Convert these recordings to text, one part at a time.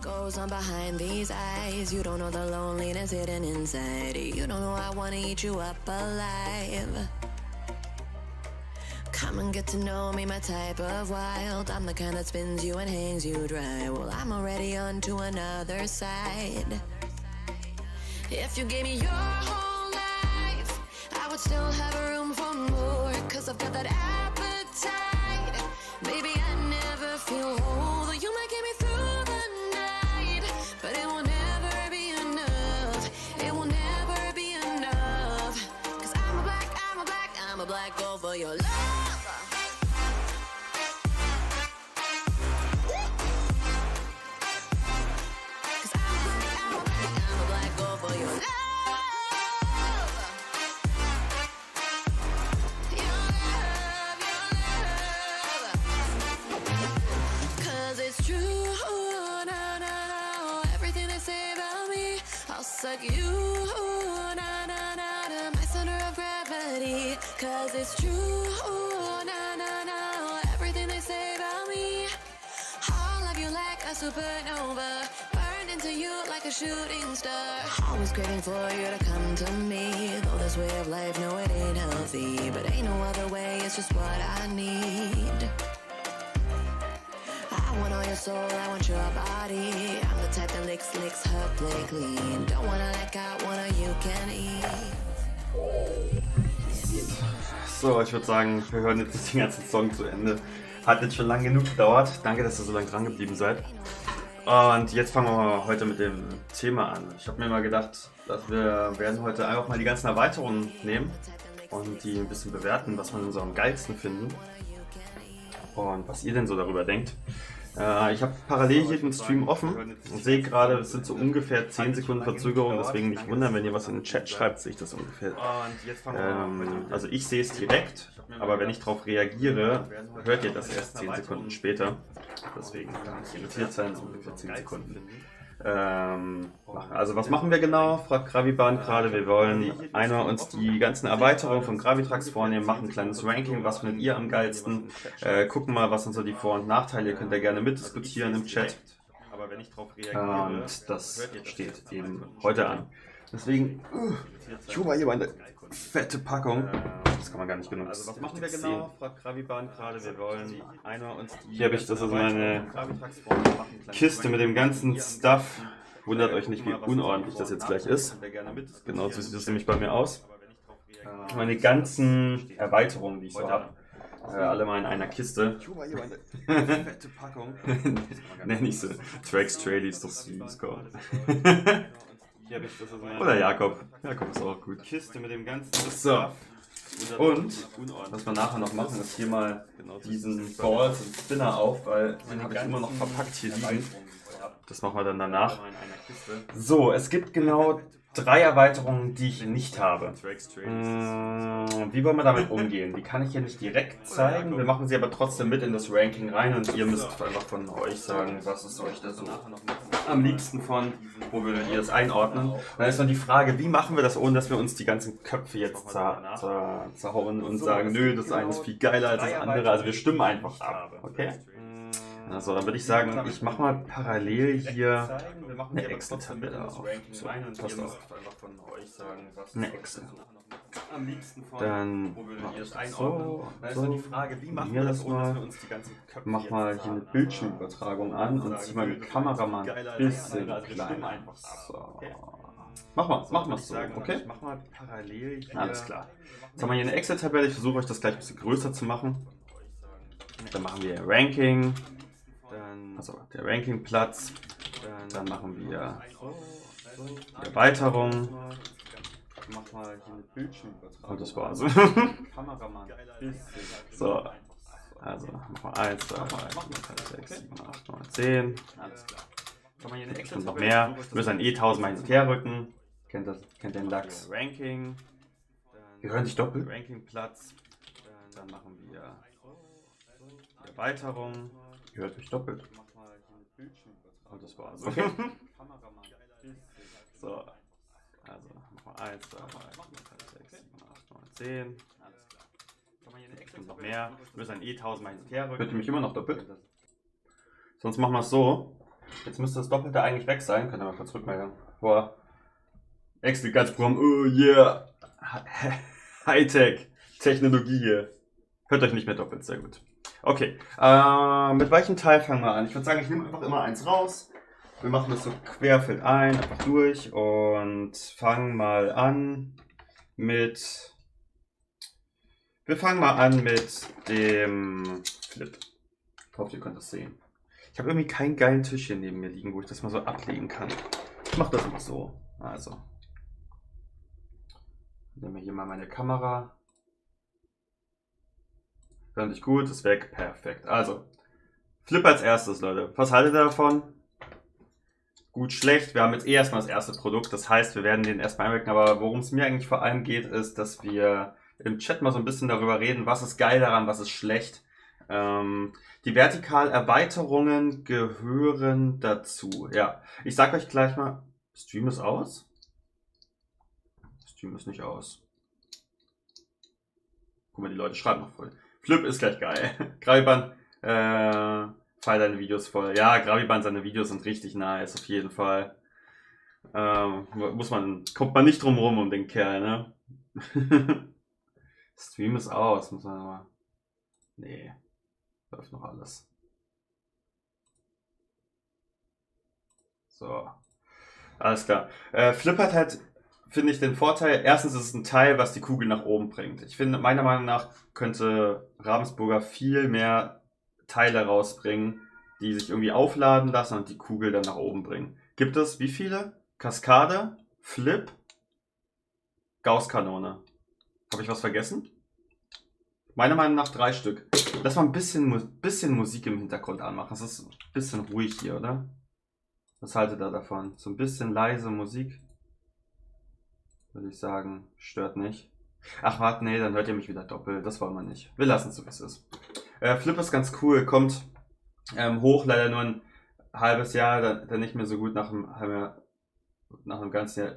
goes on behind these eyes? You don't know the loneliness hidden inside. You don't know I wanna eat you up alive. Come and get to know me, my type of wild. I'm the kind that spins you and hangs you dry. Well, I'm already on to another side. If you gave me your whole life, I would still have room for more. Cause I've got that appetite. Baby, I never feel whole. Though you might get me through the night, but it will never be enough. It will never be enough. Cause I'm a black girl for your love. Suck you, na na na, to my center of gravity. Cause it's true, na na na, everything they say about me. I'll love you like a supernova, burned into you like a shooting star. Always craving for you to come to me. Though this way of life, no, it ain't healthy, but ain't no other way, it's just what I need. I want all your soul, I want your body. I'm the type that licks her play clean. Don't wanna let out, wanna you can eat. So, ich würde sagen, wir hören jetzt den ganzen Song zu Ende. Hat jetzt schon lange genug gedauert. Danke, dass ihr so lange dran geblieben seid. Und jetzt fangen wir mal heute mit dem Thema an. Ich habe mir mal gedacht, dass wir werden heute einfach mal die ganzen Erweiterungen nehmen und die ein bisschen bewerten, was wir denn so am geilsten finden und was ihr denn so darüber denkt. Ich habe parallel hier den Stream offen und sehe gerade, es sind so ungefähr 10 Sekunden Verzögerung, deswegen nicht wundern, wenn ihr was in den Chat schreibt, sehe ich das ungefähr. Also ich sehe es direkt, aber wenn ich darauf reagiere, hört ihr das erst 10 Sekunden später. Deswegen kann ich irritiert sein, so ungefähr 10 Sekunden. Also was machen wir genau, fragt Graviban gerade. Wir wollen einmal uns die ganzen Erweiterungen von Gravitrax vornehmen, machen ein kleines Ranking, was findet ihr am geilsten, gucken mal, was sind so die Vor- und Nachteile, ihr könnt ja gerne mitdiskutieren im Chat. Und das steht eben heute an. Deswegen, ich hole mal hier meine fette Packung. Das kann man gar nicht benutzen. Also was machen wir genau, fragt Graviban gerade. Wir wollen einmal uns die... Hier habe ich, das ist meine Kiste mit dem ganzen Stuff. Wundert euch nicht, wie unordentlich das jetzt gleich ist. Genau so sieht das nämlich bei mir aus. Meine ganzen Erweiterungen, die ich so habe. Alle mal in einer Kiste. Fette Packung. Nenn ich so. Trax Trailer ist doch süß, komm. Oder Jakob. Jakob ist auch gut. Kiste mit dem ganzen. So. Und was wir nachher noch machen, ist hier mal diesen Balls und Spinner auf, weil den habe ich immer noch verpackt hier liegen. Das machen wir dann danach. So, es gibt genau 3 Erweiterungen, die ich nicht habe. Wie wollen wir damit umgehen? Die kann ich hier nicht direkt zeigen. Wir machen sie aber trotzdem mit in das Ranking rein und ihr müsst einfach von euch sagen, was ist euch da so am liebsten von, wo würdet ihr das einordnen. Und dann ist noch die Frage, wie machen wir das, ohne dass wir uns die ganzen Köpfe jetzt zerhauen und sagen, nö, das eine ist viel geiler als das andere. Also wir stimmen einfach ab, okay? Also dann würde ich sagen, ich mache mal parallel hier eine Excel-Tabelle auf. So, passt auf. Eine Excel. Dann mach ich das so. Hier das mal. Mach mal hier eine Bildschirmübertragung an und zieh mal die Kamera mal ein bisschen kleiner. So. Machen wir es so, okay? Alles klar. Jetzt haben wir hier eine Excel-Tabelle. Ich versuche euch das gleich ein bisschen größer zu machen. Dann machen wir Ranking. Also der Rankingplatz. Dann machen wir die Erweiterung. Und das war's. So. Also machen wir 1, 2, 3, 4, 5, 6, 7, 8, 9, 10. Und noch mehr. Wir müssen ein 1000 mal herrücken. Kennt den Lachs. Ranking. Wir hören dich doppelt. Rankingplatz. Dann machen wir die Erweiterung. Ihr hört mich doppelt. Und das war's. Okay. So. Also machen wir 1, 2, 3, 4, 5, 6, 7, 8, 9, 10. Und noch mehr. Wir müssen ein 1000 mal herrücken. Hört ihr mich immer noch doppelt? Sonst machen wir es so. Jetzt müsste das Doppelte eigentlich weg sein. Könnt ihr mal kurz rückmelden. Boah. Excel, ganz Programm. Oh yeah. Hightech. Technologie hier. Hört euch nicht mehr doppelt. Sehr gut. Okay. Mit welchem Teil fangen wir an? Ich würde sagen, ich nehme einfach immer eins raus. Wir machen das so querfeldein, einfach durch und fangen mal an mit. Wir fangen mal an mit dem Flip. Ich hoffe, ihr könnt das sehen. Ich habe irgendwie keinen geilen Tisch hier neben mir liegen, wo ich das mal so ablegen kann. Ich mache das immer so. Also. Ich nehme hier mal meine Kamera. Fand ich gut, ist weg. Perfekt. Also. Flip als erstes, Leute. Was haltet ihr davon? Gut, schlecht. Wir haben jetzt erstmal das erste Produkt. Das heißt, wir werden den erstmal einwickeln. Aber worum es mir eigentlich vor allem geht, ist, dass wir im Chat mal so ein bisschen darüber reden, was ist geil daran, was ist schlecht. Die Vertikalerweiterungen gehören dazu. Ja, ich sag euch gleich mal, Stream ist aus? Stream ist nicht aus. Guck mal, die Leute schreiben noch voll. Flip ist gleich geil. Graviband, fall deine Videos voll. Ja, Graviband, seine Videos sind richtig nice, auf jeden Fall. Kommt man nicht drum rum um den Kerl, ne? Stream ist aus, muss man aber. Nee, läuft noch alles. So. Alles klar. Flip hat halt, finde ich, den Vorteil, erstens ist es ein Teil, was die Kugel nach oben bringt. Ich finde, meiner Meinung nach könnte Ravensburger viel mehr Teile rausbringen, die sich irgendwie aufladen lassen und die Kugel dann nach oben bringen. Gibt es wie viele? Kaskade, Flip, Gaußkanone. Habe ich was vergessen? Meiner Meinung nach 3 Stück. Lass mal ein bisschen Musik im Hintergrund anmachen. Es ist ein bisschen ruhig hier, oder? Was haltet ihr davon? So ein bisschen leise Musik. Würde ich sagen, stört nicht. Ach, warte, nee, dann hört ihr mich wieder doppelt. Das wollen wir nicht. Wir lassen es so, wie es ist. Flip ist ganz cool. Kommt hoch, leider nur ein halbes Jahr. Dann nicht mehr so gut. Nach einem ganzen Jahr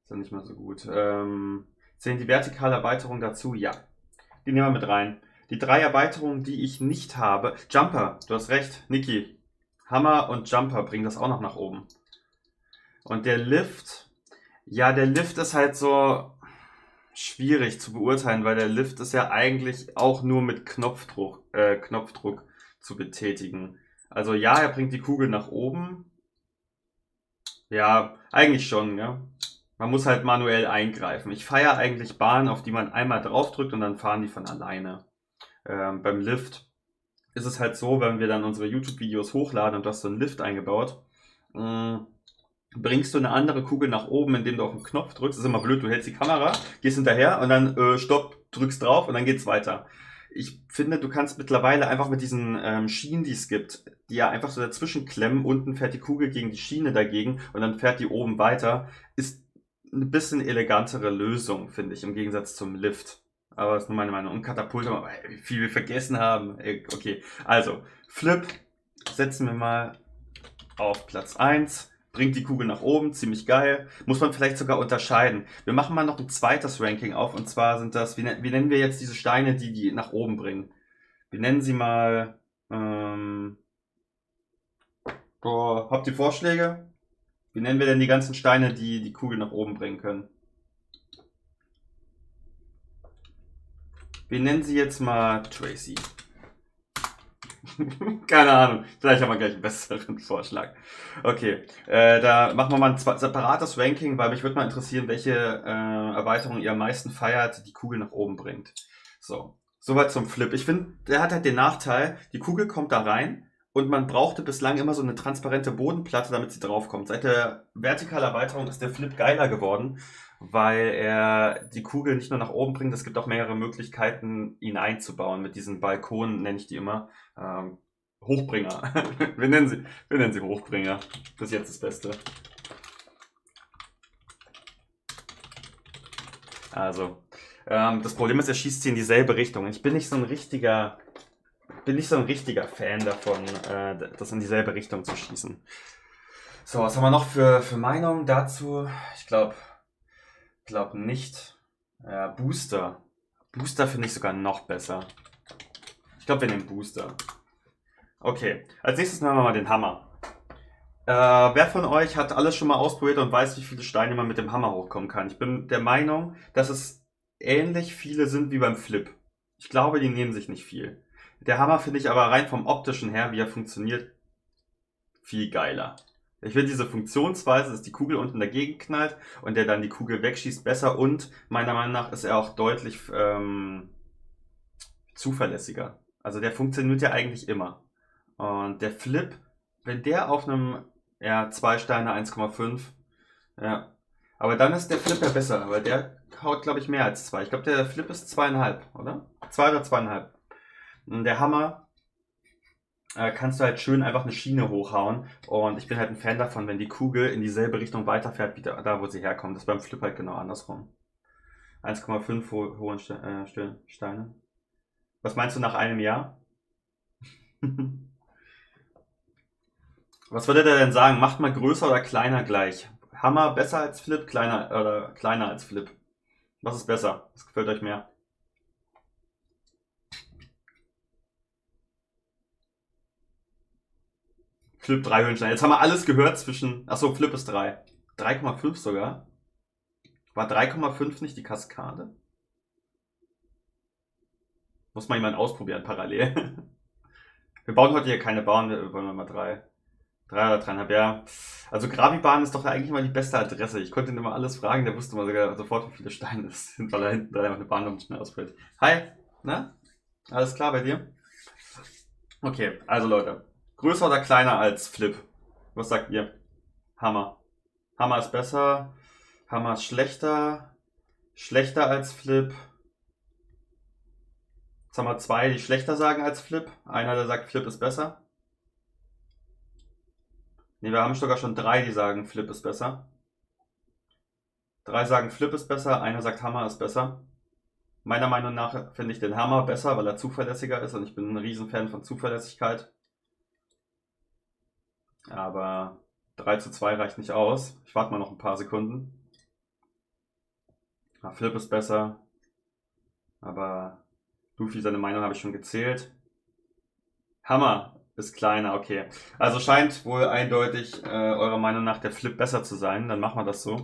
ist er nicht mehr so gut. Zählen die vertikale Erweiterung dazu? Ja. Die nehmen wir mit rein. Die 3 Erweiterungen, die ich nicht habe. Jumper, du hast recht, Niki. Hammer und Jumper bringen das auch noch nach oben. Und der Lift, ja, der Lift ist halt so schwierig zu beurteilen, weil der Lift ist ja eigentlich auch nur mit Knopfdruck zu betätigen. Also ja, er bringt die Kugel nach oben. Ja, eigentlich schon, ja. Man muss halt manuell eingreifen. Ich feiere eigentlich Bahnen, auf die man einmal draufdrückt und dann fahren die von alleine. Beim Lift ist es halt so, wenn wir dann unsere YouTube-Videos hochladen und du hast so einen Lift eingebaut, bringst du eine andere Kugel nach oben, indem du auf den Knopf drückst. Das ist immer blöd, du hältst die Kamera, gehst hinterher und dann Stopp, drückst drauf und dann geht's weiter. Ich finde, du kannst mittlerweile einfach mit diesen Schienen, die es gibt, die ja einfach so dazwischen klemmen, unten fährt die Kugel gegen die Schiene dagegen und dann fährt die oben weiter, ist eine bisschen elegantere Lösung, finde ich, im Gegensatz zum Lift. Aber das ist nur meine Meinung. Und Katapult, wie viel wir vergessen haben. Okay, also, Flip setzen wir mal auf Platz 1. Bringt die Kugel nach oben, ziemlich geil. Muss man vielleicht sogar unterscheiden. Wir machen mal noch ein zweites Ranking auf. Und zwar sind das, wie nennen wir jetzt diese Steine, die nach oben bringen? Wir nennen sie mal, habt ihr Vorschläge? Wie nennen wir denn die ganzen Steine, die die Kugel nach oben bringen können? Wir nennen sie jetzt mal Tracy. Keine Ahnung, vielleicht haben wir gleich einen besseren Vorschlag. Okay, da machen wir mal ein separates Ranking, weil mich würde mal interessieren, welche Erweiterung ihr am meisten feiert, die Kugel nach oben bringt. So, soweit zum Flip. Ich finde, der hat halt den Nachteil, die Kugel kommt da rein und man brauchte bislang immer so eine transparente Bodenplatte, damit sie draufkommt. Seit der vertikalen Erweiterung ist der Flip geiler geworden, weil er die Kugel nicht nur nach oben bringt, es gibt auch mehrere Möglichkeiten, ihn einzubauen. Mit diesen Balkonen nenne ich die immer. Hochbringer. wir nennen sie Hochbringer. Bis jetzt das Beste. Also, das Problem ist, er schießt sie in dieselbe Richtung. Ich bin nicht so ein richtiger Fan davon, das in dieselbe Richtung zu schießen. So, was haben wir noch für Meinungen dazu? Ich glaube nicht. Booster. Booster finde ich sogar noch besser. Ich glaube, wir nehmen Booster. Okay, als nächstes nehmen wir mal den Hammer. Wer von euch hat alles schon mal ausprobiert und weiß, wie viele Steine man mit dem Hammer hochkommen kann? Ich bin der Meinung, dass es ähnlich viele sind wie beim Flip. Ich glaube, die nehmen sich nicht viel. Der Hammer finde ich aber rein vom optischen her, wie er funktioniert, viel geiler. Ich finde diese Funktionsweise, dass die Kugel unten dagegen knallt und der dann die Kugel wegschießt, besser und meiner Meinung nach ist er auch deutlich zuverlässiger. Also der funktioniert ja eigentlich immer. Und der Flip, wenn der auf einem, ja, 2 Steine 1,5, ja. Aber dann ist der Flip ja besser, weil der haut, glaube ich, mehr als 2. Ich glaube, der Flip ist 2,5, oder? 2 oder 2,5. Und der Hammer kannst du halt schön einfach eine Schiene hochhauen. Und ich bin halt ein Fan davon, wenn die Kugel in dieselbe Richtung weiterfährt, wie da, wo sie herkommt. Das ist beim Flip halt genau andersrum. 1,5 hohe Steine. Was meinst du nach einem Jahr? Was würde der denn sagen? Macht mal größer oder kleiner gleich? Hammer besser als Flip, kleiner oder kleiner als Flip? Was ist besser? Was gefällt euch mehr? Flip 3 Höhensteine. Jetzt haben wir alles gehört zwischen. Achso, Flip ist 3. 3,5 sogar. War 3,5 nicht die Kaskade? Muss mal jemand ausprobieren parallel. Wir bauen heute hier keine Bahn, wir wollen mal 3. 3 oder 3,5, ja. Also Gravibahn ist doch eigentlich immer die beste Adresse. Ich konnte ihn immer alles fragen, der wusste mal sogar sofort, wie viele Steine es sind, weil er hinten dran einfach eine Bahn nicht mehr ausfällt. Hi, na? Alles klar bei dir? Okay, also Leute. Größer oder kleiner als Flip? Was sagt ihr? Hammer. Hammer ist besser. Hammer ist schlechter. Schlechter als Flip. Jetzt haben wir 2, die schlechter sagen als Flip. Einer, der sagt, Flip ist besser. Ne, wir haben sogar schon 3, die sagen, Flip ist besser. 3 sagen, Flip ist besser. Einer sagt, Hammer ist besser. Meiner Meinung nach finde ich den Hammer besser, weil er zuverlässiger ist und ich bin ein Riesenfan von Zuverlässigkeit. Aber 3:2 reicht nicht aus. Ich warte mal noch ein paar Sekunden. Ja, Flip ist besser. Aber Luffy, seine Meinung habe ich schon gezählt. Hammer ist kleiner, okay. Also scheint wohl eindeutig eurer Meinung nach der Flip besser zu sein. Dann machen wir das so.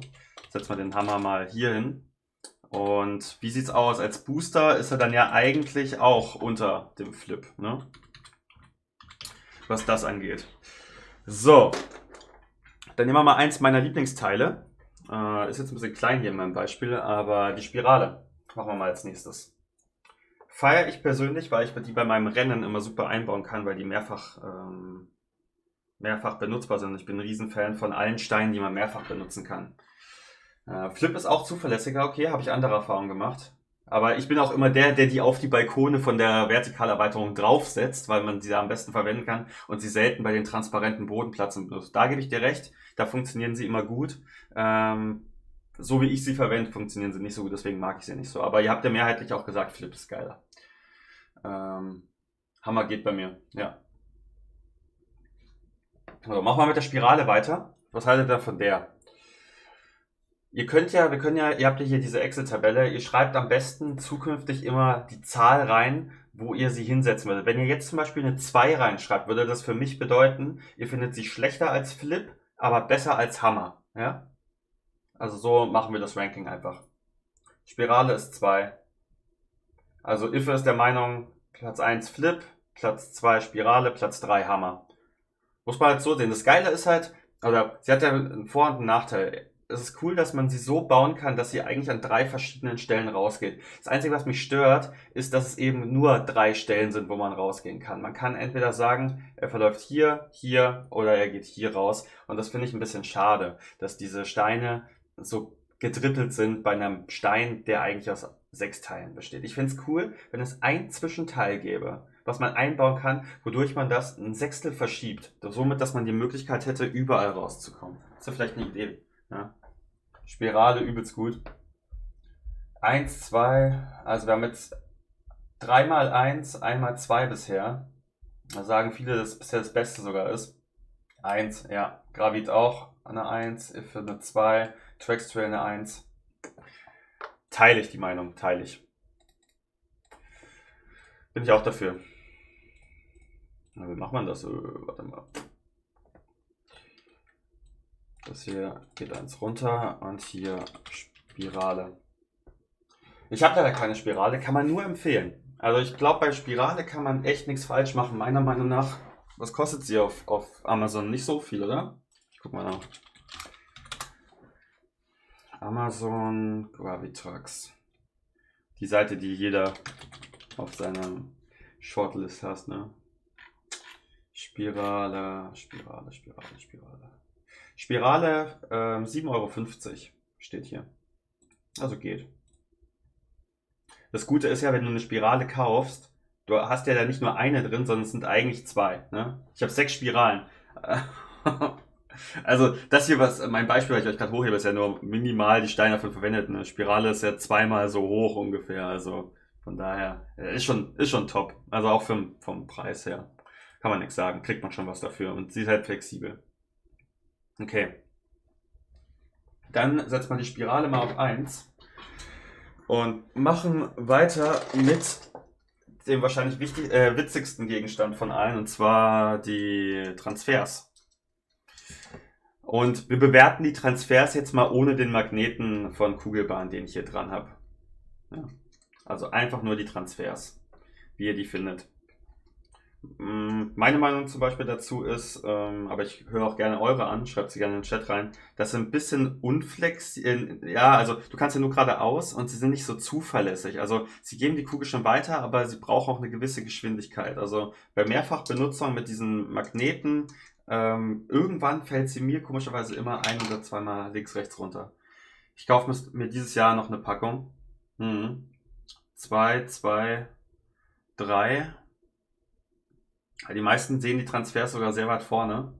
Setzen wir den Hammer mal hier hin. Und wie sieht's aus? Als Booster ist er dann ja eigentlich auch unter dem Flip, ne? Was das angeht. So. Dann nehmen wir mal eins meiner Lieblingsteile. Ist jetzt ein bisschen klein hier in meinem Beispiel, aber die Spirale machen wir mal als nächstes. Feiere ich persönlich, weil ich die bei meinem Rennen immer super einbauen kann, weil die mehrfach benutzbar sind. Ich bin ein Riesenfan von allen Steinen, die man mehrfach benutzen kann. Flip ist auch zuverlässiger, okay, habe ich andere Erfahrungen gemacht. Aber ich bin auch immer der die auf die Balkone von der Vertikalerweiterung draufsetzt, weil man sie da am besten verwenden kann und sie selten bei den transparenten Bodenplatten benutzt. Da gebe ich dir recht, da funktionieren sie immer gut. So wie ich sie verwende, funktionieren sie nicht so gut, deswegen mag ich sie nicht so. Aber ihr habt ja mehrheitlich auch gesagt, Flip ist geiler. Hammer geht bei mir, ja. Also machen wir mit der Spirale weiter. Was haltet ihr von der? Ihr habt ja hier diese Excel-Tabelle. Ihr schreibt am besten zukünftig immer die Zahl rein, wo ihr sie hinsetzen würdet. Wenn ihr jetzt zum Beispiel eine 2 reinschreibt, würde das für mich bedeuten, ihr findet sie schlechter als Flip, aber besser als Hammer. Ja? Also so machen wir das Ranking einfach. Spirale ist 2. Also Iffe ist der Meinung, Platz 1 Flip, Platz 2 Spirale, Platz 3 Hammer. Muss man halt so sehen. Das Geile ist halt, oder sie hat ja einen Vor- und einen Nachteil. Es ist cool, dass man sie so bauen kann, dass sie eigentlich an 3 verschiedenen Stellen rausgeht. Das Einzige, was mich stört, ist, dass es eben nur 3 Stellen sind, wo man rausgehen kann. Man kann entweder sagen, er verläuft hier, hier oder er geht hier raus. Und das finde ich ein bisschen schade, dass diese Steine so gedrittelt sind bei einem Stein, der eigentlich aus 6 Teilen besteht. Ich finde es cool, wenn es ein Zwischenteil gäbe, was man einbauen kann, wodurch man das ein Sechstel verschiebt. Somit, dass man die Möglichkeit hätte, überall rauszukommen. Das ist ja vielleicht eine Idee. Ja. Spirale übelst gut. 1, 2, also wir haben jetzt 3 mal 1, 1 mal 2 bisher. Da sagen viele, dass bisher das Beste sogar ist. 1, ja. Gravit auch eine 1, If eine 2, Trackstrail eine 1. Teile ich die Meinung, teile ich. Bin ich auch dafür. Na, wie macht man das? Warte mal. Das hier geht eins runter und hier Spirale. Ich habe leider keine Spirale, kann man nur empfehlen. Also ich glaube, bei Spirale kann man echt nichts falsch machen, meiner Meinung nach. Was kostet sie auf Amazon? Nicht so viel, oder? Ich guck mal nach. Amazon Gravitrax. Die Seite, die jeder auf seiner Shortlist hat, ne? Spirale. Spirale 7,50 € steht hier. Also geht. Das Gute ist ja, wenn du eine Spirale kaufst, du hast ja da nicht nur eine drin, sondern es sind eigentlich zwei. Ne? Ich habe 6 Spiralen. Also das hier, mein Beispiel, was ich euch gerade hochhebe, ist ja nur minimal die Steine dafür verwendet. Eine Spirale ist ja zweimal so hoch ungefähr. Also von daher ist schon top. Also auch vom Preis her kann man nichts sagen. Kriegt man schon was dafür und sie ist halt flexibel. Okay. Dann setzt man die Spirale mal auf 1 und machen weiter mit dem wahrscheinlich witzigsten Gegenstand von allen, und zwar die Transfers. Und wir bewerten die Transfers jetzt mal ohne den Magneten von Kugelbahn, den ich hier dran habe. Ja. Also einfach nur die Transfers, wie ihr die findet. Meine Meinung zum Beispiel dazu ist, aber ich höre auch gerne eure an, schreibt sie gerne in den Chat rein, dass sie ein bisschen unflexibel, ja, also du kannst ja nur geradeaus und sie sind nicht so zuverlässig. Also sie geben die Kugel schon weiter, aber sie brauchen auch eine gewisse Geschwindigkeit. Also bei Mehrfachbenutzung mit diesen Magneten, irgendwann fällt sie mir komischerweise immer ein- oder zweimal links, rechts runter. Ich kaufe mir dieses Jahr noch eine Packung. 2, 3. Die meisten sehen die Transfers sogar sehr weit vorne.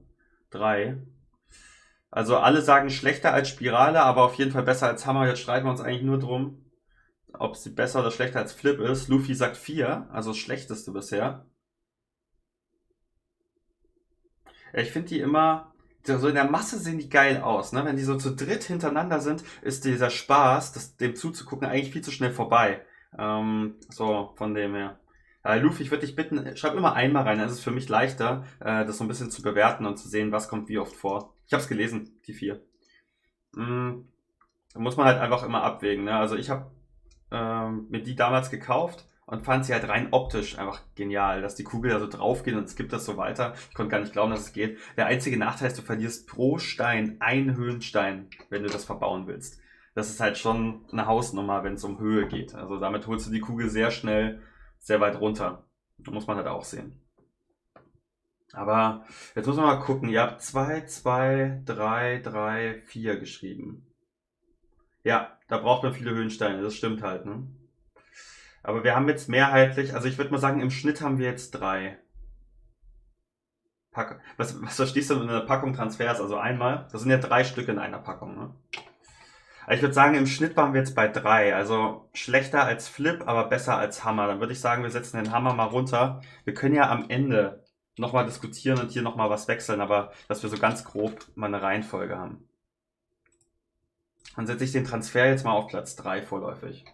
3. Also alle sagen schlechter als Spirale, aber auf jeden Fall besser als Hammer. Jetzt streiten wir uns eigentlich nur drum, ob sie besser oder schlechter als Flip ist. Luffy sagt 4, also das schlechteste bisher. Ich finde die immer, so in der Masse sehen die geil aus. Ne? Wenn die so zu dritt hintereinander sind, ist dieser Spaß, dem zuzugucken, eigentlich viel zu schnell vorbei. So, von dem her. Luffy, ich würde dich bitten, schreib immer einmal rein, dann ist es für mich leichter, das so ein bisschen zu bewerten und zu sehen, was kommt wie oft vor. Ich habe es gelesen, die 4. Da muss man halt einfach immer abwägen. Ne? Also ich habe mir die damals gekauft und fand sie halt rein optisch einfach genial, dass die Kugel da so drauf geht und es gibt das so weiter. Ich konnte gar nicht glauben, dass es geht. Der einzige Nachteil ist, du verlierst pro Stein einen Höhenstein, wenn du das verbauen willst. Das ist halt schon eine Hausnummer, wenn es um Höhe geht. Also damit holst du die Kugel sehr schnell sehr weit runter. Das muss man halt auch sehen. Aber jetzt muss man mal gucken. Ihr habt 2, 2, 3, 3, 4 geschrieben. Ja, da braucht man viele Höhensteine. Das stimmt halt, ne? Aber wir haben jetzt mehrheitlich, also ich würde mal sagen, im Schnitt haben wir jetzt 3. Was verstehst du mit einer Packung Transfers? Also einmal, das sind ja 3 Stück in einer Packung, ne? Ich würde sagen, im Schnitt waren wir jetzt bei 3. Also schlechter als Flip, aber besser als Hammer. Dann würde ich sagen, wir setzen den Hammer mal runter. Wir können ja am Ende nochmal diskutieren und hier nochmal was wechseln, aber dass wir so ganz grob mal eine Reihenfolge haben. Dann setze ich den Transfer jetzt mal auf Platz 3 vorläufig.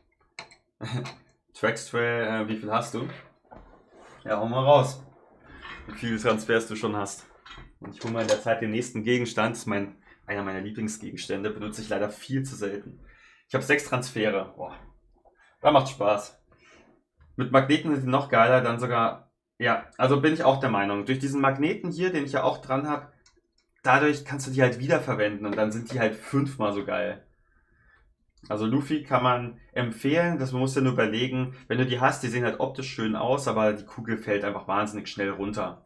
Trackstrail, wie viel hast du? Ja, hau mal raus. Wie viele Transfers du schon hast. Und ich hole mal in der Zeit den nächsten Gegenstand. Das ist einer meiner Lieblingsgegenstände, benutze ich leider viel zu selten. Ich habe 6 Transfere. Boah, da macht Spaß. Mit Magneten sind die noch geiler, dann sogar, ja, also bin ich auch der Meinung, durch diesen Magneten hier, den ich ja auch dran habe, dadurch kannst du die halt wiederverwenden und dann sind die halt 5-mal so geil. Also Luffy kann man empfehlen, man muss ja nur überlegen, wenn du die hast, die sehen halt optisch schön aus, aber die Kugel fällt einfach wahnsinnig schnell runter.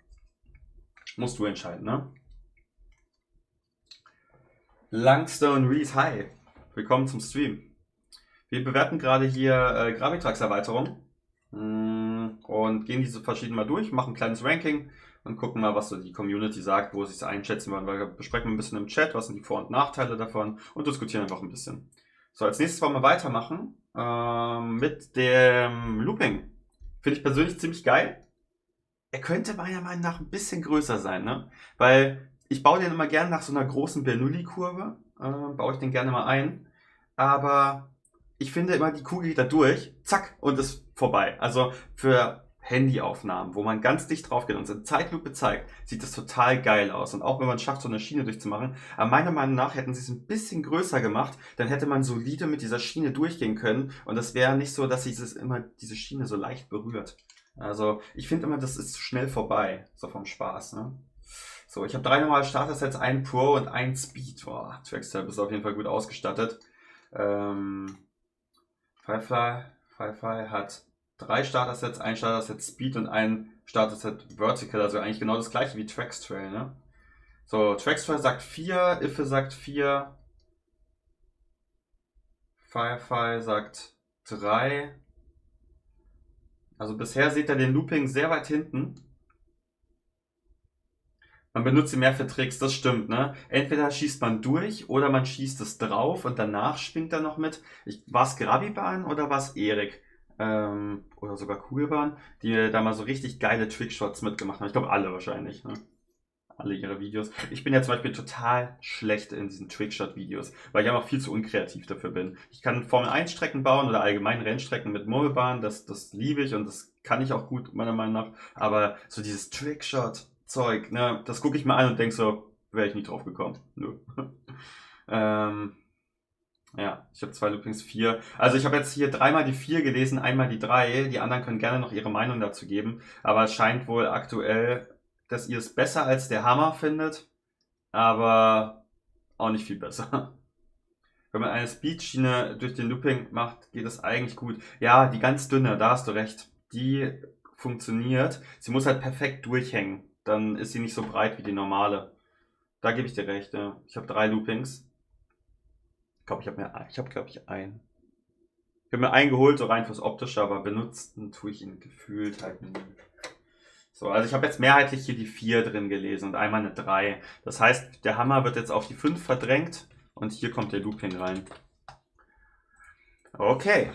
Musst du entscheiden, ne? Langstone Reese, hi. Willkommen zum Stream. Wir bewerten gerade hier Gravitrax Erweiterung und gehen diese verschieden mal durch, machen ein kleines Ranking und gucken mal, was so die Community sagt, wo sie es einschätzen wollen. Wir besprechen ein bisschen im Chat, was sind die Vor- und Nachteile davon und diskutieren einfach ein bisschen. So, als nächstes wollen wir weitermachen mit dem Looping. Finde ich persönlich ziemlich geil. Er könnte meiner Meinung nach ein bisschen größer sein, ne? Weil ich baue den immer gerne nach so einer großen Bernoulli-Kurve, baue ich den gerne mal ein, aber ich finde immer, die Kugel geht da durch, zack, und ist vorbei. Also für Handyaufnahmen, wo man ganz dicht drauf geht und es in Zeitlupe zeigt, sieht das total geil aus. Und auch wenn man es schafft, so eine Schiene durchzumachen, aber meiner Meinung nach hätten sie es ein bisschen größer gemacht, dann hätte man solide mit dieser Schiene durchgehen können und das wäre nicht so, dass diese Schiene so leicht berührt. Also ich finde immer, das ist zu schnell vorbei, so vom Spaß. Ne? So, ich habe 3 normale Starter-Sets, einen Pro und einen Speed. Boah, Trackstep ist auf jeden Fall gut ausgestattet. Firefly hat 3 Starter-Sets, ein Starter-Set Speed und ein Starter-Set Vertical, also eigentlich genau das gleiche wie Trackstrail, ne? So, Trackstrail sagt 4, Iffe sagt 4, Firefly sagt 3. Also bisher seht ihr den Looping sehr weit hinten. Man benutzt ihn mehr für Tricks, das stimmt, ne? Entweder schießt man durch oder man schießt es drauf und danach schwingt er noch mit. War es Gravibahn oder war es Erik? Oder sogar Kugelbahn, die da mal so richtig geile Trickshots mitgemacht haben. Ich glaube alle wahrscheinlich, ne? Alle ihre Videos. Ich bin ja zum Beispiel total schlecht in diesen Trickshot-Videos, weil ich einfach viel zu unkreativ dafür bin. Ich kann Formel-1-Strecken bauen oder allgemein Rennstrecken mit Murmelbahn, das liebe ich und das kann ich auch gut, meiner Meinung nach. Aber so dieses Trickshot-Zeug, ne, das gucke ich mir an und denke so, wäre ich nie drauf gekommen. Nö. Ja, ich habe 2 Loopings, 4. Also ich habe jetzt hier 3-mal die 4 gelesen, einmal die 3. Die anderen können gerne noch ihre Meinung dazu geben. Aber es scheint wohl aktuell, dass ihr es besser als der Hammer findet. Aber auch nicht viel besser. Wenn man eine Speedschiene durch den Looping macht, geht es eigentlich gut. Ja, die ganz dünne, da hast du recht. Die funktioniert. Sie muss halt perfekt durchhängen. Dann ist sie nicht so breit wie die normale. Da gebe ich dir recht. Ja. Ich habe 3 Loopings. Ich habe einen. Ich habe mir einen geholt, so rein fürs Optische, aber benutzen tue ich ihn gefühlt halt nie. So, also ich habe jetzt mehrheitlich hier die 4 drin gelesen und einmal eine 3. Das heißt, der Hammer wird jetzt auf die 5 verdrängt und hier kommt der Looping rein. Okay,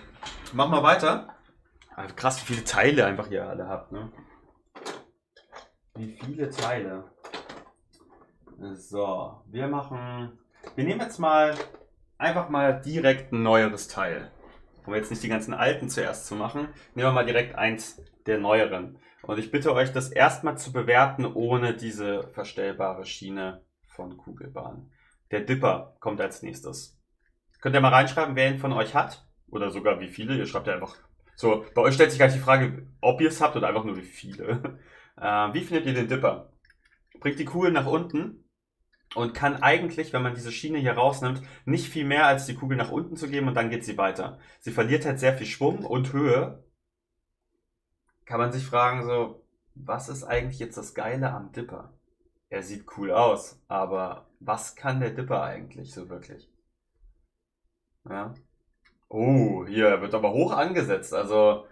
machen wir weiter. Also krass, wie viele Teile einfach hier alle habt, ne? Wie viele Teile. So, wir nehmen jetzt mal einfach mal direkt ein neueres Teil. Um jetzt nicht die ganzen alten zuerst zu machen, nehmen wir mal direkt eins der neueren. Und ich bitte euch, das erstmal zu bewerten, ohne diese verstellbare Schiene von Kugelbahn. Der Dipper kommt als nächstes. Könnt ihr mal reinschreiben, wer ihn von euch hat? Oder sogar wie viele? Ihr schreibt ja einfach so. Bei euch stellt sich gar nicht die Frage, ob ihr es habt oder einfach nur wie viele. Wie findet ihr den Dipper? Bringt die Kugel nach unten und kann eigentlich, wenn man diese Schiene hier rausnimmt, nicht viel mehr als die Kugel nach unten zu geben und dann geht sie weiter. Sie verliert halt sehr viel Schwung und Höhe. Kann man sich fragen so, was ist eigentlich jetzt das Geile am Dipper? Er sieht cool aus, aber was kann der Dipper eigentlich so wirklich? Ja. Oh, hier wird aber hoch angesetzt. Also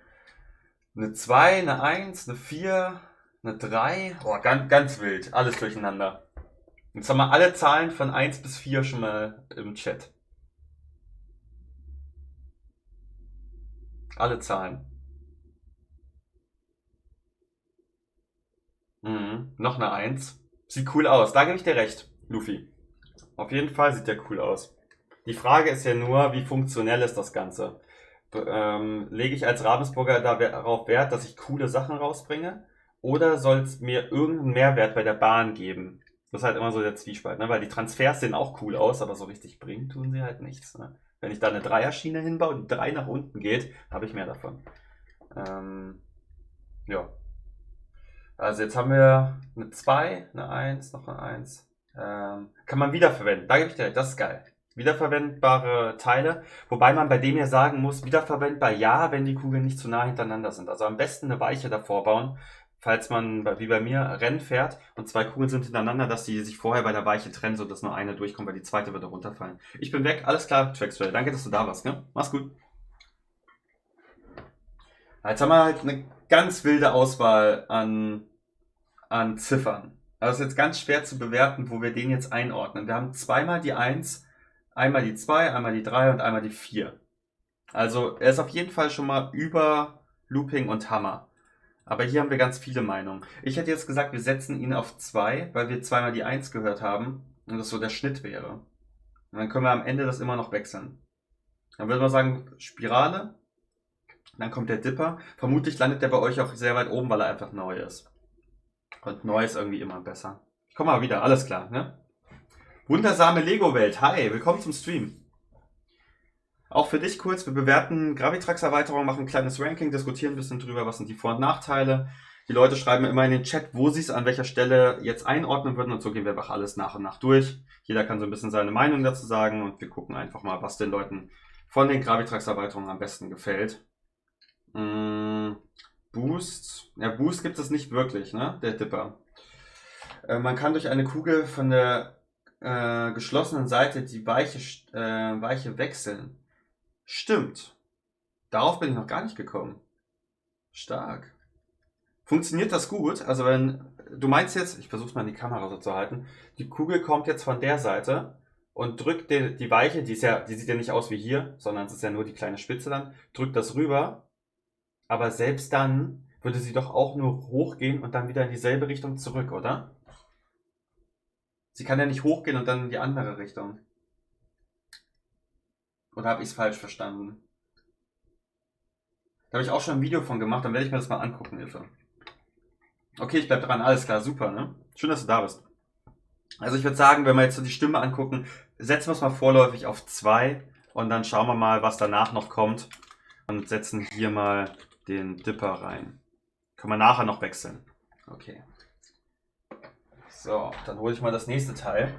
eine 2, eine 1, eine 4, eine 3. Oh, ganz wild. Alles durcheinander. Jetzt haben wir alle Zahlen von 1 bis 4 schon mal im Chat. Alle Zahlen. Noch eine 1. Sieht cool aus. Da gebe ich dir recht, Luffy. Auf jeden Fall sieht der cool aus. Die Frage ist ja nur, wie funktionell ist das Ganze? Lege ich als Ravensburger darauf Wert, dass ich coole Sachen rausbringe? Oder soll es mir irgendeinen Mehrwert bei der Bahn geben? Das ist halt immer so der Zwiespalt, ne? Weil die Transfers sehen auch cool aus, aber so richtig bringen tun sie halt nichts. Ne? Wenn ich da eine Dreierschiene hinbaue, die 3 nach unten geht, habe ich mehr davon. Ja. Also jetzt haben wir eine 2, eine 1, noch eine 1. Kann man wiederverwenden. Da gebe ich dir recht, das ist geil. Wiederverwendbare Teile, wobei man bei dem ja sagen muss, wiederverwendbar ja, wenn die Kugeln nicht zu nah hintereinander sind. Also am besten eine Weiche davor bauen, falls man, wie bei mir, Rennen fährt und 2 Kugeln sind hintereinander, dass die sich vorher bei der Weiche trennen, sodass nur eine durchkommt, weil die zweite wird runterfallen. Ich bin weg, alles klar, Traxwell. Danke, dass du da warst, ne? Mach's gut. Jetzt haben wir halt eine ganz wilde Auswahl an Ziffern. Also es ist jetzt ganz schwer zu bewerten, wo wir den jetzt einordnen. Wir haben zweimal die 1, einmal die 2, einmal die 3 und einmal die 4. Also er ist auf jeden Fall schon mal über Looping und Hammer. Aber hier haben wir ganz viele Meinungen. Ich hätte jetzt gesagt, wir setzen ihn auf 2, weil wir zweimal die 1 gehört haben und das so der Schnitt wäre. Und dann können wir am Ende das immer noch wechseln. Dann würde man sagen, Spirale, Dann kommt der Dipper. Vermutlich landet der bei euch auch sehr weit oben, weil er einfach neu ist. Und neu ist irgendwie immer besser. Ich komme mal wieder, alles klar, ne? Wundersame Lego-Welt, hi, willkommen zum Stream. Auch für dich kurz, wir bewerten Gravitrax-Erweiterung, machen ein kleines Ranking, diskutieren ein bisschen drüber, was sind die Vor- und Nachteile. Die Leute schreiben immer in den Chat, wo sie es an welcher Stelle jetzt einordnen würden und so gehen wir einfach alles nach und nach durch. Jeder kann so ein bisschen seine Meinung dazu sagen und wir gucken einfach mal, was den Leuten von den Gravitrax-Erweiterungen am besten gefällt. Boost. Ja, Boost gibt es nicht wirklich, ne? Der Dipper. Man kann durch eine Kugel von der geschlossenen Seite die Weiche wechseln. Stimmt. Darauf bin ich noch gar nicht gekommen. Stark. Funktioniert das gut? Also wenn du meinst jetzt, ich versuche mal in die Kamera so zu halten, die Kugel kommt jetzt von der Seite und drückt die Weiche, die sieht ja nicht aus wie hier, sondern es ist ja nur die kleine Spitze dann, drückt das rüber, aber selbst dann würde sie doch auch nur hochgehen und dann wieder in dieselbe Richtung zurück, oder? Sie kann ja nicht hochgehen und dann in die andere Richtung. Oder habe ich es falsch verstanden? Da habe ich auch schon ein Video von gemacht, dann werde ich mir das mal angucken, Hilfe. Okay, ich bleib dran, alles klar, super, ne? Schön, dass du da bist. Also ich würde sagen, wenn wir jetzt so die Stimme angucken, setzen wir es mal vorläufig auf 2 und dann schauen wir mal, was danach noch kommt und setzen hier mal den Dipper rein. Können wir nachher noch wechseln. Okay. So, dann hole ich mal das nächste Teil.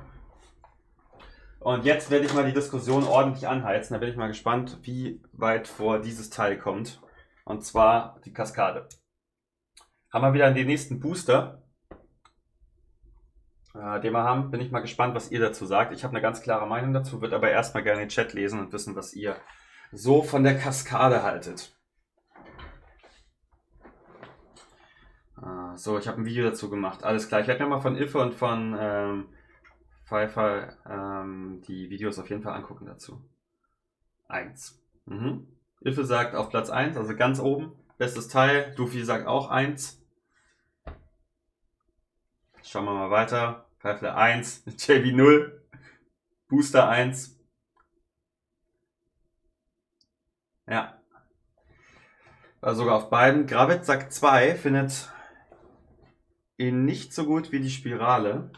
Und jetzt werde ich mal die Diskussion ordentlich anheizen. Da bin ich mal gespannt, wie weit vor dieses Teil kommt. Und zwar die Kaskade. Haben wir wieder den nächsten Booster, den wir haben. Bin ich mal gespannt, was ihr dazu sagt. Ich habe eine ganz klare Meinung dazu, würde aber erstmal gerne den Chat lesen und wissen, was ihr so von der Kaskade haltet. So, ich habe ein Video dazu gemacht. Alles klar. Ich werde mir mal von Iffe und von Pfeiffer die Videos auf jeden Fall angucken dazu. 1. Iffe sagt auf Platz 1, also ganz oben. Bestes Teil. Dufi sagt auch 1. Schauen wir mal weiter. Pfeiffer 1, JB 0, Booster 1. Ja. War sogar auf beiden. Gravit sagt 2, findet ihn nicht so gut wie die Spirale.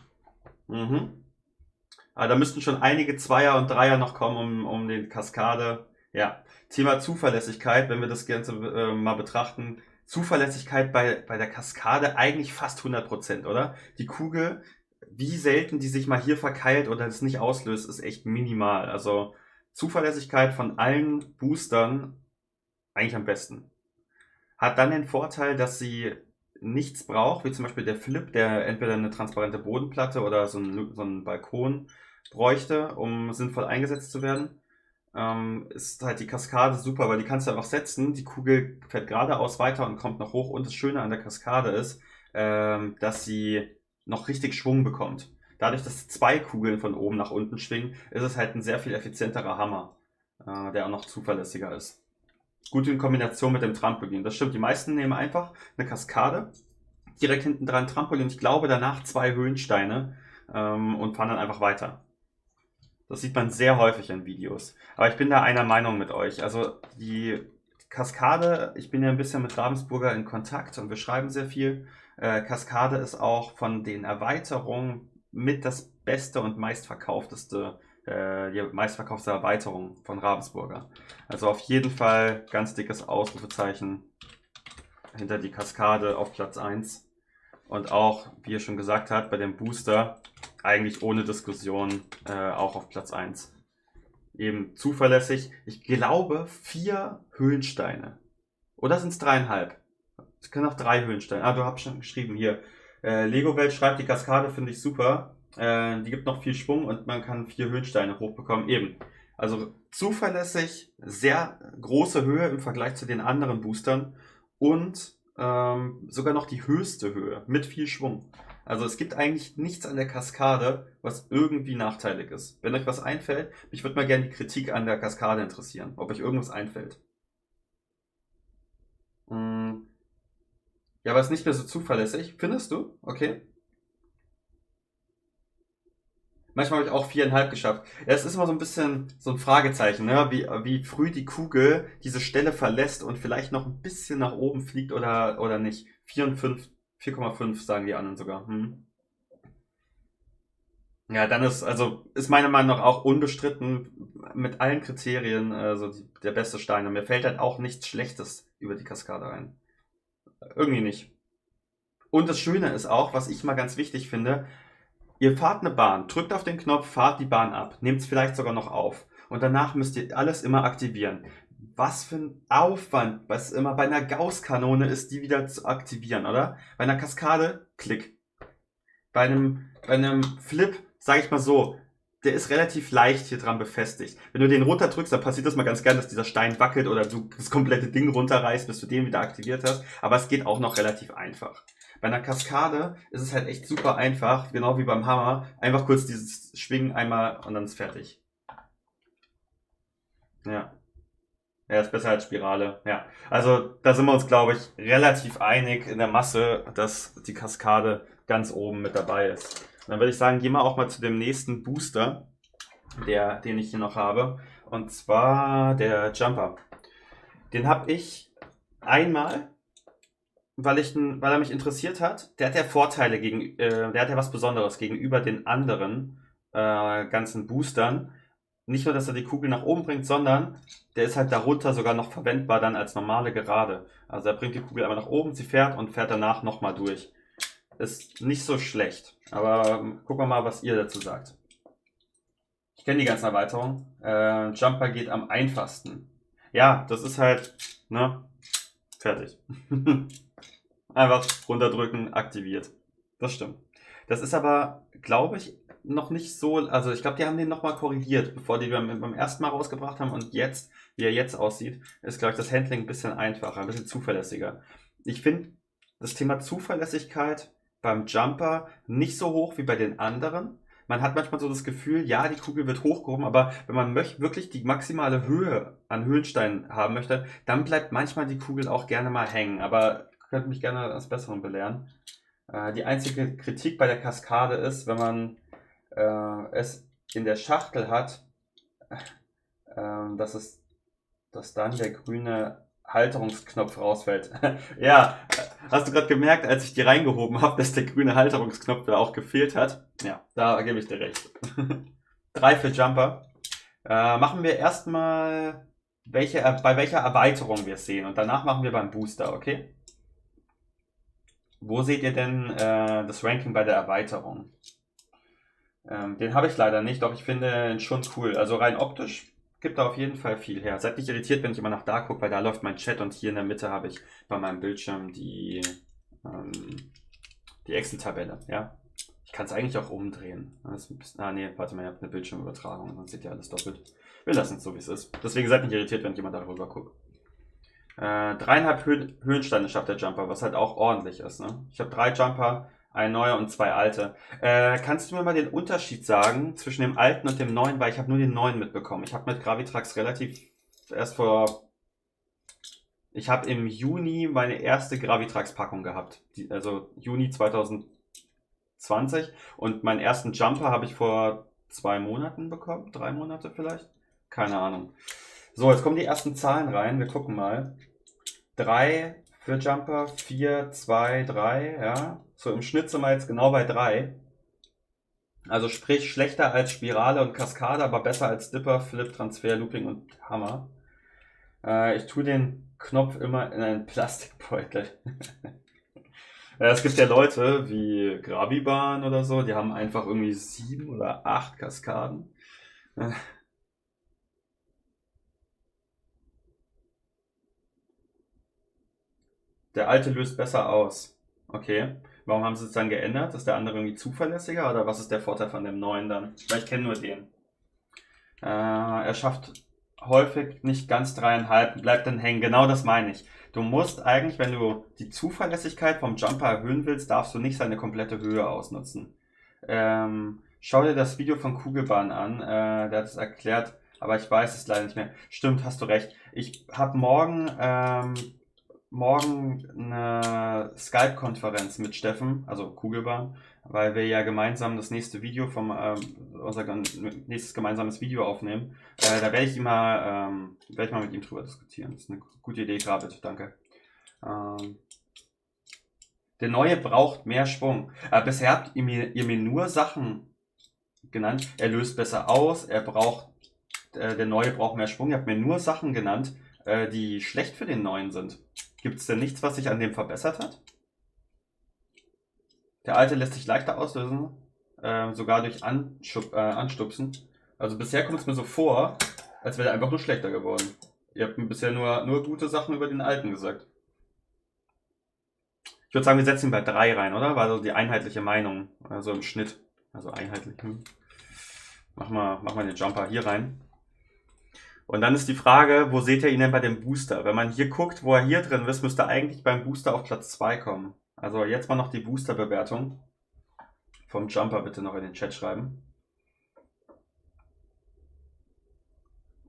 Aber da müssten schon einige Zweier und Dreier noch kommen, um den Kaskade. Ja, Thema Zuverlässigkeit, wenn wir das Ganze mal betrachten. Zuverlässigkeit bei der Kaskade eigentlich fast 100%, oder? Die Kugel, wie selten die sich mal hier verkeilt oder das nicht auslöst, ist echt minimal. Also Zuverlässigkeit von allen Boostern eigentlich am besten. Hat dann den Vorteil, dass sie nichts braucht, wie zum Beispiel der Flip, der entweder eine transparente Bodenplatte oder so einen Balkon bräuchte, um sinnvoll eingesetzt zu werden. Ist halt die Kaskade super, weil die kannst du einfach setzen, die Kugel fährt geradeaus weiter und kommt noch hoch und das Schöne an der Kaskade ist, dass sie noch richtig Schwung bekommt. Dadurch, dass 2 Kugeln von oben nach unten schwingen, ist es halt ein sehr viel effizienterer Hammer, der auch noch zuverlässiger ist. Gut in Kombination mit dem Trampolin. Das stimmt, die meisten nehmen einfach eine Kaskade, direkt hinten dran ein Trampolin, ich glaube danach 2 Höhensteine und fahren dann einfach weiter. Das sieht man sehr häufig in Videos. Aber ich bin da einer Meinung mit euch. Also die Kaskade, ich bin ja ein bisschen mit Ravensburger in Kontakt und wir schreiben sehr viel. Kaskade ist auch von den Erweiterungen mit das beste und meistverkaufteste, die meistverkaufte Erweiterung von Ravensburger. Also auf jeden Fall ganz dickes Ausrufezeichen hinter die Kaskade auf Platz 1. Und auch, wie ihr schon gesagt habt, bei dem Booster eigentlich ohne Diskussion auch auf Platz 1. Eben zuverlässig. Ich glaube 4 Höhensteine. Oder sind es 3,5? Es können auch 3 Höhensteine. Ah, du hast schon geschrieben hier. Lego Welt schreibt, die Kaskade finde ich super. Die gibt noch viel Schwung und man kann 4 Höhensteine hochbekommen. Eben. Also zuverlässig, sehr große Höhe im Vergleich zu den anderen Boostern und sogar noch die höchste Höhe mit viel Schwung. Also es gibt eigentlich nichts an der Kaskade, was irgendwie nachteilig ist. Wenn euch was einfällt, mich würde mal gerne die Kritik an der Kaskade interessieren, ob euch irgendwas einfällt. Ja, aber es ist nicht mehr so zuverlässig. Findest du? Okay. Manchmal habe ich auch 4,5 geschafft. Ja, es ist immer so ein bisschen so ein Fragezeichen, ne? Wie früh die Kugel diese Stelle verlässt und vielleicht noch ein bisschen nach oben fliegt oder nicht. 4 und 5, 4,5 sagen die anderen sogar. Ja, dann ist meiner Meinung nach auch unbestritten mit allen Kriterien der beste Stein. Und mir fällt halt auch nichts Schlechtes über die Kaskade ein. Irgendwie nicht. Und das Schöne ist auch, was ich mal ganz wichtig finde, ihr fahrt eine Bahn, drückt auf den Knopf, fahrt die Bahn ab, nehmt es vielleicht sogar noch auf. Und danach müsst ihr alles immer aktivieren. Was für ein Aufwand, was immer bei einer Gaußkanone ist, die wieder zu aktivieren, oder? Bei einer Kaskade, klick. Bei einem Flip, sage ich mal so, der ist relativ leicht hier dran befestigt. Wenn du den runterdrückst, dann passiert das mal ganz gern, dass dieser Stein wackelt oder du das komplette Ding runterreißt, bis du den wieder aktiviert hast. Aber es geht auch noch relativ einfach. Bei einer Kaskade ist es halt echt super einfach, genau wie beim Hammer. Einfach kurz dieses Schwingen einmal und dann ist fertig. Ja. Ja, ist besser als Spirale. Ja. Also da sind wir uns, glaube ich, relativ einig in der Masse, dass die Kaskade ganz oben mit dabei ist. Und dann würde ich sagen, gehen wir auch mal zu dem nächsten Booster, den ich hier noch habe. Und zwar der Jumper. Den habe ich einmal, weil er mich interessiert hat. Der hat ja Vorteile der hat ja was Besonderes gegenüber den anderen ganzen Boostern. Nicht nur, dass er die Kugel nach oben bringt, sondern der ist halt darunter sogar noch verwendbar dann als normale Gerade. Also er bringt die Kugel einmal nach oben, sie fährt und fährt danach nochmal durch. Ist nicht so schlecht. Aber gucken wir mal, was ihr dazu sagt. Ich kenne die ganzen Erweiterungen. Jumper geht am einfachsten. Ja, das ist halt, ne, fertig. Einfach runterdrücken, aktiviert. Das stimmt. Das ist aber, glaube ich, noch nicht so, also ich glaube, die haben den nochmal korrigiert, bevor die beim ersten Mal rausgebracht haben und jetzt, wie er jetzt aussieht, ist, glaube ich, das Handling ein bisschen einfacher, ein bisschen zuverlässiger. Ich finde das Thema Zuverlässigkeit beim Jumper nicht so hoch wie bei den anderen. Man hat manchmal so das Gefühl, ja, die Kugel wird hochgehoben, aber wenn man wirklich die maximale Höhe an Höhensteinen haben möchte, dann bleibt manchmal die Kugel auch gerne mal hängen. Aber ihr könnt mich gerne als Besseren belehren. Die einzige Kritik bei der Kaskade ist, wenn man es in der Schachtel hat, dass dann der grüne Halterungsknopf rausfällt. Ja, hast du gerade gemerkt, als ich die reingehoben habe, dass der grüne Halterungsknopf da auch gefehlt hat? Ja, da gebe ich dir recht. 3 für Jumper. Machen wir erstmal, bei welcher Erweiterung wir es sehen und danach machen wir beim Booster, okay? Wo seht ihr denn das Ranking bei der Erweiterung? Den habe ich leider nicht, doch ich finde ihn schon cool. Also rein optisch gibt er auf jeden Fall viel her. Seid nicht irritiert, wenn ich immer nach da gucke, weil da läuft mein Chat und hier in der Mitte habe ich bei meinem Bildschirm die Excel-Tabelle. Ja? Ich kann es eigentlich auch umdrehen. Nee, warte mal, ihr habt eine Bildschirmübertragung, dann seht ihr alles doppelt. Wir lassen es so, wie es ist. Deswegen seid nicht irritiert, wenn jemand darüber guckt. 3,5 Höhensteine schafft der Jumper, was halt auch ordentlich ist. Ne? Ich habe 3 Jumper, ein neuer und 2 alte. Kannst du mir mal den Unterschied sagen zwischen dem alten und dem neuen, weil ich habe nur den neuen mitbekommen. Ich habe mit Gravitrax ich habe im Juni meine erste Gravitrax-Packung gehabt. Also Juni 2020. Und meinen ersten Jumper habe ich vor 2 Monaten bekommen. 3 Monate vielleicht? Keine Ahnung. So, jetzt kommen die ersten Zahlen rein. Wir gucken mal. 3 für Jumper, 4, 2, 3, ja. So im Schnitt sind wir jetzt genau bei 3. Also sprich schlechter als Spirale und Kaskade, aber besser als Dipper, Flip, Transfer, Looping und Hammer. Ich tue den Knopf immer in einen Plastikbeutel. Es gibt ja Leute wie Gravibahn oder so, die haben einfach irgendwie 7 oder 8 Kaskaden. Der alte löst besser aus. Okay. Warum haben sie es dann geändert? Ist der andere irgendwie zuverlässiger oder was ist der Vorteil von dem neuen dann? Weil ich kenne nur den. Er schafft häufig nicht ganz 3,5, bleibt dann hängen. Genau das meine ich. Du musst eigentlich, wenn du die Zuverlässigkeit vom Jumper erhöhen willst, darfst du nicht seine komplette Höhe ausnutzen. Schau dir das Video von Kugelbahn an. Der hat es erklärt, aber ich weiß es leider nicht mehr. Stimmt, hast du recht. Ich habe morgen morgen eine Skype-Konferenz mit Steffen, also Kugelbahn, weil wir ja gemeinsam das nächste Video unser nächstes gemeinsames Video aufnehmen. Da werde ich mal mit ihm drüber diskutieren. Das ist eine gute Idee, Grabit, danke. Der Neue braucht mehr Schwung. Bisher habt ihr mir nur Sachen genannt. Er löst besser aus, der Neue braucht mehr Schwung. Ihr habt mir nur Sachen genannt, die schlecht für den Neuen sind. Gibt es denn nichts, was sich an dem verbessert hat? Der Alte lässt sich leichter auslösen, sogar durch Anstupsen. Also bisher kommt es mir so vor, als wäre er einfach nur schlechter geworden. Ihr habt mir bisher nur gute Sachen über den Alten gesagt. Ich würde sagen, wir setzen ihn bei 3 rein, oder? War so die einheitliche Meinung, also im Schnitt. Also einheitlich. Mach mal den Jumper hier rein. Und dann ist die Frage, wo seht ihr ihn denn bei dem Booster? Wenn man hier guckt, wo er hier drin ist, müsste er eigentlich beim Booster auf Platz 2 kommen. Also jetzt mal noch die Booster-Bewertung vom Jumper bitte noch in den Chat schreiben.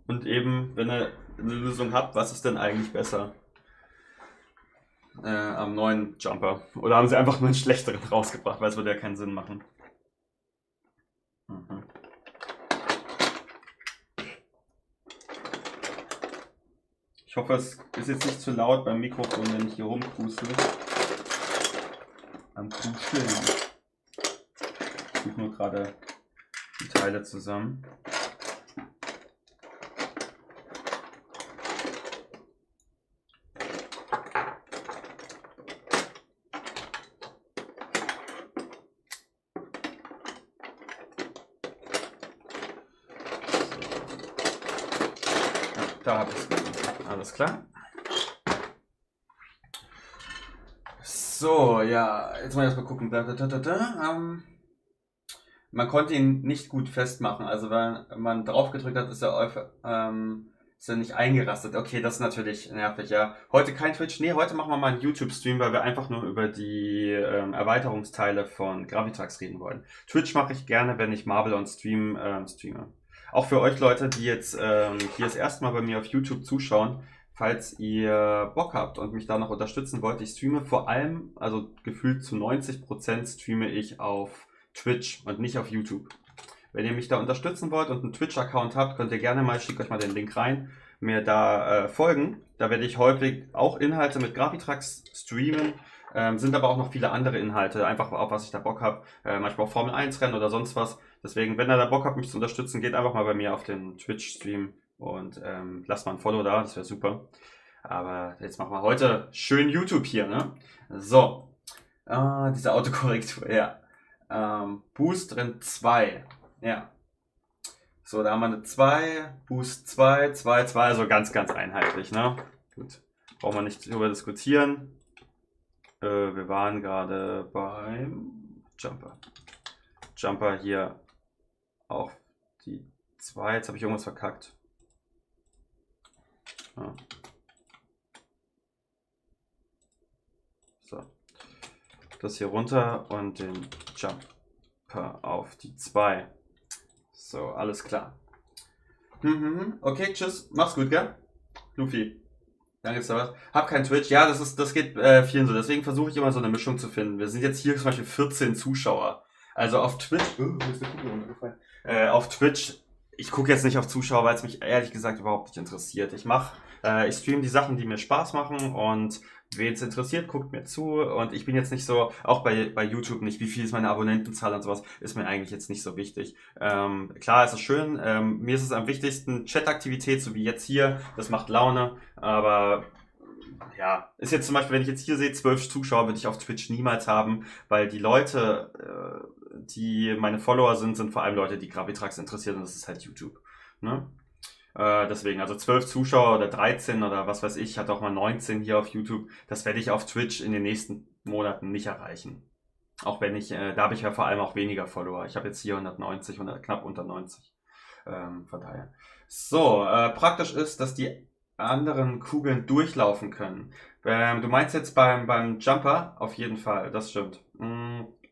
Und eben, wenn ihr eine Lösung habt, was ist denn eigentlich besser am neuen Jumper? Oder haben sie einfach nur einen schlechteren rausgebracht, weil es würde ja keinen Sinn machen. Mhm. Ich hoffe, es ist jetzt nicht zu laut beim Mikrofon, wenn ich hier rumkrusel. Am Kruscheln. Ich suche nur gerade die Teile zusammen. Da habe ich es. Alles klar. So, ja, jetzt mal erstmal gucken. Man konnte ihn nicht gut festmachen. Also wenn man drauf gedrückt hat, ist er nicht eingerastet. Okay, das ist natürlich nervig, ja. Heute kein Twitch. Nee, heute machen wir mal einen YouTube-Stream, weil wir einfach nur über die Erweiterungsteile von Gravitrax reden wollen. Twitch mache ich gerne, wenn ich Marvel on Stream streame. Auch für euch Leute, die jetzt hier das erste Mal bei mir auf YouTube zuschauen, falls ihr Bock habt und mich da noch unterstützen wollt, ich streame vor allem, also gefühlt zu 90% streame ich auf Twitch und nicht auf YouTube. Wenn ihr mich da unterstützen wollt und einen Twitch-Account habt, könnt ihr gerne mal, ich schicke euch mal den Link rein, mir da folgen. Da werde ich häufig auch Inhalte mit Gravitrax streamen, sind aber auch noch viele andere Inhalte, einfach auf was ich da Bock habe. Manchmal auch Formel 1 Rennen oder sonst was. Deswegen, wenn ihr da Bock habt, mich zu unterstützen, geht einfach mal bei mir auf den Twitch-Stream und lasst mal ein Follow da, das wäre super. Aber jetzt machen wir heute schön YouTube hier, ne? So, diese Autokorrektur, ja. Boost drin 2, ja. So, da haben wir eine 2, Boost 2, 2, 2, also ganz, ganz einheitlich, ne? Gut, brauchen wir nicht darüber diskutieren. Wir waren gerade beim Jumper. Jumper hier auf die 2, jetzt habe ich irgendwas verkackt. Ja. So, das hier runter und den Jumper auf die 2. So, alles klar. Okay, tschüss, mach's gut, gell? Luffy. Danke, ist da was. Hab kein Twitch. Ja, das geht vielen so. Deswegen versuche ich immer so eine Mischung zu finden. Wir sind jetzt hier zum Beispiel 14 Zuschauer. Also auf Twitch. Auf Twitch, ich gucke jetzt nicht auf Zuschauer, weil es mich ehrlich gesagt überhaupt nicht interessiert. Ich streame die Sachen, die mir Spaß machen, und wen es interessiert, guckt mir zu. Und ich bin jetzt nicht so, auch bei YouTube nicht, wie viel ist meine Abonnentenzahl und sowas, ist mir eigentlich jetzt nicht so wichtig. Klar, es ist schön, mir ist es am wichtigsten, Chataktivität, so wie jetzt hier, das macht Laune, aber ja, ist jetzt zum Beispiel, wenn ich jetzt hier sehe, 12 Zuschauer, würde ich auf Twitch niemals haben, weil die Leute, die meine Follower sind vor allem Leute, die Gravitrax interessieren, und das ist halt YouTube, ne? Deswegen, also 12 Zuschauer oder 13 oder was weiß ich, hat auch mal 19 hier auf YouTube. Das werde ich auf Twitch in den nächsten Monaten nicht erreichen. Auch wenn da habe ich ja vor allem auch weniger Follower. Ich habe jetzt hier 190, knapp unter 90. Von daher. So, praktisch ist, dass die anderen Kugeln durchlaufen können. Du meinst jetzt beim Jumper? Auf jeden Fall, das stimmt.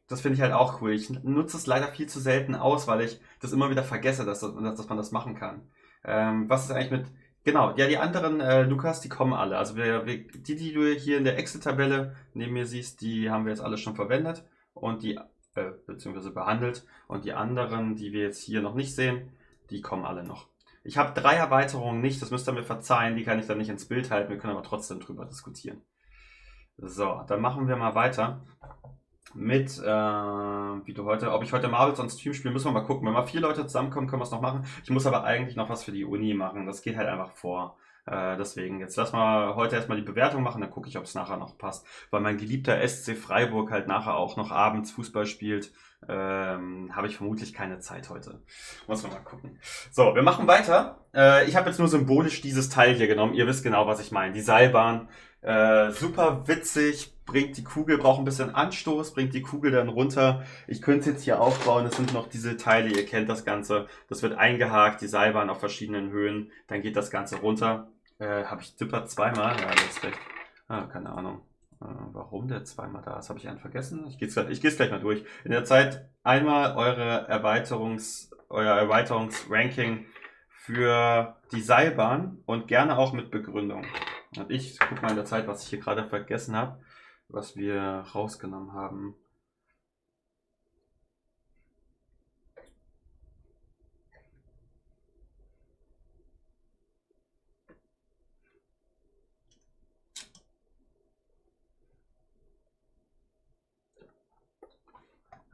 Das finde ich halt auch cool. Ich nutze es leider viel zu selten aus, weil ich das immer wieder vergesse, dass man das machen kann. Was ist eigentlich mit Genau, ja, die anderen, Lukas, die kommen alle. Also die du hier in der Excel-Tabelle neben mir siehst, die haben wir jetzt alle schon verwendet und beziehungsweise behandelt. Und die anderen, die wir jetzt hier noch nicht sehen, die kommen alle noch. Ich habe 3 Erweiterungen nicht, das müsst ihr mir verzeihen, die kann ich dann nicht ins Bild halten, wir können aber trotzdem drüber diskutieren. So, dann machen wir mal weiter mit, ob ich heute Marvel on Stream spiele, müssen wir mal gucken. Wenn mal 4 Leute zusammenkommen, können wir es noch machen. Ich muss aber eigentlich noch was für die Uni machen. Das geht halt einfach vor. Deswegen, jetzt lass mal heute erstmal die Bewertung machen, dann gucke ich, ob es nachher noch passt. Weil mein geliebter SC Freiburg halt nachher auch noch abends Fußball spielt, habe ich vermutlich keine Zeit heute. Muss man mal gucken. So, wir machen weiter. Ich habe jetzt nur symbolisch dieses Teil hier genommen. Ihr wisst genau, was ich meine. Die Seilbahn. Super witzig, braucht ein bisschen Anstoß, bringt die Kugel dann runter. Ich könnte es jetzt hier aufbauen, es sind noch diese Teile, ihr kennt das Ganze. Das wird eingehakt, die Seilbahn auf verschiedenen Höhen, dann geht das Ganze runter. Habe ich Zipper zweimal? Ja, das ist recht. Keine Ahnung. Warum der zweimal da ist, habe ich einen vergessen. Ich gehe es gleich mal durch. In der Zeit einmal euer Erweiterungsranking für die Seilbahn und gerne auch mit Begründung. Und ich gucke mal in der Zeit, was ich hier gerade vergessen habe, was wir rausgenommen haben.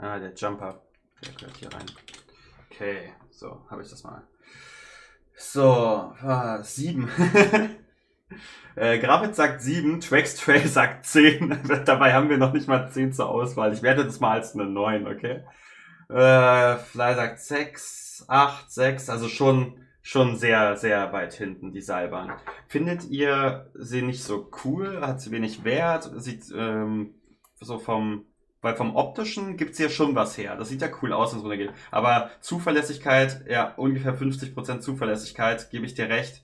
Der Jumper. Der gehört hier rein. Okay, so, habe ich das mal. So, 7. Grafit sagt 7, Trackstray sagt 10. Dabei haben wir noch nicht mal 10 zur Auswahl. Ich werde das mal als eine 9, okay? Fly sagt 6, 8, 6, also schon sehr, sehr weit hinten, die Seilbahn. Findet ihr sie nicht so cool? Hat sie wenig Wert? Sieht weil vom Optischen gibt es hier schon was her. Das sieht ja cool aus, wenn es runtergeht. Aber Zuverlässigkeit, ja, ungefähr 50% Zuverlässigkeit, gebe ich dir recht,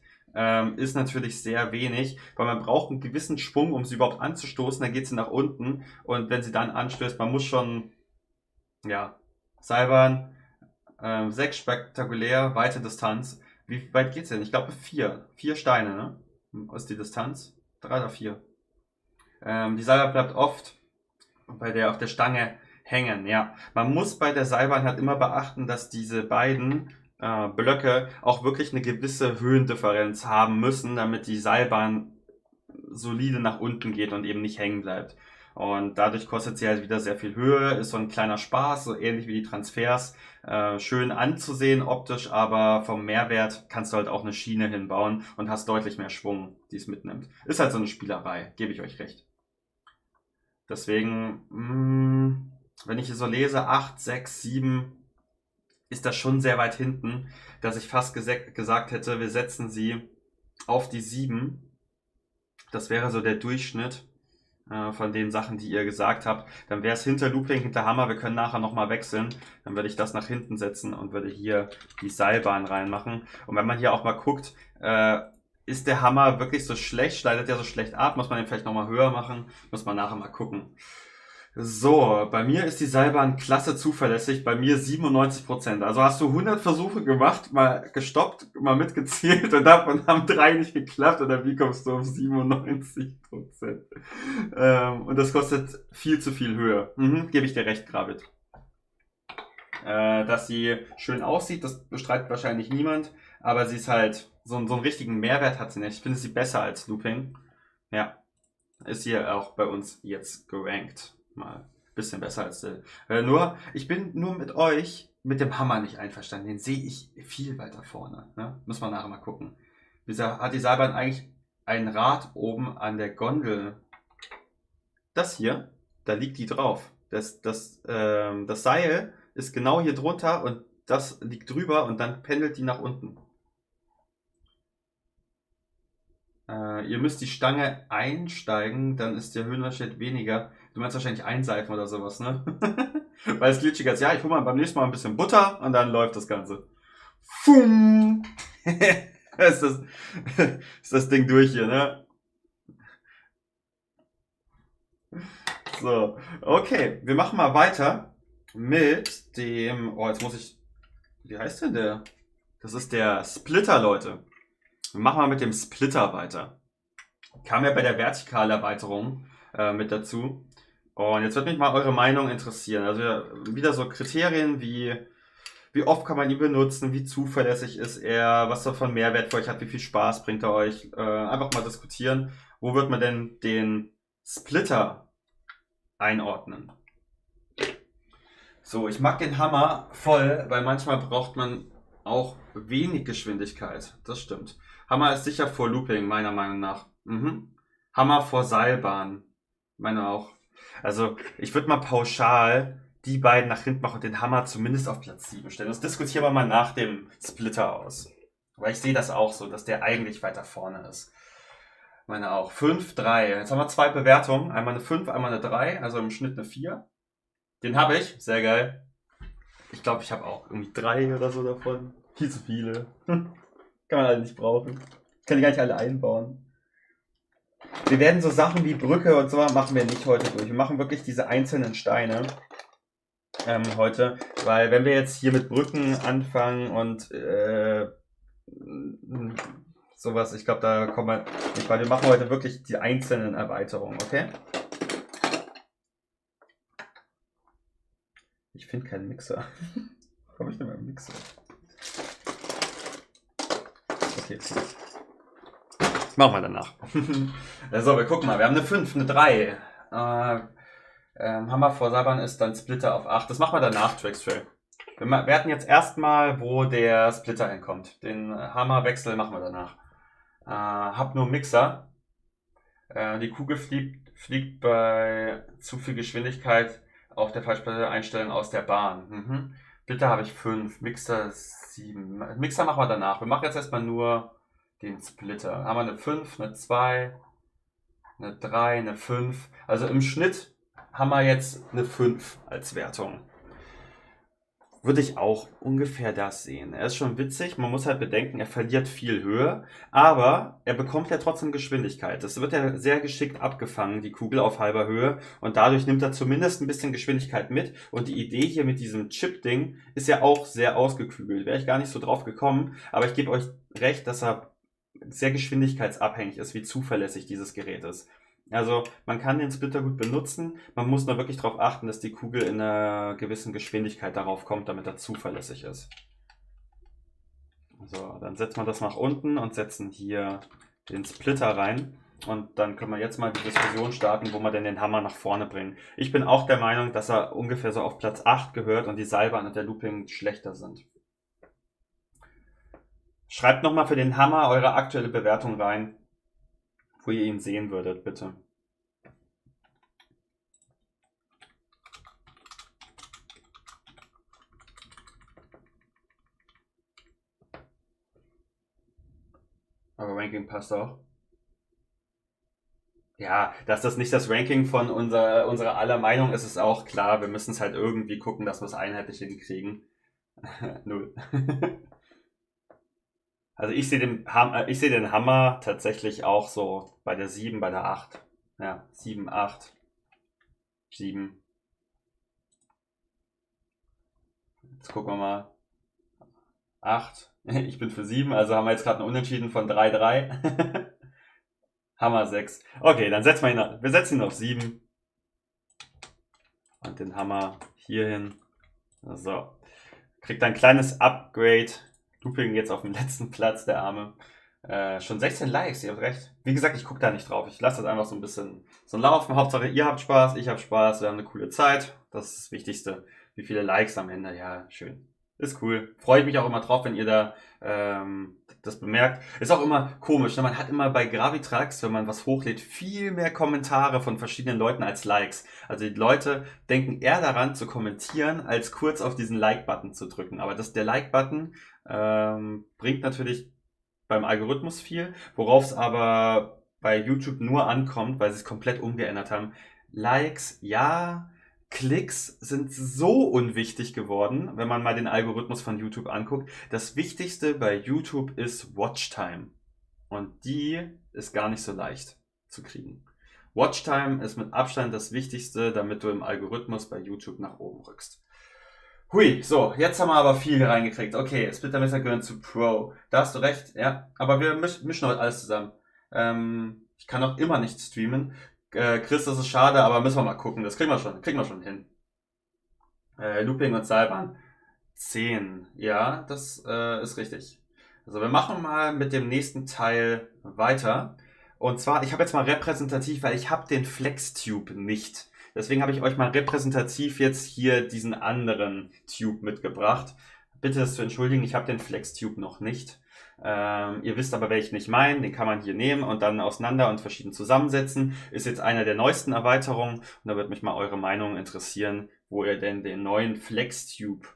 ist natürlich sehr wenig, weil man braucht einen gewissen Schwung, um sie überhaupt anzustoßen, dann geht sie nach unten und wenn sie dann anstößt, man muss schon, ja, Seilbahn, 6 spektakulär, weite Distanz. Wie weit geht's denn? Ich glaube 4. 4 Steine, ne? Ist die Distanz? 3 oder 4. Die Seilbahn bleibt oft auf der Stange hängen, ja. Man muss bei der Seilbahn halt immer beachten, dass diese beiden Blöcke auch wirklich eine gewisse Höhendifferenz haben müssen, damit die Seilbahn solide nach unten geht und eben nicht hängen bleibt. Und dadurch kostet sie halt wieder sehr viel Höhe, ist so ein kleiner Spaß, so ähnlich wie die Transfers. Schön anzusehen optisch, aber vom Mehrwert kannst du halt auch eine Schiene hinbauen und hast deutlich mehr Schwung, die es mitnimmt. Ist halt so eine Spielerei, gebe ich euch recht. Deswegen, wenn ich hier so lese, 8, 6, 7, ist das schon sehr weit hinten, dass ich fast gesagt hätte, wir setzen sie auf die 7. Das wäre so der Durchschnitt von den Sachen, die ihr gesagt habt. Dann wäre es hinter Looping, hinter Hammer. Wir können nachher nochmal wechseln. Dann würde ich das nach hinten setzen und würde hier die Seilbahn reinmachen. Und wenn man hier auch mal guckt, ist der Hammer wirklich so schlecht? Schneidet der so schlecht ab? Muss man den vielleicht nochmal höher machen? Muss man nachher mal gucken. So, bei mir ist die Seilbahn klasse zuverlässig, bei mir 97%. Also hast du 100 Versuche gemacht, mal gestoppt, mal mitgezählt und davon haben 3 nicht geklappt oder wie kommst du auf 97%? Und das kostet viel zu viel Höhe. Gebe ich dir recht, Gravit. Dass sie schön aussieht, das bestreitet wahrscheinlich niemand, aber sie ist halt, so einen richtigen Mehrwert hat sie nicht. Ich finde sie besser als Looping. Ja, ist hier auch bei uns jetzt gerankt. Mal ein bisschen besser als ich bin nur mit euch mit dem Hammer nicht einverstanden. Den sehe ich viel weiter vorne. Ne? Muss man nachher mal gucken. Hat die Seilbahn eigentlich ein Rad oben an der Gondel? Das hier, da liegt die drauf. Das Seil ist genau hier drunter und das liegt drüber und dann pendelt die nach unten. Ihr müsst die Stange einsteigen, dann ist der Höhenunterschied weniger. Du meinst wahrscheinlich einseifen oder sowas, ne? Weil es glitschig ist. Ja, ich hole mal beim nächsten Mal ein bisschen Butter und dann läuft das Ganze. Fum! ist das Ding durch hier, ne? So, okay. Wir machen mal weiter mit dem... Oh, jetzt muss ich... Wie heißt denn der? Das ist der Splitter, Leute. Wir machen mal mit dem Splitter weiter. Kam ja bei der Vertikalerweiterung mit dazu. Und jetzt wird mich mal eure Meinung interessieren. Also wieder so Kriterien wie oft kann man ihn benutzen, wie zuverlässig ist er, was er von Mehrwert für euch hat, wie viel Spaß bringt er euch. Einfach mal diskutieren. Wo wird man denn den Splitter einordnen? So, ich mag den Hammer voll, weil manchmal braucht man auch wenig Geschwindigkeit. Das stimmt. Hammer ist sicher vor Looping, meiner Meinung nach. Hammer vor Seilbahn. Meine auch. Also, ich würde mal pauschal die beiden nach hinten machen und den Hammer zumindest auf Platz 7 stellen. Das diskutieren wir mal nach dem Splitter aus. Weil ich sehe das auch so, dass der eigentlich weiter vorne ist. Meine auch. 5, 3. Jetzt haben wir 2 Bewertungen. Einmal eine 5, einmal eine 3. Also im Schnitt eine 4. Den habe ich. Sehr geil. Ich glaube, ich habe auch irgendwie 3 oder so davon. Viel zu viele. Kann man alle nicht brauchen. Kann ich gar nicht alle einbauen. Wir werden so Sachen wie Brücke und so machen wir nicht heute durch. Wir machen wirklich diese einzelnen Steine heute. Weil wenn wir jetzt hier mit Brücken anfangen und sowas, ich glaube, da kommen wir nicht weiter. Wir machen heute wirklich die einzelnen Erweiterungen, okay? Ich finde keinen Mixer. Komme ich denn mal im Mixer? Okay. Machen wir danach. So, wir gucken mal. Wir haben eine 5, eine 3. Hammer vor Seilbahn ist dann Splitter auf 8. Das machen wir danach, Trickstray. Wir werten jetzt erstmal, wo der Splitter hinkommt. Den Hammerwechsel machen wir danach. Hab nur Mixer. Die Kugel fliegt bei zu viel Geschwindigkeit auf der Falscheinstellung aus der Bahn. Splitter habe ich 5, Mixer 7. Mixer machen wir danach. Wir machen jetzt erstmal nur den Splitter. Haben wir eine 5, eine 2, eine 3, eine 5. Also im Schnitt haben wir jetzt eine 5 als Wertung. Würde ich auch ungefähr das sehen. Er ist schon witzig, man muss halt bedenken, er verliert viel Höhe, aber er bekommt ja trotzdem Geschwindigkeit. Das wird ja sehr geschickt abgefangen, die Kugel auf halber Höhe, und dadurch nimmt er zumindest ein bisschen Geschwindigkeit mit. Und die Idee hier mit diesem Chip-Ding ist ja auch sehr ausgeklügelt. Wäre ich gar nicht so drauf gekommen, aber ich gebe euch recht, dass er sehr geschwindigkeitsabhängig ist, wie zuverlässig dieses Gerät ist. Also man kann den Splitter gut benutzen, man muss nur wirklich darauf achten, dass die Kugel in einer gewissen Geschwindigkeit darauf kommt, damit er zuverlässig ist. So, dann setzen wir das nach unten und setzen hier den Splitter rein. Und dann können wir jetzt mal die Diskussion starten, wo wir denn den Hammer nach vorne bringen. Ich bin auch der Meinung, dass er ungefähr so auf Platz 8 gehört und die Seilbahn und der Looping schlechter sind. Schreibt nochmal für den Hammer eure aktuelle Bewertung rein, wo ihr ihn sehen würdet, bitte. Aber Ranking passt auch. Ja, dass das nicht das Ranking von unserer aller Meinung ist, ist auch klar. Wir müssen es halt irgendwie gucken, dass wir es einheitlich hinkriegen. 0. Also ich sehe den Hammer tatsächlich auch so bei der 7, bei der 8. Ja, 7, 8, 7. Jetzt gucken wir mal. 8. Ich bin für 7, also haben wir jetzt gerade einen Unentschieden von 3, 3. Hammer 6. Okay, dann setzen wir setzen ihn auf 7. Und den Hammer hier hin. So. Kriegt ein kleines Upgrade. Looping jetzt auf dem letzten Platz, der Arme. Schon 16 Likes, ihr habt recht. Wie gesagt, ich gucke da nicht drauf. Ich lasse das einfach so ein bisschen so laufen. Hauptsache, ihr habt Spaß, ich habe Spaß, wir haben eine coole Zeit. Das ist das Wichtigste. Wie viele Likes am Ende, ja, schön. Ist cool. Freue ich mich auch immer drauf, wenn ihr da das bemerkt. Ist auch immer komisch, ne? Man hat immer bei Gravitrax, wenn man was hochlädt, viel mehr Kommentare von verschiedenen Leuten als Likes. Also die Leute denken eher daran zu kommentieren, als kurz auf diesen Like-Button zu drücken. Aber der Like-Button bringt natürlich beim Algorithmus viel, worauf es aber bei YouTube nur ankommt, weil sie es komplett umgeändert haben. Likes, ja, Klicks sind so unwichtig geworden, wenn man mal den Algorithmus von YouTube anguckt. Das Wichtigste bei YouTube ist Watchtime. Und die ist gar nicht so leicht zu kriegen. Watchtime ist mit Abstand das Wichtigste, damit du im Algorithmus bei YouTube nach oben rückst. Hui, so, jetzt haben wir aber viel reingekriegt. Okay, Splitter Messer gehören zu Pro. Da hast du recht, ja. Aber wir mischen heute alles zusammen. Ich kann auch immer nicht streamen. Chris, das ist schade, aber müssen wir mal gucken. Das kriegen wir schon hin. Looping und Seilbahn. 10. Ja, das ist richtig. Also wir machen mal mit dem nächsten Teil weiter. Und zwar, ich habe jetzt mal repräsentativ, weil ich habe den FlexTube nicht. Deswegen habe ich euch mal repräsentativ jetzt hier diesen anderen Tube mitgebracht. Bitte das zu entschuldigen, ich habe den FlexTube noch nicht. Ihr wisst aber, welchen ich meine. Den kann man hier nehmen und dann auseinander und verschieden zusammensetzen. Ist jetzt einer der neuesten Erweiterungen. Und da würde mich mal eure Meinung interessieren, wo ihr denn den neuen FlexTube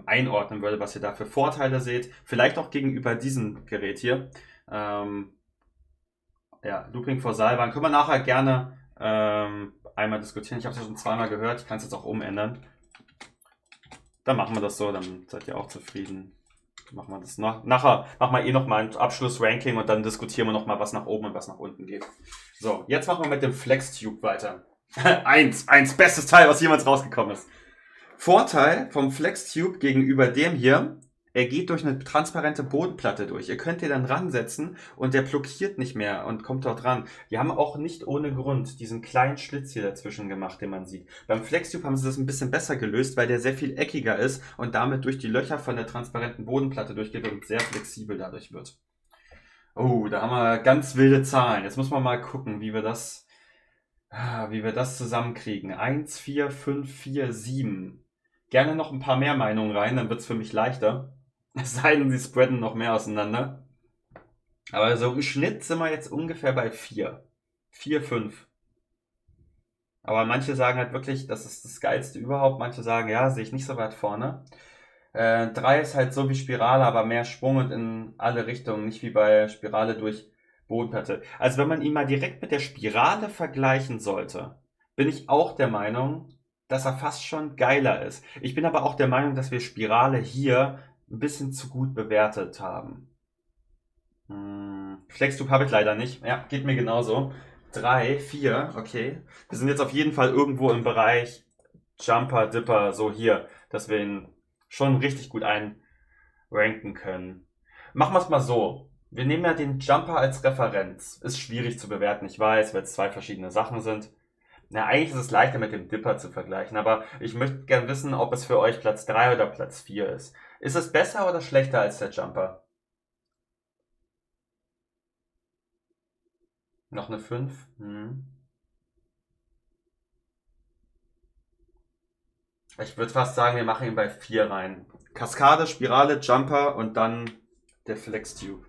einordnen würde, was ihr da für Vorteile seht. Vielleicht auch gegenüber diesem Gerät hier. Ja, Looping vor Seilbahn. Können wir nachher gerne einmal diskutieren. Ich habe es ja schon zweimal gehört. Ich kann es jetzt auch umändern. Dann machen wir das so. Dann seid ihr auch zufrieden. Machen wir das noch. Nachher machen wir noch mal ein Abschlussranking und dann diskutieren wir noch mal, was nach oben und was nach unten geht. So, jetzt machen wir mit dem FlexTube weiter. Eins, bestes Teil, was jemals rausgekommen ist. Vorteil vom FlexTube gegenüber dem hier, er geht durch eine transparente Bodenplatte durch. Ihr könnt ihr dann ransetzen und der blockiert nicht mehr und kommt dort ran. Die haben auch nicht ohne Grund diesen kleinen Schlitz hier dazwischen gemacht, den man sieht. Beim FlexTube haben sie das ein bisschen besser gelöst, weil der sehr viel eckiger ist und damit durch die Löcher von der transparenten Bodenplatte durchgeht und sehr flexibel dadurch wird. Oh, da haben wir ganz wilde Zahlen. Jetzt muss man mal gucken, wie wir das zusammenkriegen. 1, 4, 5, 4, 7. Gerne noch ein paar mehr Meinungen rein, dann wird es für mich leichter. Es sei denn, sie spreaden noch mehr auseinander. Aber so im Schnitt sind wir jetzt ungefähr bei 4. 4, 5. Aber manche sagen halt wirklich, das ist das Geilste überhaupt. Manche sagen, ja, sehe ich nicht so weit vorne. 3 ist halt so wie Spirale, aber mehr Schwung und in alle Richtungen. Nicht wie bei Spirale durch Bodenplatte. Also wenn man ihn mal direkt mit der Spirale vergleichen sollte, bin ich auch der Meinung, dass er fast schon geiler ist. Ich bin aber auch der Meinung, dass wir Spirale hier ein bisschen zu gut bewertet haben. FlexTube habe ich leider nicht. Ja, geht mir genauso. 3, 4, okay. Wir sind jetzt auf jeden Fall irgendwo im Bereich Jumper, Dipper, so hier, dass wir ihn schon richtig gut einranken können. Machen wir es mal so. Wir nehmen ja den Jumper als Referenz. Ist schwierig zu bewerten, ich weiß, weil es zwei verschiedene Sachen sind. Na, eigentlich ist es leichter mit dem Dipper zu vergleichen, aber ich möchte gerne wissen, ob es für euch Platz 3 oder Platz 4 ist. Ist es besser oder schlechter als der Jumper? Noch eine 5? Ich würde fast sagen, wir machen ihn bei 4 rein. Kaskade, Spirale, Jumper und dann der FlexTube.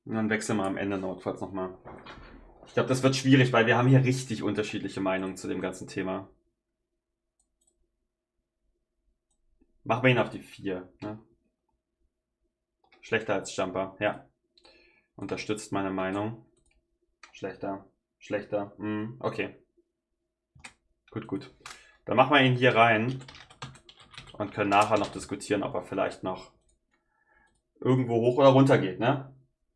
Und dann wechseln wir am Ende notfalls nochmal. Ich glaube, das wird schwierig, weil wir haben hier richtig unterschiedliche Meinungen zu dem ganzen Thema. Machen wir ihn auf die 4. Ne? Schlechter als Jumper, ja. Unterstützt meine Meinung. Schlechter. Okay. Gut. Dann machen wir ihn hier rein und können nachher noch diskutieren, ob er vielleicht noch irgendwo hoch oder runter geht, ne?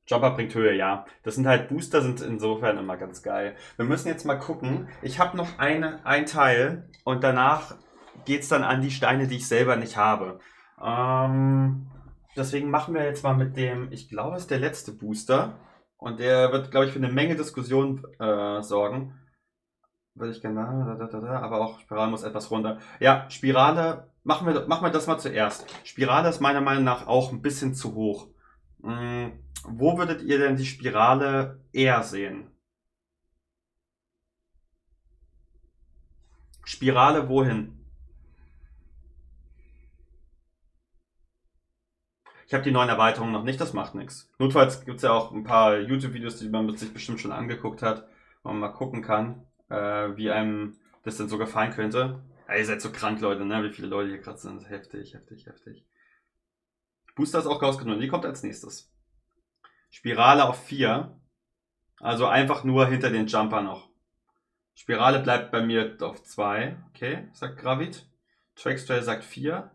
Jumper bringt Höhe, ja. Das sind halt Booster, sind insofern immer ganz geil. Wir müssen jetzt mal gucken. Ich habe noch ein Teil und danach geht es dann an die Steine, die ich selber nicht habe. Deswegen machen wir jetzt mal mit dem, ich glaube, es ist der letzte Booster. Und der wird, glaube ich, für eine Menge Diskussion sorgen. Würde ich gerne, aber auch Spirale muss etwas runter. Ja, Spirale, machen wir das mal zuerst. Spirale ist meiner Meinung nach auch ein bisschen zu hoch. Wo würdet ihr denn die Spirale eher sehen? Spirale wohin? Ich habe die neuen Erweiterungen noch nicht, das macht nichts. Notfalls gibt es ja auch ein paar YouTube-Videos, die man sich bestimmt schon angeguckt hat, wo man mal gucken kann, wie einem das denn so gefallen könnte. Ja, ihr seid so krank, Leute, ne? Wie viele Leute hier gerade sind. Heftig. Booster ist auch rausgenommen. Die kommt als nächstes. Spirale auf 4. Also einfach nur hinter den Jumper noch. Spirale bleibt bei mir auf 2. Okay, sagt Gravit. Trackstrail sagt 4.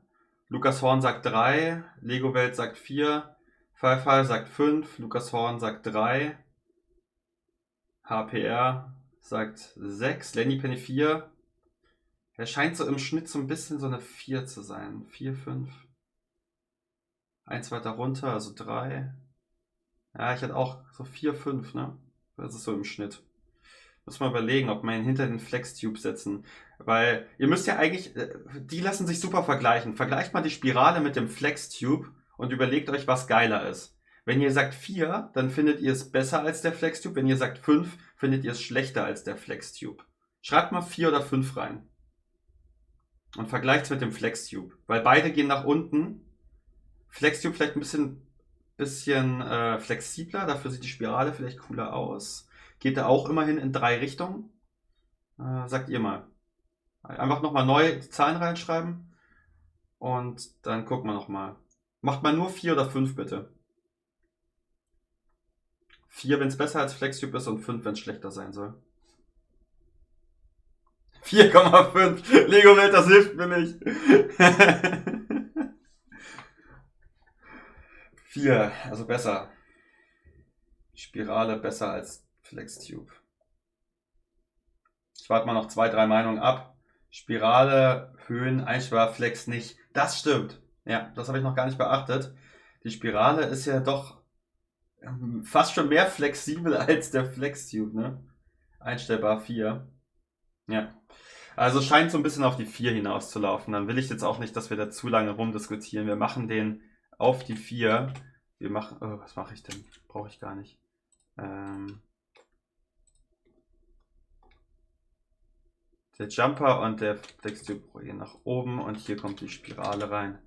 Lukas Horn sagt 3. Lego Welt sagt 4. Firefly sagt 5. Lukas Horn sagt 3. HPR sagt 6. Lenny Penny 4. Er scheint so im Schnitt so ein bisschen so eine 4 zu sein. 4, 5. Eins weiter runter, also 3. Ja, ich hätte auch so 4, 5, ne? Das ist so im Schnitt. Muss mal überlegen, ob wir ihn hinter den Flex-Tube setzen. Weil ihr müsst ja eigentlich, die lassen sich super vergleichen. Vergleicht mal die Spirale mit dem Flex-Tube und überlegt euch, was geiler ist. Wenn ihr sagt 4, dann findet ihr es besser als der Flex-Tube. Wenn ihr sagt 5, findet ihr es schlechter als der Flex-Tube. Schreibt mal 4 oder 5 rein. Und vergleicht es mit dem Flex-Tube. Weil beide gehen nach unten. Flex-Tube vielleicht ein bisschen flexibler. Dafür sieht die Spirale vielleicht cooler aus. Geht er auch immerhin in 3 Richtungen? Sagt ihr mal. Einfach nochmal neu die Zahlen reinschreiben. Und dann gucken wir nochmal. Macht mal nur 4 oder 5 bitte. 4, wenn es besser als FlexTube ist und 5, wenn es schlechter sein soll. 4,5. Lego Welt, das hilft mir nicht. 4, also besser. Spirale besser als FlexTube. Ich warte mal noch 2, 3 Meinungen ab. Spirale, Höhen, Einsparbar, Flex nicht. Das stimmt. Ja, das habe ich noch gar nicht beachtet. Die Spirale ist ja doch fast schon mehr flexibel als der FlexTube, ne? Einstellbar 4. Ja. Also scheint so ein bisschen auf die 4 hinauszulaufen. Dann will ich jetzt auch nicht, dass wir da zu lange rumdiskutieren. Wir machen den auf die 4. Wir machen, oh, was mache ich denn? Brauche ich gar nicht. Der Jumper und der FlexTube gehen nach oben und hier kommt die Spirale rein.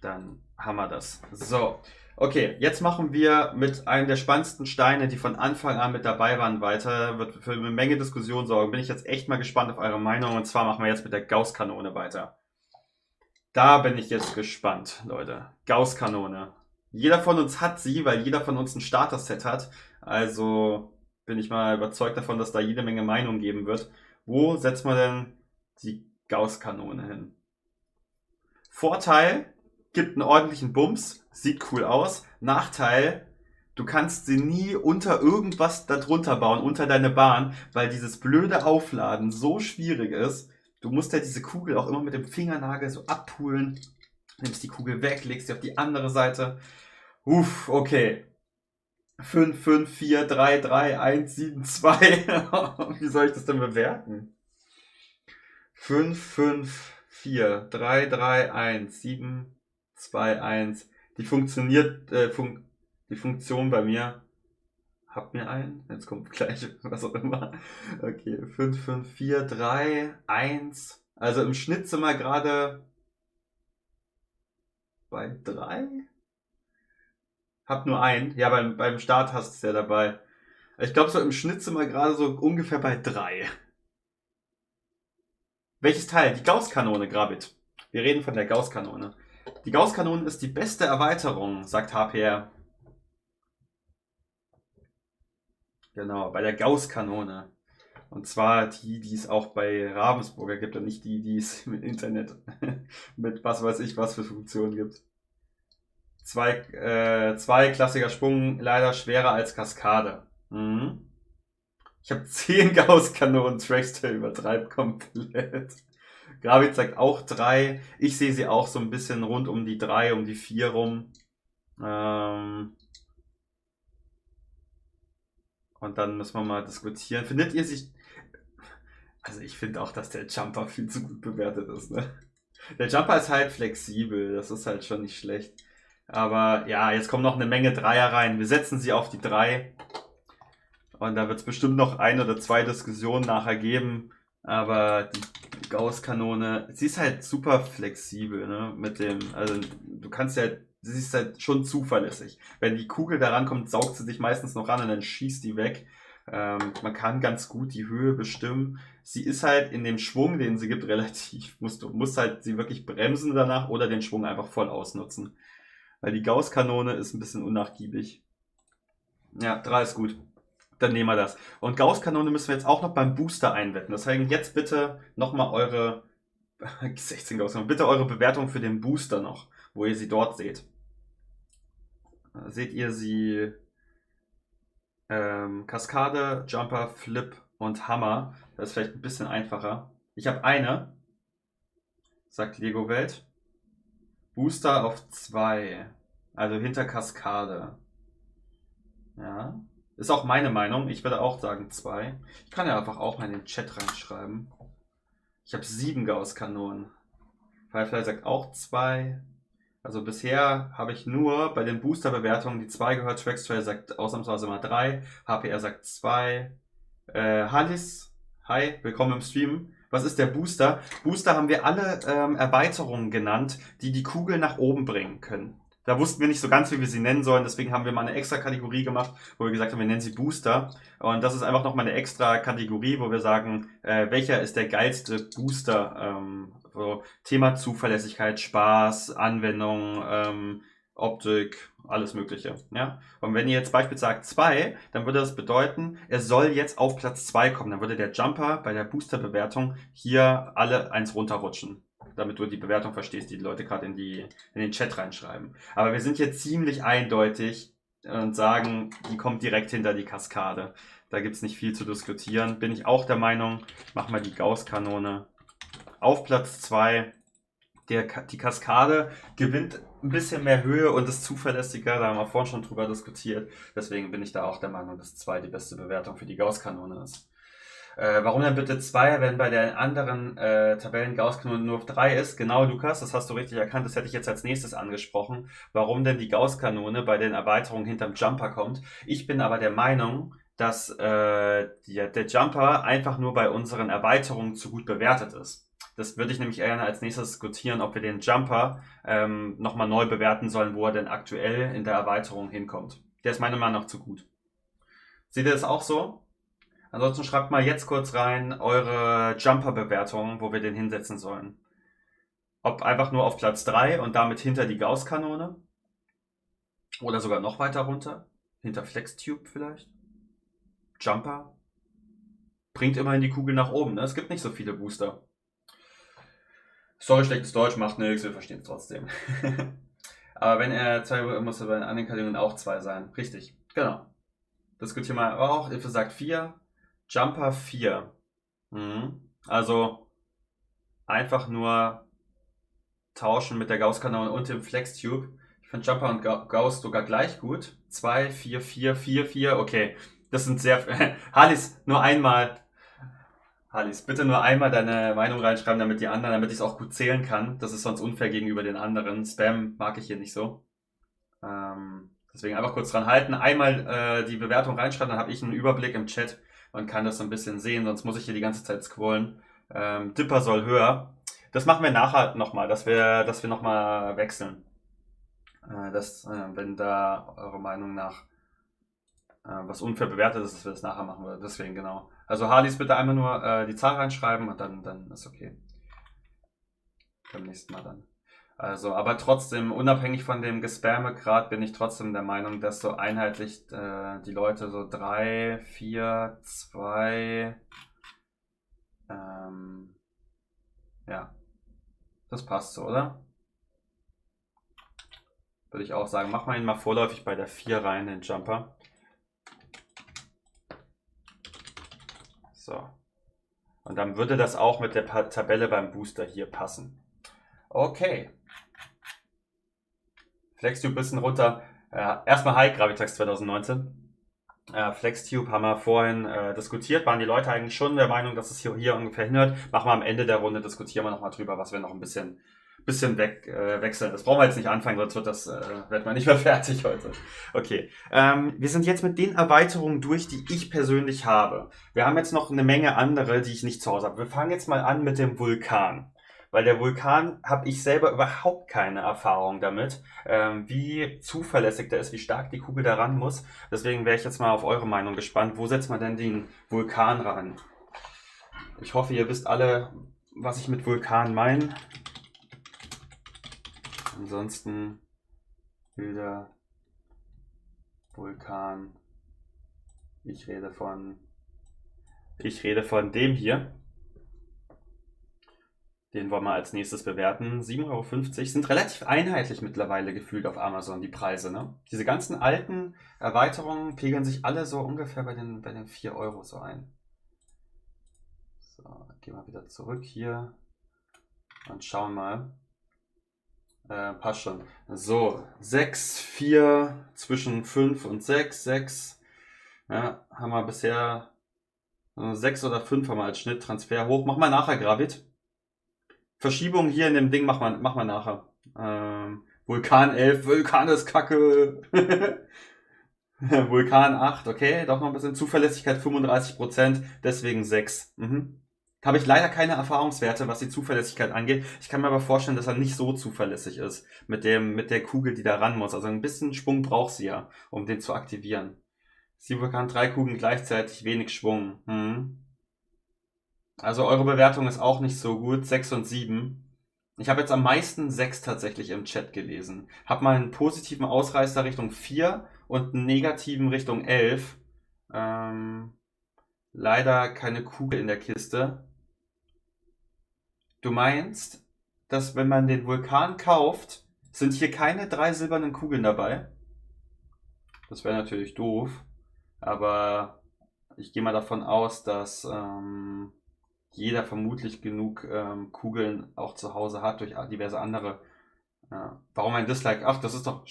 Dann haben wir das. So, okay, jetzt machen wir mit einem der spannendsten Steine, die von Anfang an mit dabei waren, weiter. Wird für eine Menge Diskussion sorgen. Bin ich jetzt echt mal gespannt auf eure Meinung. Und zwar machen wir jetzt mit der Gauss-Kanone weiter. Da bin ich jetzt gespannt, Leute. Gauss-Kanone. Jeder von uns hat sie, weil jeder von uns ein Starter-Set hat. Also bin ich mal überzeugt davon, dass da jede Menge Meinung geben wird. Wo setzt man denn die Gauss-Kanone hin? Vorteil, gibt einen ordentlichen Bums, sieht cool aus. Nachteil, du kannst sie nie unter irgendwas darunter bauen, unter deine Bahn, weil dieses blöde Aufladen so schwierig ist. Du musst ja diese Kugel auch immer mit dem Fingernagel so abpulen. Nimmst die Kugel weg, legst sie auf die andere Seite. Uff, okay. 5, 5, 4, 3, 3, 1, 7, 2. Wie soll ich das denn bewerten? 5, 5, 4, 3, 3, 1, 7, 2, 1. Die funktioniert, die Funktion bei mir. Habt mir einen? Jetzt kommt gleich, was auch immer. Okay, 5, 5, 4, 3, 1. Also im Schnitt sind wir gerade bei 3. Hab nur einen. Ja, beim Start hast du es ja dabei. Ich glaube, so im Schnitt sind wir gerade so ungefähr bei 3. Welches Teil? Die Gauss-Kanone, Gravit. Wir reden von der Gauss-Kanone. Die Gauss-Kanone ist die beste Erweiterung, sagt HPR. Genau, bei der Gauss-Kanone. Und zwar die es auch bei Ravensburger gibt und nicht die es im Internet mit was weiß ich was für Funktionen gibt. 2 klassischer Sprung, leider schwerer als Kaskade. Mhm. Ich habe 10 Gauss-Kanonen, Trackster übertreibt komplett. Gravit sagt auch 3. Ich sehe sie auch so ein bisschen rund um die 3, um die 4 rum. Und dann müssen wir mal diskutieren. Findet ihr sich... Also ich finde auch, dass der Jumper viel zu gut bewertet ist. Ne? Der Jumper ist halt flexibel. Das ist halt schon nicht schlecht. Aber ja, jetzt kommen noch eine Menge Dreier rein. Wir setzen sie auf die 3. Und da wird es bestimmt noch 1 oder 2 Diskussionen nachher geben. Aber die Gauss-Kanone, sie ist halt super flexibel, ne? Mit dem, also du kannst ja, sie ist halt schon zuverlässig. Wenn die Kugel da rankommt, saugt sie dich meistens noch ran und dann schießt die weg. Man kann ganz gut die Höhe bestimmen. Sie ist halt in dem Schwung, den sie gibt, relativ, du musst halt sie wirklich bremsen danach oder den Schwung einfach voll ausnutzen. Weil die Gauss-Kanone ist ein bisschen unnachgiebig. Ja, 3 ist gut. Dann nehmen wir das. Und Gauss-Kanone müssen wir jetzt auch noch beim Booster einwetten. Deswegen jetzt bitte nochmal eure 16 Gauss-Kanone. Bitte eure Bewertung für den Booster noch, wo ihr sie dort seht. Seht ihr sie Kaskade, Jumper, Flip und Hammer. Das ist vielleicht ein bisschen einfacher. Ich habe eine. sagt Lego Welt. Booster auf 2. Also hinter Kaskade. Ja. Ist auch meine Meinung. Ich würde auch sagen 2. Ich kann ja einfach auch mal in den Chat reinschreiben. Ich habe 7 Gauss-Kanonen. Firefly sagt auch 2. Also bisher habe ich nur bei den Booster-Bewertungen die 2 gehört. Trackstray sagt ausnahmsweise mal 3. HPR sagt 2. Halis, hi, willkommen im Stream. Was ist der Booster? Booster haben wir alle Erweiterungen genannt, die die Kugel nach oben bringen können. Da wussten wir nicht so ganz, wie wir sie nennen sollen. Deswegen haben wir mal eine extra Kategorie gemacht, wo wir gesagt haben, wir nennen sie Booster. Und das ist einfach nochmal eine extra Kategorie, wo wir sagen, welcher ist der geilste Booster? So Thema Zuverlässigkeit, Spaß, Anwendung, Optik, alles Mögliche. Ja? Und wenn ihr jetzt beispielsweise sagt 2, dann würde das bedeuten, er soll jetzt auf Platz 2 kommen. Dann würde der Jumper bei der Booster-Bewertung hier alle eins runterrutschen. Damit du die Bewertung verstehst, die Leute gerade in den Chat reinschreiben. Aber wir sind jetzt ziemlich eindeutig und sagen, die kommt direkt hinter die Kaskade. Da gibt es nicht viel zu diskutieren. Bin ich auch der Meinung, mach mal die Gauss-Kanone auf Platz 2. Die Kaskade gewinnt ein bisschen mehr Höhe und ist zuverlässiger. Da haben wir vorhin schon drüber diskutiert. Deswegen bin ich da auch der Meinung, dass 2 die beste Bewertung für die Gauss-Kanone ist. Warum dann bitte 2, wenn bei den anderen Tabellen Gauss-Kanone nur auf 3 ist? Genau, Lukas, das hast du richtig erkannt. Das hätte ich jetzt als nächstes angesprochen. Warum denn die Gauss-Kanone bei den Erweiterungen hinterm Jumper kommt? Ich bin aber der Meinung, dass der Jumper einfach nur bei unseren Erweiterungen zu gut bewertet ist. Das würde ich nämlich gerne als nächstes diskutieren, ob wir den Jumper nochmal neu bewerten sollen, wo er denn aktuell in der Erweiterung hinkommt. Der ist meiner Meinung nach zu gut. Seht ihr das auch so? Ansonsten schreibt mal jetzt kurz rein eure Jumper-Bewertung, wo wir den hinsetzen sollen. Ob einfach nur auf Platz 3 und damit hinter die Gauss-Kanone? Oder sogar noch weiter runter? Hinter FlexTube vielleicht? Jumper? Bringt immerhin die Kugel nach oben, ne? Es gibt nicht so viele Booster. Sorry, schlechtes Deutsch, macht nichts, wir verstehen es trotzdem. Aber wenn er 2 muss er bei den anderen Kategorien auch 2 sein. Richtig, genau. Diskutieren wir auch, Hilfe sagt 4. Jumper 4. Also einfach nur tauschen mit der Gauss-Kanone und dem FlexTube. Ich finde Jumper und Gauss sogar gleich gut. 2, 4, 4, 4, 4. Okay, das sind sehr... Halis, nur einmal. Halis, bitte nur einmal deine Meinung reinschreiben, damit die anderen, damit ich es auch gut zählen kann. Das ist sonst unfair gegenüber den anderen. Spam mag ich hier nicht so. Deswegen einfach kurz dran halten. Einmal die Bewertung reinschreiben, dann habe ich einen Überblick im Chat und kann das so ein bisschen sehen, sonst muss ich hier die ganze Zeit scrollen. Dipper soll höher. Das machen wir nachher nochmal, dass wir nochmal wechseln. Wenn da eure Meinung nach was unfair bewertet ist, dass wir das nachher machen. Deswegen genau. Also Harleys bitte einmal nur die Zahl reinschreiben und dann ist okay. Beim nächsten Mal dann. Also, aber trotzdem, unabhängig von dem Gespamme gerade, bin ich trotzdem der Meinung, dass so einheitlich die Leute so 3, 4, 2, ja, das passt so, oder? Würde ich auch sagen. Mach mal ihn mal vorläufig bei der 4 rein, den Jumper. So. Und dann würde das auch mit der Tabelle beim Booster hier passen. Okay. FlexTube ein bisschen runter. Erstmal Hi, Gravitax 2019. FlexTube haben wir vorhin diskutiert. Waren die Leute eigentlich schon der Meinung, dass es hier ungefähr hinhört? Machen wir am Ende der Runde, diskutieren wir nochmal drüber, was wir noch ein bisschen wechseln. Das brauchen wir jetzt nicht anfangen, sonst wird man nicht mehr fertig heute. Okay. Wir sind jetzt mit den Erweiterungen durch, die ich persönlich habe. Wir haben jetzt noch eine Menge andere, die ich nicht zu Hause habe. Wir fangen jetzt mal an mit dem Vulkan. Weil der Vulkan habe ich selber überhaupt keine Erfahrung damit, wie zuverlässig der ist, wie stark die Kugel da ran muss. Deswegen wäre ich jetzt mal auf eure Meinung gespannt. Wo setzt man denn den Vulkan ran? Ich hoffe, ihr wisst alle, was ich mit Vulkan meine. Ansonsten Bilder, Vulkan. Ich rede von dem hier. Den wollen wir als nächstes bewerten. 7,50 € sind relativ einheitlich mittlerweile gefühlt auf Amazon, die Preise. Ne? Diese ganzen alten Erweiterungen pegeln sich alle so ungefähr bei den 4 € so ein. So, gehen wir wieder zurück hier. Und schauen mal. Passt schon. So, 6, 4, zwischen 5 und 6, 6. Ja, haben wir bisher 6 oder 5 haben wir als Schnitt. Transfer hoch. Mach mal nachher, Gravit. Verschiebung hier in dem Ding mach mal nachher. Vulkan 11, Vulkan ist kacke. Vulkan 8, okay, doch noch ein bisschen. Zuverlässigkeit 35%, deswegen 6. Habe ich leider keine Erfahrungswerte, was die Zuverlässigkeit angeht. Ich kann mir aber vorstellen, dass er nicht so zuverlässig ist mit der Kugel, die da ran muss. Also ein bisschen Schwung braucht sie ja, um den zu aktivieren. Sie kann 3 Kugeln gleichzeitig, wenig Schwung. Also eure Bewertung ist auch nicht so gut, 6 und 7. Ich habe jetzt am meisten 6 tatsächlich im Chat gelesen. Hab mal einen positiven Ausreißer Richtung 4 und einen negativen Richtung 11. Leider keine Kugel in der Kiste. Du meinst, dass wenn man den Vulkan kauft, sind hier keine 3 silbernen Kugeln dabei? Das wäre natürlich doof. Aber ich gehe mal davon aus, dass jeder vermutlich genug Kugeln auch zu Hause hat durch diverse andere. Warum ein Dislike? Ach, das ist doch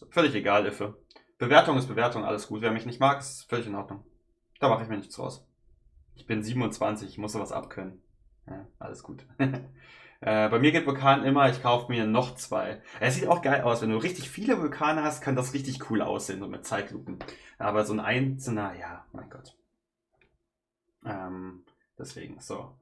völlig egal, Iffe. Bewertung ist Bewertung, alles gut. Wer mich nicht mag, ist völlig in Ordnung. Da mache ich mir nichts raus. Ich bin 27, ich muss sowas abkönnen. Ja, alles gut. Bei mir geht Vulkan immer, ich kaufe mir noch 2. Es sieht auch geil aus, wenn du richtig viele Vulkane hast, kann das richtig cool aussehen, so mit Zeitlupen. Aber so ein einzelner, ja, mein Gott. Deswegen, so.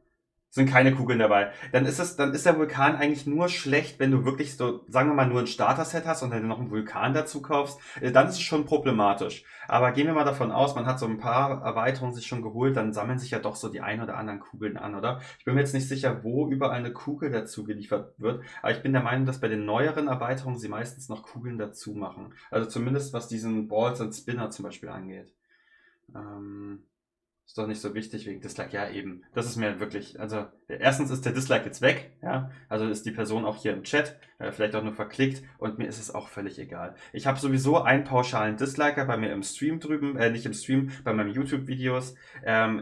Sind keine Kugeln dabei. Dann ist der Vulkan eigentlich nur schlecht, wenn du wirklich so, sagen wir mal, nur ein Starter-Set hast und dann noch einen Vulkan dazu kaufst. Dann ist es schon problematisch. Aber gehen wir mal davon aus, man hat so ein paar Erweiterungen sich schon geholt, dann sammeln sich ja doch so die ein oder anderen Kugeln an, oder? Ich bin mir jetzt nicht sicher, wo überall eine Kugel dazu geliefert wird, aber ich bin der Meinung, dass bei den neueren Erweiterungen sie meistens noch Kugeln dazu machen. Also zumindest was diesen Balls and Spinner zum Beispiel angeht. Ist doch nicht so wichtig wegen Dislike. Ja, eben. Das ist mir wirklich, also erstens ist der Dislike jetzt weg, ja, also ist die Person auch hier im Chat, vielleicht auch nur verklickt und mir ist es auch völlig egal. Ich habe sowieso einen pauschalen Disliker bei mir im Stream drüben, nicht im Stream, bei meinen YouTube-Videos.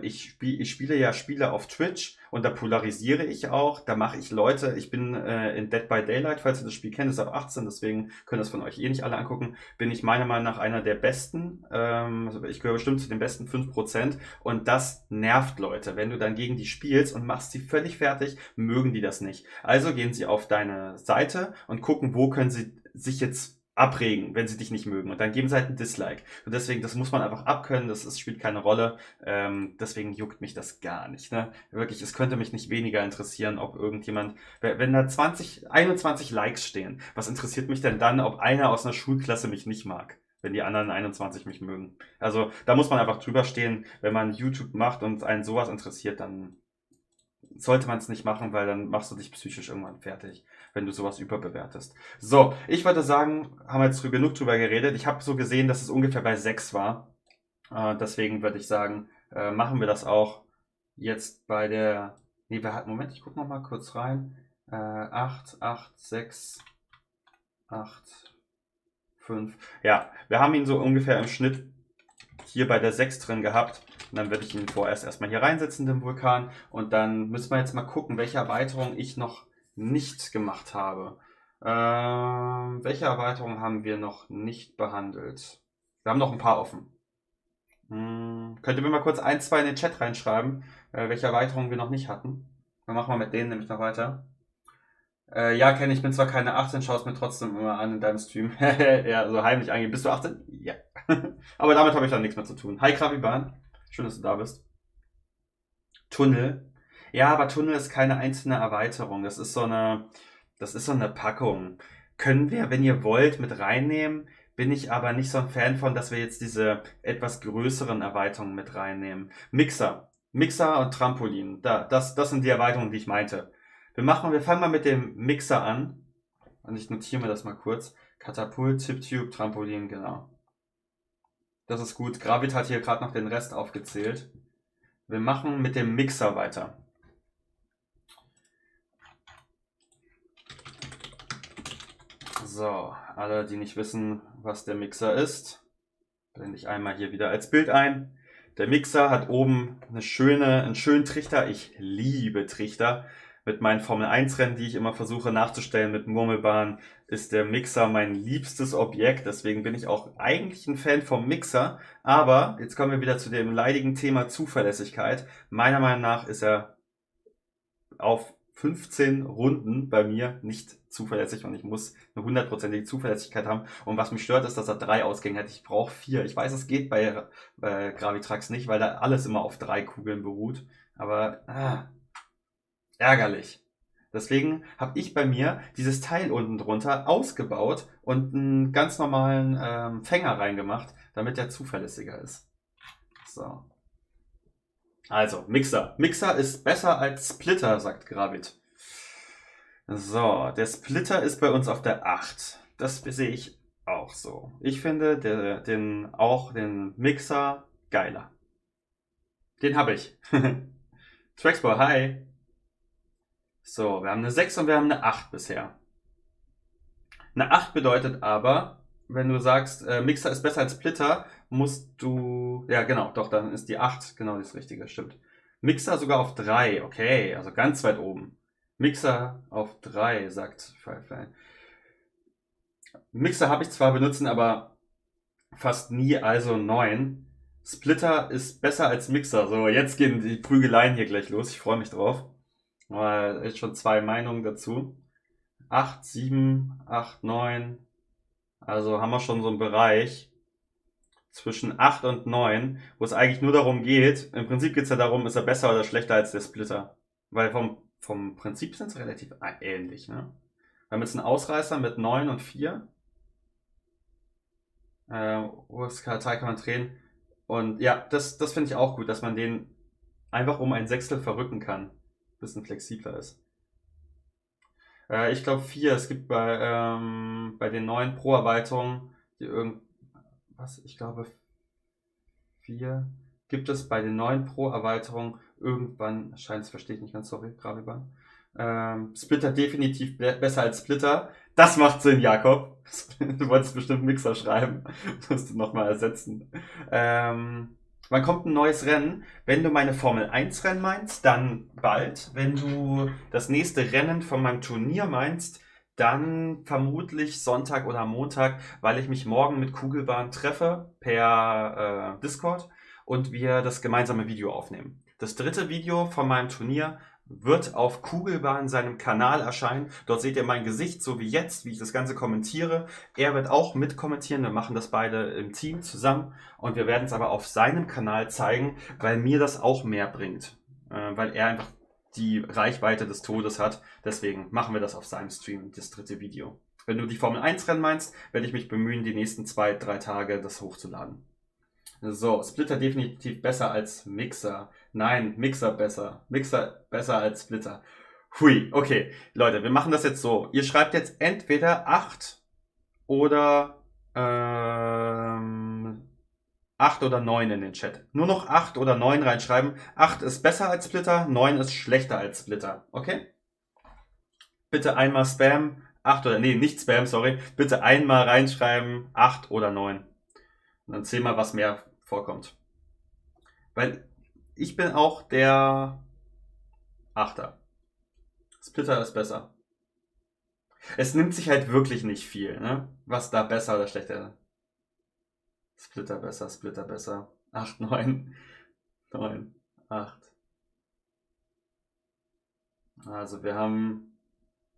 Ich spiele ja Spiele auf Twitch und da polarisiere ich auch, da mache ich Leute, ich bin in Dead by Daylight, falls ihr das Spiel kennt, ist ab 18, deswegen können das von euch eh nicht alle angucken, bin ich meiner Meinung nach einer der besten, also ich gehöre bestimmt zu den besten 5% und das nervt Leute. Wenn du dann gegen die spielst und machst sie völlig fertig, mögen die das nicht. Also gehen sie auf deine Seite und gucken, wo können sie sich jetzt abregen, wenn sie dich nicht mögen. Und dann geben sie halt ein Dislike. Und deswegen, das muss man einfach abkönnen, spielt keine Rolle. Deswegen juckt mich das gar nicht. Ne? Wirklich, es könnte mich nicht weniger interessieren, ob irgendjemand, wenn da 21 Likes stehen, was interessiert mich denn dann, ob einer aus einer Schulklasse mich nicht mag? Wenn die anderen 21 mich mögen. Also da muss man einfach drüber stehen, wenn man YouTube macht und einen sowas interessiert, dann sollte man es nicht machen, weil dann machst du dich psychisch irgendwann fertig, wenn du sowas überbewertest. So, ich würde sagen, haben wir jetzt genug drüber geredet. Ich habe so gesehen, dass es ungefähr bei 6 war. Deswegen würde ich sagen, machen wir das auch jetzt bei der... Nee, Moment, ich gucke noch mal kurz rein. 8, 8, 6, 8... 5. Ja, wir haben ihn so ungefähr im Schnitt hier bei der 6 drin gehabt. Und dann werde ich ihn vorerst erstmal hier reinsetzen, den Vulkan. Und dann müssen wir jetzt mal gucken, welche Erweiterung ich noch nicht gemacht habe. Welche Erweiterung haben wir noch nicht behandelt? Wir haben noch ein paar offen. Könnt ihr mir mal kurz 1, 2 in den Chat reinschreiben, welche Erweiterungen wir noch nicht hatten? Dann machen wir mit denen nämlich noch weiter. Ja, Ken, ich bin zwar keine 18, schau es mir trotzdem immer an in deinem Stream. Ja, so heimlich angehen. Bist du 18? Ja. Aber damit habe ich dann nichts mehr zu tun. Hi, Krabiban. Schön, dass du da bist. Tunnel. Ja, aber Tunnel ist keine einzelne Erweiterung. Das ist so eine Packung. Können wir, wenn ihr wollt, mit reinnehmen. Bin ich aber nicht so ein Fan von, dass wir jetzt diese etwas größeren Erweiterungen mit reinnehmen. Mixer und Trampolin. Das sind die Erweiterungen, die ich meinte. Wir fangen mal mit dem Mixer an. Und ich notiere mir das mal kurz. Katapult, Tip-Tube, Trampolin, genau. Das ist gut. Gravit hat hier gerade noch den Rest aufgezählt. Wir machen mit dem Mixer weiter. So, alle, die nicht wissen, was der Mixer ist, blende ich einmal hier wieder als Bild ein. Der Mixer hat oben einen schönen Trichter. Ich liebe Trichter. Mit meinen Formel-1-Rennen, die ich immer versuche nachzustellen mit Murmelbahn, ist der Mixer mein liebstes Objekt. Deswegen bin ich auch eigentlich ein Fan vom Mixer. Aber jetzt kommen wir wieder zu dem leidigen Thema Zuverlässigkeit. Meiner Meinung nach ist er auf 15 Runden bei mir nicht zuverlässig und ich muss eine 100%ige Zuverlässigkeit haben. Und was mich stört, ist, dass er 3 Ausgänge hat. Ich brauche 4. Ich weiß, es geht bei Gravitrax nicht, weil da alles immer auf 3 Kugeln beruht. Aber ärgerlich. Deswegen habe ich bei mir dieses Teil unten drunter ausgebaut und einen ganz normalen Fänger reingemacht, damit der zuverlässiger ist. So. Also, Mixer. Mixer ist besser als Splitter, sagt Gravit. So, der Splitter ist bei uns auf der 8. Das sehe ich auch so. Ich finde den Mixer geiler. Den habe ich. Traxball, hi. So, wir haben eine 6 und wir haben eine 8 bisher. Eine 8 bedeutet aber, wenn du sagst, Mixer ist besser als Splitter, musst du... Ja, genau, doch, dann ist die 8 genau das Richtige, stimmt. Mixer sogar auf 3, okay, also ganz weit oben. Mixer auf 3, sagt Firefly. Mixer habe ich zwar benutzen, aber fast nie, also 9. Splitter ist besser als Mixer. So, jetzt gehen die Prügeleien hier gleich los. Ich freue mich drauf. Aber jetzt schon 2 Meinungen dazu. 8, 7, 8, 9. Also haben wir schon so einen Bereich zwischen 8 und 9, wo es eigentlich nur darum geht, im Prinzip geht es ja darum, ist er besser oder schlechter als der Splitter. Weil vom Prinzip sind es relativ ähnlich. Ne? Wir haben jetzt einen Ausreißer mit 9 und 4. USK-Teil kann man drehen. Und ja, das finde ich auch gut, dass man den einfach um ein Sechstel verrücken kann. Bisschen flexibler ist. Ich glaube 4. Es gibt bei den neuen Pro-Erweiterungen, ich glaube 4 gibt es bei den neuen Pro-Erweiterungen irgendwann, scheint es, verstehe ich nicht ganz, sorry, Graviban. Splitter definitiv besser als Splitter. Das macht Sinn, Jakob. Du wolltest bestimmt Mixer schreiben. Musst du nochmal ersetzen. Wann kommt ein neues Rennen? Wenn du meine Formel 1 Rennen meinst, dann bald. Wenn du das nächste Rennen von meinem Turnier meinst, dann vermutlich Sonntag oder Montag, weil ich mich morgen mit Kugelbahn treffe per Discord und wir das gemeinsame Video aufnehmen. Das dritte Video von meinem Turnier wird auf Kugelbahn seinem Kanal erscheinen. Dort seht ihr mein Gesicht, so wie jetzt, wie ich das Ganze kommentiere. Er wird auch mitkommentieren. Wir machen das beide im Team zusammen. Und wir werden es aber auf seinem Kanal zeigen, weil mir das auch mehr bringt. Weil er einfach die Reichweite des Todes hat. Deswegen machen wir das auf seinem Stream, das dritte Video. Wenn du die Formel 1 Rennen meinst, werde ich mich bemühen, die nächsten 2-3 Tage das hochzuladen. So, Splitter definitiv besser als Mixer. Nein, Mixer besser. Mixer besser als Splitter. Hui, okay. Leute, wir machen das jetzt so. Ihr schreibt jetzt entweder 8 oder 8 oder 9 in den Chat. Nur noch 8 oder 9 reinschreiben. 8 ist besser als Splitter, 9 ist schlechter als Splitter. Okay? Bitte einmal Spam. 8 oder, nee, nicht Spam, sorry. Bitte einmal reinschreiben, 8 oder 9. Und dann zähl mal, was mehr vorkommt. Weil ich bin auch der Achter. Splitter ist besser. Es nimmt sich halt wirklich nicht viel, ne? Was da besser oder schlechter ist. Splitter besser. 8, 9, 9, 8. Also wir haben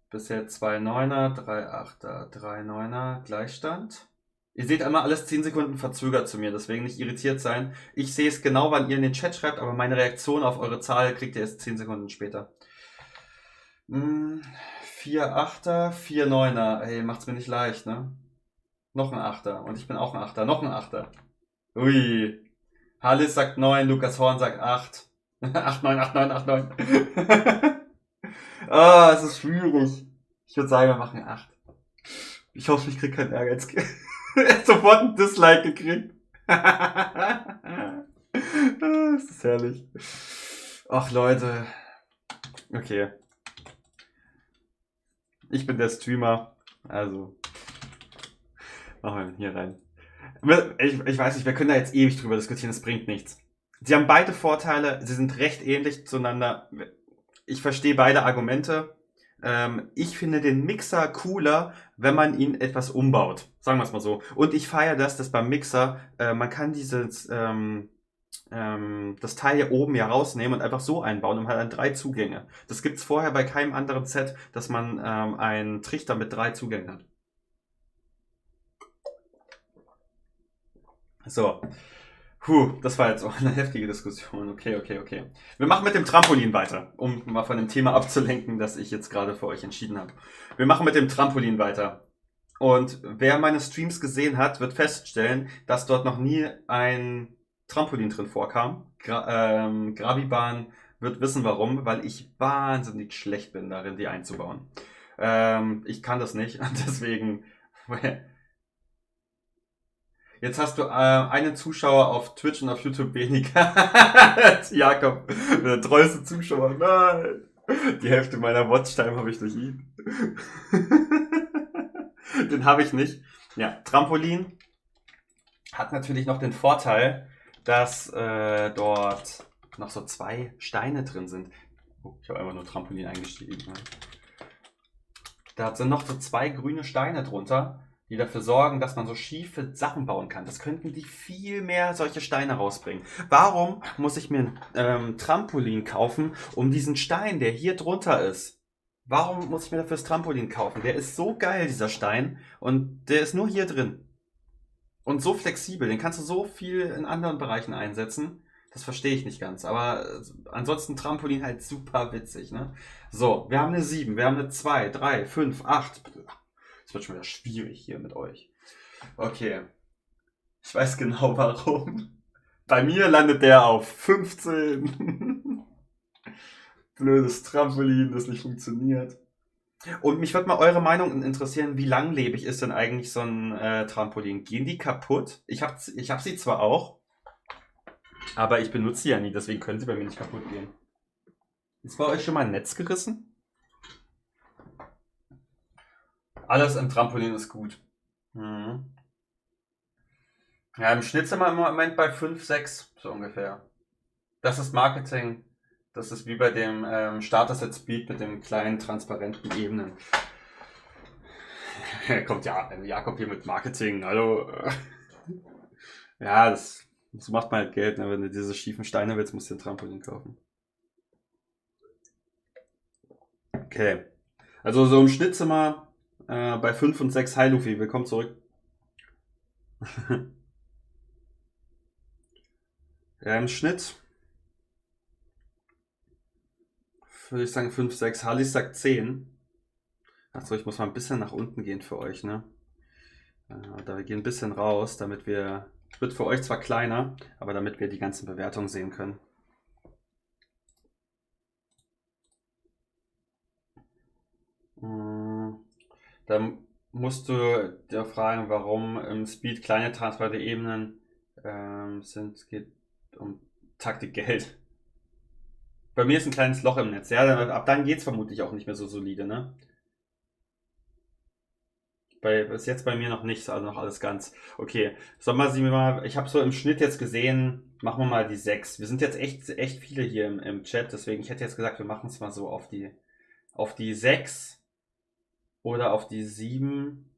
bisher 2 9er, 3 8er, 3 9er, Gleichstand. Ihr seht einmal alles 10 Sekunden verzögert zu mir, deswegen nicht irritiert sein. Ich sehe es genau, wann ihr in den Chat schreibt, aber meine Reaktion auf eure Zahl kriegt ihr erst 10 Sekunden später. 4 8er, 4 9er. Ey, macht's mir nicht leicht, ne? Noch ein 8er. Und ich bin auch ein 8er. Noch ein 8er. Ui. Hallis sagt 9, Lukas Horn sagt 8. 8, 9, 8, 9, 8, 9. Ah, es ist schwierig. Ich würde sagen, wir machen 8. Ich hoffe, ich kriege keinen Ärger jetzt. Er hat sofort ein Dislike gekriegt. Das ist herrlich. Ach, Leute. Okay. Ich bin der Streamer. Also. Machen wir hier rein. Ich weiß nicht, wir können da jetzt ewig drüber diskutieren. Das bringt nichts. Sie haben beide Vorteile. Sie sind recht ähnlich zueinander. ich verstehe beide Argumente. Ich finde den Mixer cooler, wenn man ihn etwas umbaut. Sagen wir es mal so. Und ich feiere dass beim Mixer, man kann das Teil hier oben ja rausnehmen und einfach so einbauen und hat dann 3 Zugänge. Das gibt es vorher bei keinem anderen Set, dass man einen Trichter mit 3 Zugängen hat. So. Das war jetzt auch eine heftige Diskussion. Okay. Wir machen mit dem Trampolin weiter, um mal von dem Thema abzulenken, das ich jetzt gerade für euch entschieden habe. Wir machen mit dem Trampolin weiter. Und wer meine Streams gesehen hat, wird feststellen, dass dort noch nie ein Trampolin drin vorkam. Gravibahn wird wissen warum, weil ich wahnsinnig schlecht bin darin, die einzubauen. Ich kann das nicht und deswegen... Jetzt hast du einen Zuschauer auf Twitch und auf YouTube weniger. Jakob, der treueste Zuschauer. Nein. Die Hälfte meiner Watchtime habe ich durch ihn. Den habe ich nicht. Ja, Trampolin hat natürlich noch den Vorteil, dass dort noch so 2 Steine drin sind. Oh, ich habe einfach nur Trampolin eingeschrieben. Da sind noch so 2 grüne Steine drunter, die dafür sorgen, dass man so schiefe Sachen bauen kann. Das könnten die viel mehr solche Steine rausbringen. Warum muss ich mir ein Trampolin kaufen, um diesen Stein, der hier drunter ist? Warum muss ich mir dafür das Trampolin kaufen? Der ist so geil, dieser Stein, und der ist nur hier drin. Und so flexibel, den kannst du so viel in anderen Bereichen einsetzen. Das verstehe ich nicht ganz, aber ansonsten Trampolin halt super witzig, ne? So, wir haben eine 7, wir haben eine 2, 3, 5, 8... Es wird schon wieder schwierig hier mit euch. Okay. Ich weiß genau warum. Bei mir landet der auf 15. Blödes Trampolin, das nicht funktioniert. Und mich würde mal eure Meinung interessieren, wie langlebig ist denn eigentlich so ein Trampolin? Gehen die kaputt? Ich hab sie zwar auch, aber ich benutze sie ja nie, deswegen können sie bei mir nicht kaputt gehen. Ist bei euch schon mal ein Netz gerissen? Alles im Trampolin ist gut. Mhm. Ja, im Schnitt sind wir im Moment bei 5, 6, so ungefähr. Das ist Marketing. Das ist wie bei dem Starter-Set Speed mit den kleinen transparenten Ebenen. Kommt ja Jakob hier mit Marketing. Hallo. Ja, so macht man halt Geld, ne? Wenn du diese schiefen Steine willst, musst du ein Trampolin kaufen. Okay. Also so im Schnitt sind wir bei 5 und 6. Hi Luffy, willkommen zurück. Ja, im Schnitt würde ich sagen 5, 6. Halis sagt 10. Achso, ich muss mal ein bisschen nach unten gehen für euch, ne? Da wir gehen ein bisschen raus, damit wir... Wird für euch zwar kleiner, aber damit wir die ganzen Bewertungen sehen können. Dann musst du dir fragen, warum im Speed kleine transparente Ebenen sind. Es geht um Taktik Geld. Bei mir ist ein kleines Loch im Netz. Ja, ab dann geht es vermutlich auch nicht mehr so solide, ne? Bis jetzt bei mir noch nicht, also noch alles ganz. Okay, sollen wir sie mal, ich habe so im Schnitt jetzt gesehen, machen wir mal die 6. Wir sind jetzt echt viele hier im Chat, deswegen ich hätte jetzt gesagt, wir machen es mal so auf die 6 oder auf die 7.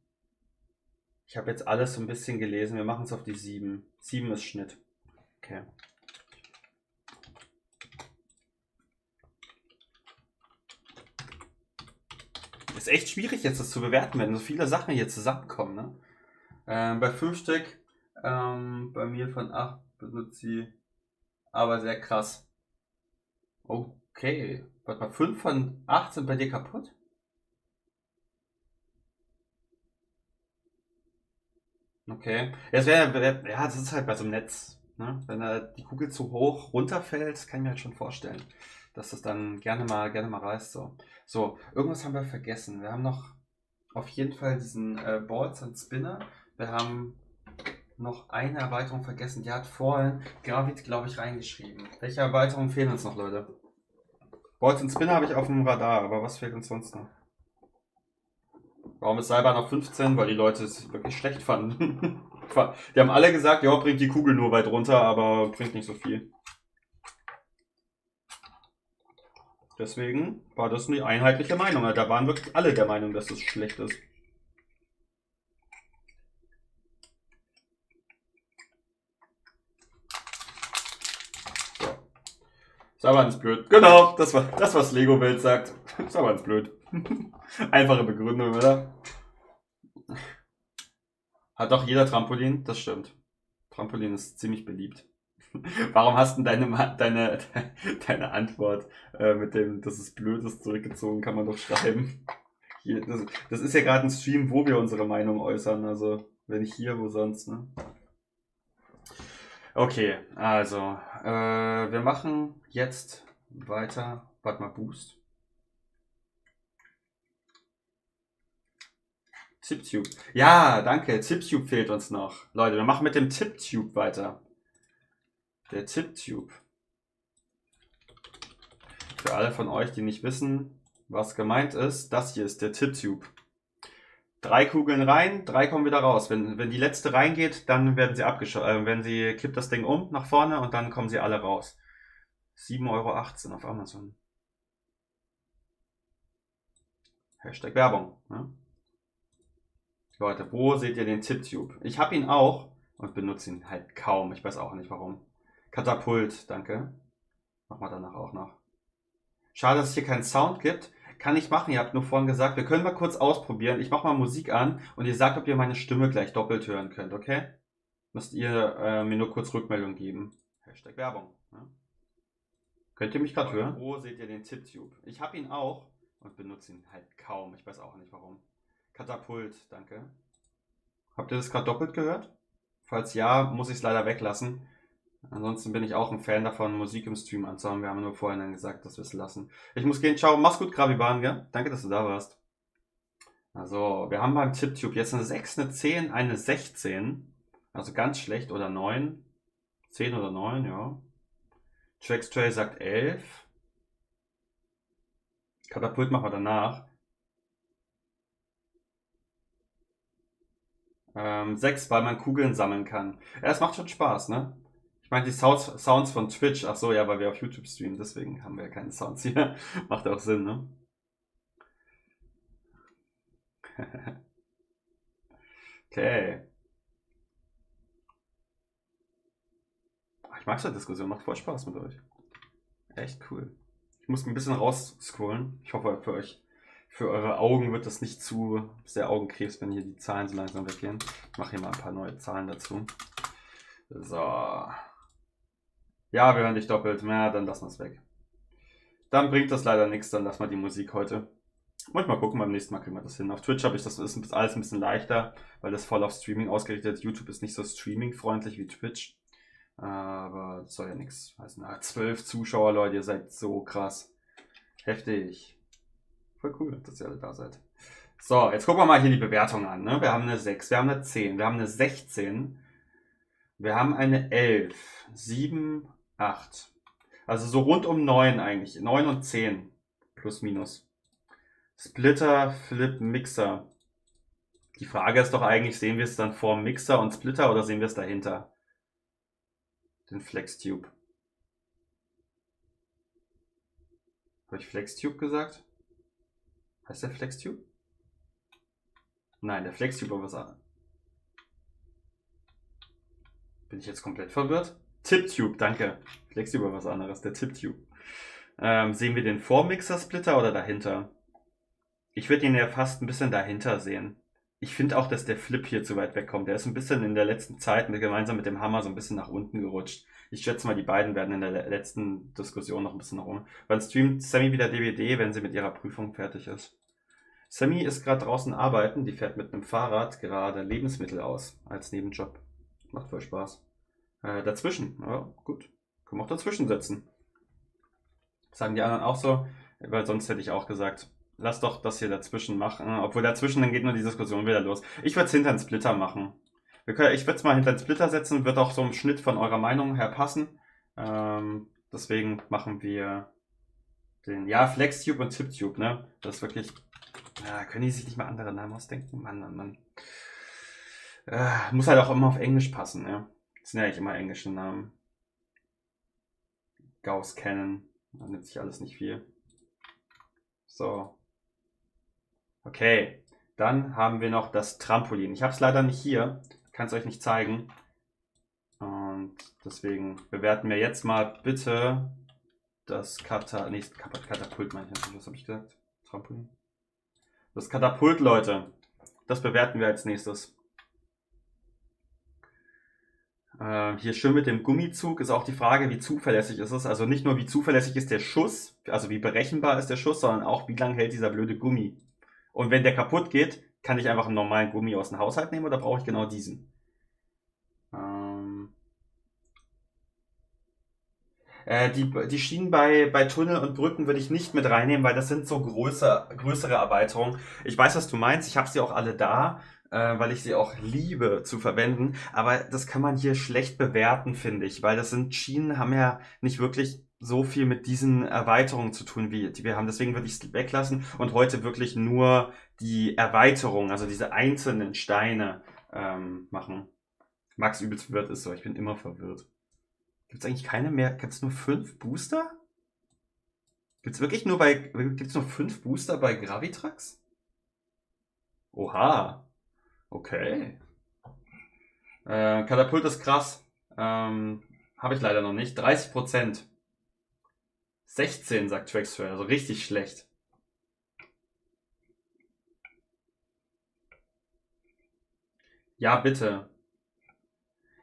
Ich habe jetzt alles so ein bisschen gelesen, wir machen es auf die 7. 7 ist Schnitt. Okay. Ist echt schwierig jetzt das zu bewerten, wenn so viele Sachen hier zusammenkommen, ne? Bei 5 Stück, bei mir von 8 benutzt sie, aber sehr krass. Okay, warte mal, 5 von 8 sind bei dir kaputt? Okay, ja, das ist halt bei so einem Netz, ne? Wenn da die Kugel zu hoch runterfällt, kann ich mir halt schon vorstellen, dass das dann gerne mal reißt. So, irgendwas haben wir vergessen. Wir haben noch auf jeden Fall diesen Balls and Spinner. Wir haben noch eine Erweiterung vergessen. Die hat vorhin Gravit, glaube ich, reingeschrieben. Welche Erweiterungen fehlen uns noch, Leute? Balls and Spinner habe ich auf dem Radar, aber was fehlt uns sonst noch? Warum ist Seilbahn auf 15? Weil die Leute es wirklich schlecht fanden. Die haben alle gesagt, ja, bringt die Kugel nur weit runter, aber bringt nicht so viel. Deswegen war das eine einheitliche Meinung. Da waren wirklich alle der Meinung, dass das schlecht ist. So. Saban ist blöd. Genau, das was Lego-Welt sagt. Saban ist blöd. Einfache Begründung, oder? Hat doch jeder Trampolin? Das stimmt. Trampolin ist ziemlich beliebt. Warum hast du deine Antwort mit dem, dass es blöd ist, zurückgezogen, kann man doch schreiben. Hier, das ist ja gerade ein Stream, wo wir unsere Meinung äußern. Also, wenn nicht hier, wo sonst, ne? Okay, also, wir machen jetzt weiter. Warte mal, Boost. Tiptube. Ja, danke. Tiptube fehlt uns noch. Leute, wir machen mit dem Tiptube weiter. Der Tiptube. Für alle von euch, die nicht wissen, was gemeint ist, das hier ist der Tiptube. 3 Kugeln rein, 3 kommen wieder raus. Wenn die letzte reingeht, dann werden sie abgeschossen. Kippt das Ding um nach vorne und dann kommen sie alle raus. 7,18 € auf Amazon. Hashtag Werbung. Ne? Leute, wo seht ihr den Tiptube? Ich habe ihn auch und benutze ihn halt kaum. Ich weiß auch nicht warum. Katapult, danke. Machen wir danach auch noch. Schade, dass es hier keinen Sound gibt. Kann ich machen, ihr habt nur vorhin gesagt, wir können mal kurz ausprobieren. Ich mache mal Musik an und ihr sagt, ob ihr meine Stimme gleich doppelt hören könnt, okay? Müsst ihr mir nur kurz Rückmeldung geben. Hashtag Werbung. Ne? Könnt ihr mich gerade hören? Wo seht ihr den Tiptube? Ich habe ihn auch und benutze ihn halt kaum. Ich weiß auch nicht warum. Katapult, danke. Habt ihr das gerade doppelt gehört? Falls ja, muss ich es leider weglassen. Ansonsten bin ich auch ein Fan davon, Musik im Stream anzuhaben. Wir haben nur vorhin dann gesagt, dass wir es lassen. Ich muss gehen. Ciao. Mach's gut, Graviban, gell? Danke, dass du da warst. Also, wir haben beim Tiptube jetzt eine 6, eine 10, eine 16. Also ganz schlecht. Oder 9. 10 oder 9, ja. Trackstray sagt 11. Katapult machen wir danach. 6, weil man Kugeln sammeln kann. Ja, es macht schon Spaß, ne? Ich meine, die Sounds von Twitch, ach so, ja, weil wir auf YouTube streamen, deswegen haben wir ja keine Sounds hier. Macht auch Sinn, ne? Okay. Ich mag so eine Diskussion, macht voll Spaß mit euch. Echt cool. Ich muss ein bisschen rausscrollen. Ich hoffe, für eure Augen wird das nicht zu sehr Augenkrebs, wenn hier die Zahlen so langsam weggehen. Ich mache hier mal ein paar neue Zahlen dazu. So. Ja, wir hören dich doppelt. Ja, dann lassen wir es weg. Dann bringt das leider nichts, dann lassen wir die Musik heute. Mal gucken, beim nächsten Mal kriegen wir das hin. Auf Twitch habe ich das ist alles ein bisschen leichter, weil das voll auf Streaming ausgerichtet ist. YouTube ist nicht so streaming-freundlich wie Twitch. Aber das soll ja nichts heißen. 12 Zuschauer, Leute, ihr seid so krass. Heftig. Voll cool, dass ihr alle da seid. So, jetzt gucken wir mal hier die Bewertung an. Ne? Wir haben eine 6, wir haben eine 10, wir haben eine 16, wir haben eine 11, 7, 8. Also so rund um 9 eigentlich. 9 und 10. Plus, minus. Splitter, Flip, Mixer. Die Frage ist doch eigentlich, sehen wir es dann vor Mixer und Splitter oder sehen wir es dahinter? Den Flextube. Habe ich Flextube gesagt? Heißt der Flextube? Nein, der Flextube war was anderes. Bin ich jetzt komplett verwirrt? Tiptube, danke. Flextube war was anderes, der Tiptube. Sehen wir den Vormixer-Splitter oder dahinter? Ich würde ihn ja fast ein bisschen dahinter sehen. Ich finde auch, dass der Flip hier zu weit wegkommt. Der ist ein bisschen in der letzten Zeit gemeinsam mit dem Hammer so ein bisschen nach unten gerutscht. Ich schätze mal, die beiden werden in der letzten Diskussion noch ein bisschen nach oben. Wann streamt Sammy wieder DBD, wenn sie mit ihrer Prüfung fertig ist? Sammy ist gerade draußen arbeiten. Die fährt mit einem Fahrrad gerade Lebensmittel aus als Nebenjob. Macht voll Spaß. Dazwischen, ja, gut. Können wir auch dazwischen setzen. Sagen die anderen auch so, weil sonst hätte ich auch gesagt, lass doch das hier dazwischen machen. Obwohl dazwischen, dann geht nur die Diskussion wieder los. Ich würde es hinter den Splitter machen. Ich würde es mal hinter den Splitter setzen, wird auch so im Schnitt von eurer Meinung her passen. Deswegen machen wir den, ja, Flextube und Tiptube, ne? Das ist wirklich, können die sich nicht mal andere Namen ausdenken? Mann. Muss halt auch immer auf Englisch passen, ne? Das sind ja eigentlich immer englische Namen. Gauss Cannon, da nimmt sich alles nicht viel. So. Okay. Dann haben wir noch das Trampolin. Ich habe es leider nicht hier. Kann es euch nicht zeigen. Und deswegen bewerten wir jetzt mal bitte das Katapult, meine ich natürlich. Was habe ich gesagt? Trampolin. Das Katapult, Leute. Das bewerten wir als nächstes. Hier schön mit dem Gummizug ist auch die Frage, wie zuverlässig ist es. Also nicht nur wie zuverlässig ist der Schuss, also wie berechenbar ist der Schuss, sondern auch wie lange hält dieser blöde Gummi. Und wenn der kaputt geht, kann ich einfach einen normalen Gummi aus dem Haushalt nehmen oder brauche ich genau diesen? Die Schienen bei Tunnel und Brücken würde ich nicht mit reinnehmen, weil das sind so größere Erweiterungen. Ich weiß, was du meinst. Ich habe sie auch alle da, weil ich sie auch liebe zu verwenden. Aber das kann man hier schlecht bewerten, finde ich, weil das sind Schienen, haben ja nicht wirklich so viel mit diesen Erweiterungen zu tun, die wir haben. Deswegen würde ich es weglassen und heute wirklich nur die Erweiterung, also diese einzelnen Steine machen. Max übelst verwirrt ist so. Ich bin immer verwirrt. Gibt es eigentlich keine mehr? Gibt es nur 5 Booster? Gibt's nur 5 Booster bei Gravitrax? Oha. Okay. Katapult ist krass. Habe ich leider noch nicht. 30%. 16 sagt Traxtrail, also richtig schlecht. Ja, bitte.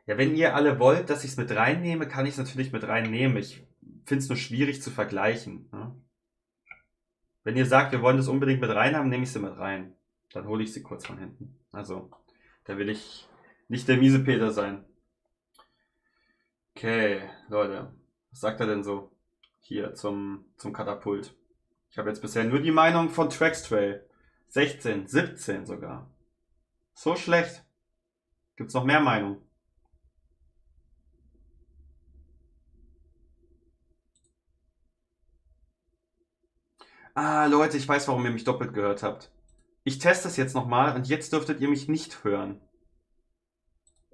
Ja, wenn ihr alle wollt, dass ich es mit reinnehme, kann ich es natürlich mit reinnehmen. Ich finde es nur schwierig zu vergleichen. Ne? Wenn ihr sagt, wir wollen das unbedingt mit rein haben, nehme ich sie mit rein. Dann hole ich sie kurz von hinten. Also, da will ich nicht der miese Peter sein. Okay, Leute. Was sagt er denn so? Hier zum Katapult. Ich habe jetzt bisher nur die Meinung von Traxtrail. 16, 17 sogar. So schlecht. Gibt's noch mehr Meinungen? Ah, Leute, ich weiß, warum ihr mich doppelt gehört habt. Ich teste es jetzt nochmal und jetzt dürftet ihr mich nicht hören.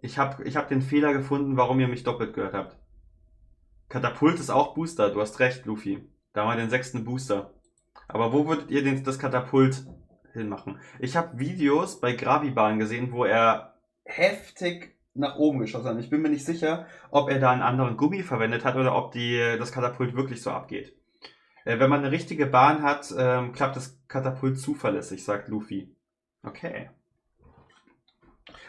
Ich hab den Fehler gefunden, warum ihr mich doppelt gehört habt. Katapult ist auch Booster, du hast recht, Luffy. Da haben wir den 6. Booster. Aber wo würdet ihr das Katapult hinmachen? Ich habe Videos bei Gravibahn gesehen, wo er heftig nach oben geschossen hat. Ich bin mir nicht sicher, ob er da einen anderen Gummi verwendet hat oder ob das Katapult wirklich so abgeht. Wenn man eine richtige Bahn hat, klappt das Katapult zuverlässig, sagt Luffy. Okay.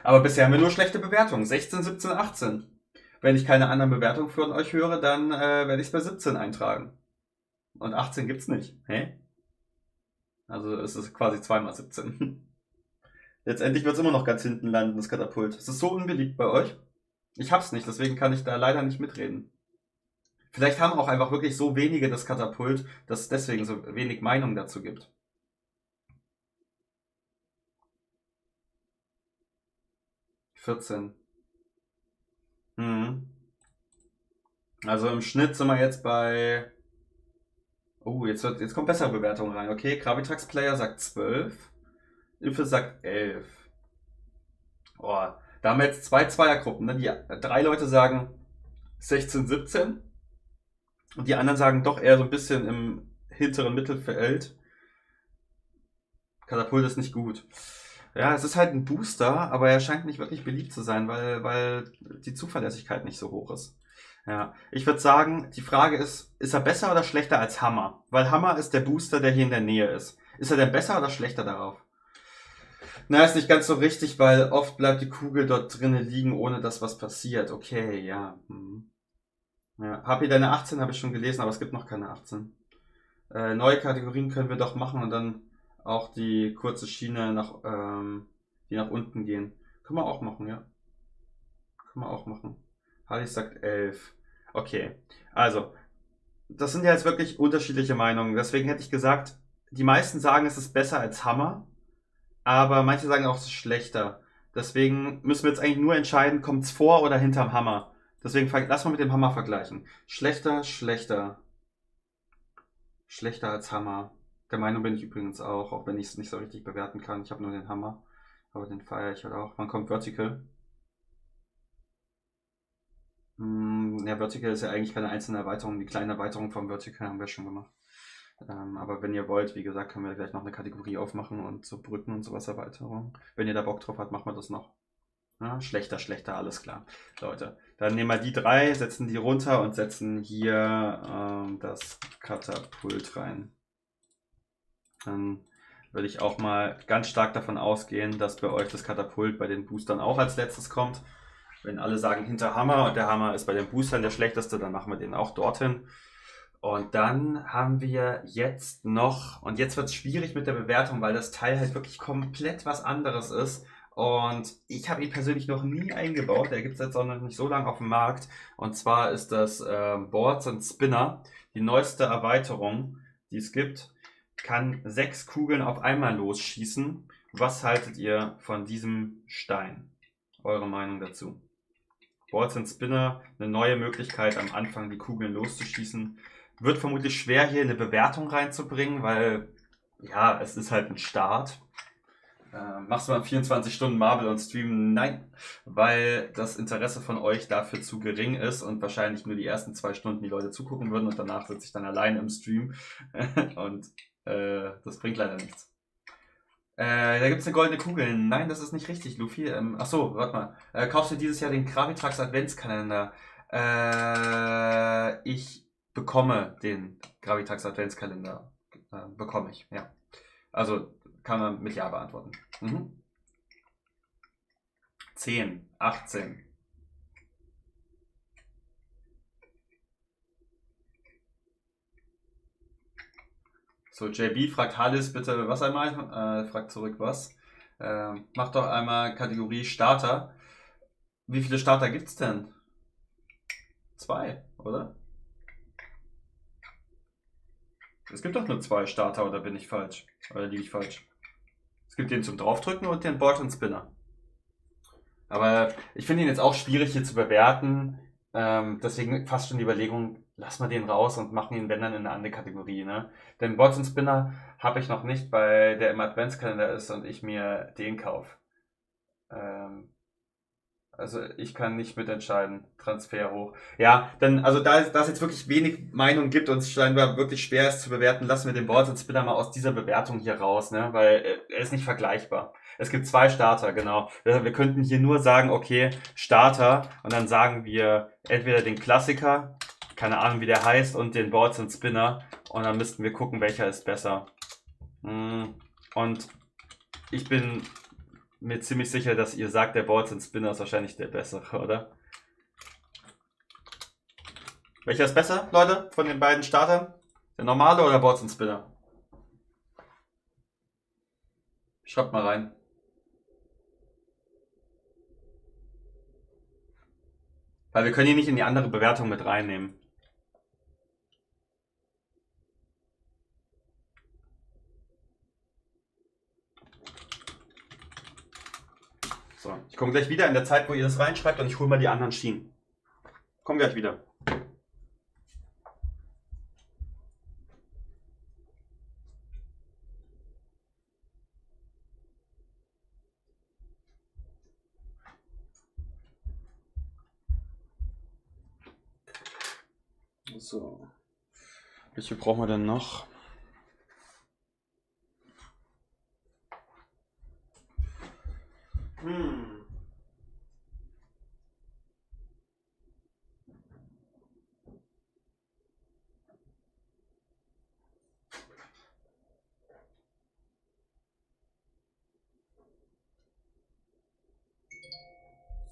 Aber bisher haben wir nur schlechte Bewertungen. 16, 17, 18. Wenn ich keine anderen Bewertungen von euch höre, dann werde ich es bei 17 eintragen. Und 18 gibt's nicht. Hä? Also es ist quasi 2x17. Letztendlich wird es immer noch ganz hinten landen, das Katapult. Es ist so unbeliebt bei euch. Ich hab's nicht, deswegen kann ich da leider nicht mitreden. Vielleicht haben auch einfach wirklich so wenige das Katapult, dass es deswegen so wenig Meinung dazu gibt. (14) Also im Schnitt sind wir jetzt bei... Oh, jetzt kommt bessere Bewertung rein. Okay, Gravitrax Player sagt 12. Ilfe sagt 11. Oh, da haben wir jetzt 2 Zweiergruppen. Ne? Die 3 Leute sagen 16, 17. Und die anderen sagen doch eher so ein bisschen im hinteren Mittelfeld. Katapult ist nicht gut. Ja, es ist halt ein Booster, aber er scheint nicht wirklich beliebt zu sein, weil die Zuverlässigkeit nicht so hoch ist. Ja, ich würde sagen, die Frage ist er besser oder schlechter als Hammer? Weil Hammer ist der Booster, der hier in der Nähe ist. Ist er denn besser oder schlechter darauf? Na, ist nicht ganz so richtig, weil oft bleibt die Kugel dort drinnen liegen, ohne dass was passiert. Okay, ja. Ja, HP deine 18 habe ich schon gelesen, aber es gibt noch keine 18. Neue Kategorien können wir doch machen und dann auch die kurze Schiene die nach unten gehen. Können wir auch machen, ja. Können wir auch machen. Harley sagt 11. Okay, also, das sind ja jetzt wirklich unterschiedliche Meinungen. Deswegen hätte ich gesagt, die meisten sagen, es ist besser als Hammer, aber manche sagen auch, es ist schlechter. Deswegen müssen wir jetzt eigentlich nur entscheiden, kommt es vor oder hinterm Hammer. Deswegen lass mal mit dem Hammer vergleichen. Schlechter, schlechter. Schlechter als Hammer. Der Meinung bin ich übrigens auch wenn ich es nicht so richtig bewerten kann. Ich habe nur den Hammer, aber den feiere ich halt auch. Wann kommt Vertical? Ja, Vertical ist ja eigentlich keine einzelne Erweiterung. Die kleine Erweiterung vom Vertical haben wir schon gemacht. Aber wenn ihr wollt, wie gesagt, können wir gleich noch eine Kategorie aufmachen und so Brücken und sowas Erweiterung. Wenn ihr da Bock drauf habt, machen wir das noch. Ja, schlechter, alles klar. Leute, dann nehmen wir die 3, setzen die runter und setzen hier das Katapult rein. Dann würde ich auch mal ganz stark davon ausgehen, dass bei euch das Katapult bei den Boostern auch als letztes kommt. Wenn alle sagen hinter Hammer und der Hammer ist bei den Boostern der schlechteste, dann machen wir den auch dorthin. Und dann haben wir jetzt noch, und jetzt wird es schwierig mit der Bewertung, weil das Teil halt wirklich komplett was anderes ist. Und ich habe ihn persönlich noch nie eingebaut, der gibt es jetzt auch noch nicht so lange auf dem Markt. Und zwar ist das Boards and Spinner, die neueste Erweiterung, die es gibt, kann 6 Kugeln auf einmal losschießen. Was haltet ihr von diesem Stein? Eure Meinung dazu? Boards and Spinner, eine neue Möglichkeit am Anfang die Kugeln loszuschießen. Wird vermutlich schwer hier eine Bewertung reinzubringen, weil ja, es ist halt ein Start. Machst du mal 24 Stunden Marvel und Stream? Nein, weil das Interesse von euch dafür zu gering ist und wahrscheinlich nur die ersten 2 Stunden die Leute zugucken würden und danach sitze ich dann alleine im Stream und das bringt leider nichts. Da gibt es eine goldene Kugel. Nein, das ist nicht richtig, Luffy. Achso, warte mal. Kaufst du dieses Jahr den Gravitrax Adventskalender? Ich bekomme den Gravitrax Adventskalender. Bekomme ich, ja. Also kann man mit Ja beantworten. 10, 18. So, JB fragt Halis bitte was einmal. Fragt zurück was. Mach doch einmal Kategorie Starter. Wie viele Starter gibt's denn? 2, oder? Es gibt doch nur 2 Starter, oder bin ich falsch? Oder liege ich falsch? Es gibt den zum Draufdrücken und den Board and Spinner. Aber ich finde ihn jetzt auch schwierig hier zu bewerten. Deswegen fast schon die Überlegung, lassen wir den raus und machen ihn, wenn dann, in eine andere Kategorie. Ne? Den Boards and Spinner habe ich noch nicht, weil der im Adventskalender ist und ich mir den kaufe. Also ich kann nicht mitentscheiden. Transfer hoch. Ja, dann, also da es jetzt wirklich wenig Meinung gibt und es scheinbar wirklich schwer ist zu bewerten, lassen wir den Boards and Spinner mal aus dieser Bewertung hier raus, ne? Weil er ist nicht vergleichbar. Es gibt 2 Starter, genau. Wir könnten hier nur sagen, okay, Starter, und dann sagen wir entweder den Klassiker, keine Ahnung wie der heißt, und den Boards and Spinner, und dann müssten wir gucken, welcher ist besser. Und ich bin mir ziemlich sicher, dass ihr sagt, der Boards and Spinner ist wahrscheinlich der bessere, oder? Welcher ist besser, Leute, von den beiden Startern? Der normale oder Boards and Spinner? Schreibt mal rein. Weil wir können ihn nicht in die andere Bewertung mit reinnehmen. So, ich komme gleich wieder in der Zeit, wo ihr das reinschreibt, und ich hole mal die anderen Schienen. Komm gleich wieder. So. Welche brauchen wir denn noch?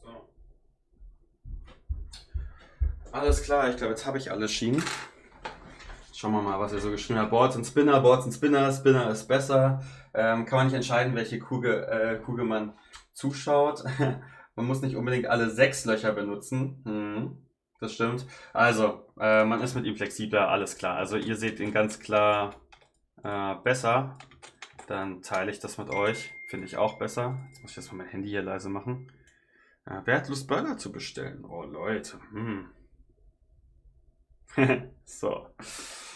So. Alles klar, ich glaube, jetzt habe ich alle Schienen. Schauen wir mal, was er so geschrieben hat. Boards and Spinner, Spinner ist besser. Kann man nicht entscheiden, welche Kugel man zuschaut. Man muss nicht unbedingt alle 6 Löcher benutzen. Das stimmt. Also, man ist mit ihm flexibler, alles klar. Also ihr seht ihn ganz klar besser. Dann teile ich das mit euch. Finde ich auch besser. Jetzt muss ich erstmal mein Handy hier leise machen. Wer hat Lust, Burger zu bestellen? Oh, Leute. So.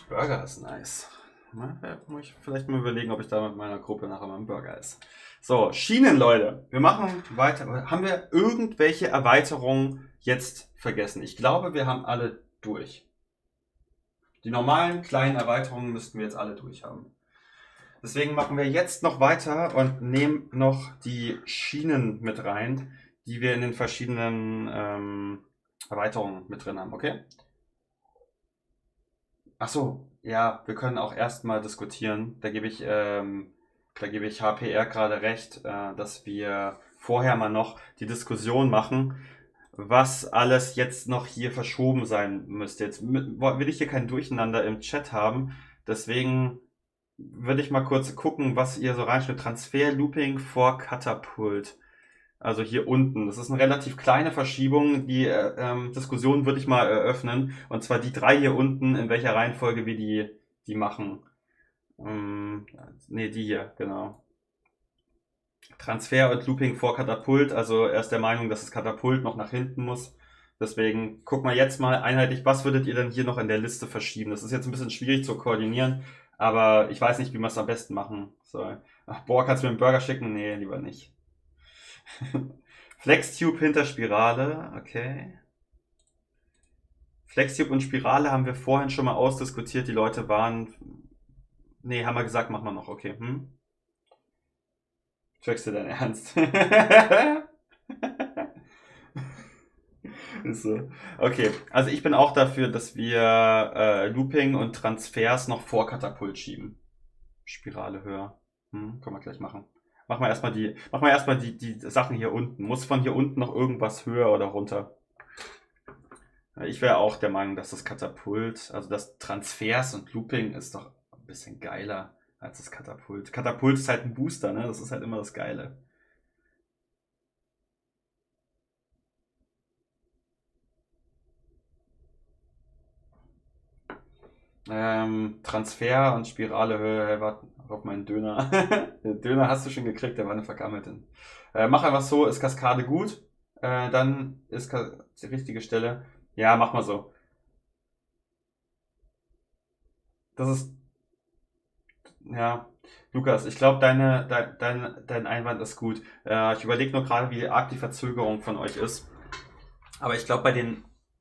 Burger ist nice. Muss ich vielleicht mal überlegen, ob ich da mit meiner Gruppe nachher mal einen Burger esse. So, Schienen, Leute. Wir machen weiter. Haben wir irgendwelche Erweiterungen jetzt vergessen? Ich glaube, wir haben alle durch. Die normalen kleinen Erweiterungen müssten wir jetzt alle durch haben. Deswegen machen wir jetzt noch weiter und nehmen noch die Schienen mit rein, die wir in den verschiedenen Erweiterungen mit drin haben, okay? Achso, ja, wir können auch erstmal diskutieren. Da gebe ich HPR gerade recht, dass wir vorher mal noch die Diskussion machen, was alles jetzt noch hier verschoben sein müsste. Jetzt will ich hier kein Durcheinander im Chat haben, deswegen würde ich mal kurz gucken, was ihr so reinschreibt. Transfer Looping vor Katapult. Also hier unten. Das ist eine relativ kleine Verschiebung. Die Diskussion würde ich mal eröffnen. Und zwar die 3 hier unten, in welcher Reihenfolge wir die machen. Ne, die hier, genau. Transfer und Looping vor Katapult. Also er ist der Meinung, dass das Katapult noch nach hinten muss. Deswegen gucken wir jetzt mal einheitlich, was würdet ihr denn hier noch in der Liste verschieben? Das ist jetzt ein bisschen schwierig zu koordinieren, aber ich weiß nicht, wie man es am besten machen soll. Ach, boah, kannst du mir einen Burger schicken? Nee, lieber nicht. Flextube hinter Spirale, okay. Flextube und Spirale haben wir vorhin schon mal ausdiskutiert. Die Leute waren... Nee, haben wir gesagt, machen wir noch, okay. Checkst du dein Ernst? Ist so. Okay, also ich bin auch dafür, dass wir Looping und Transfers noch vor Katapult schieben. Spirale höher. Können wir gleich machen. Machen wir erstmal die Sachen hier unten. Muss von hier unten noch irgendwas höher oder runter? Ich wäre auch der Meinung, dass das Katapult, also das Transfers und Looping ist doch ein bisschen geiler als das Katapult. Katapult ist halt ein Booster, ne? Das ist halt immer das Geile. Transfer und Spirale Höhe, warte auf meinen Döner. Den Döner hast du schon gekriegt, der war eine vergammelte. Mach einfach so, ist Kaskade gut, dann ist die richtige Stelle. Ja, mach mal so. Das ist, ja, Lukas, ich glaube, dein Einwand ist gut. Ich überlege nur gerade, wie arg die Verzögerung von euch ist. Aber ich glaube,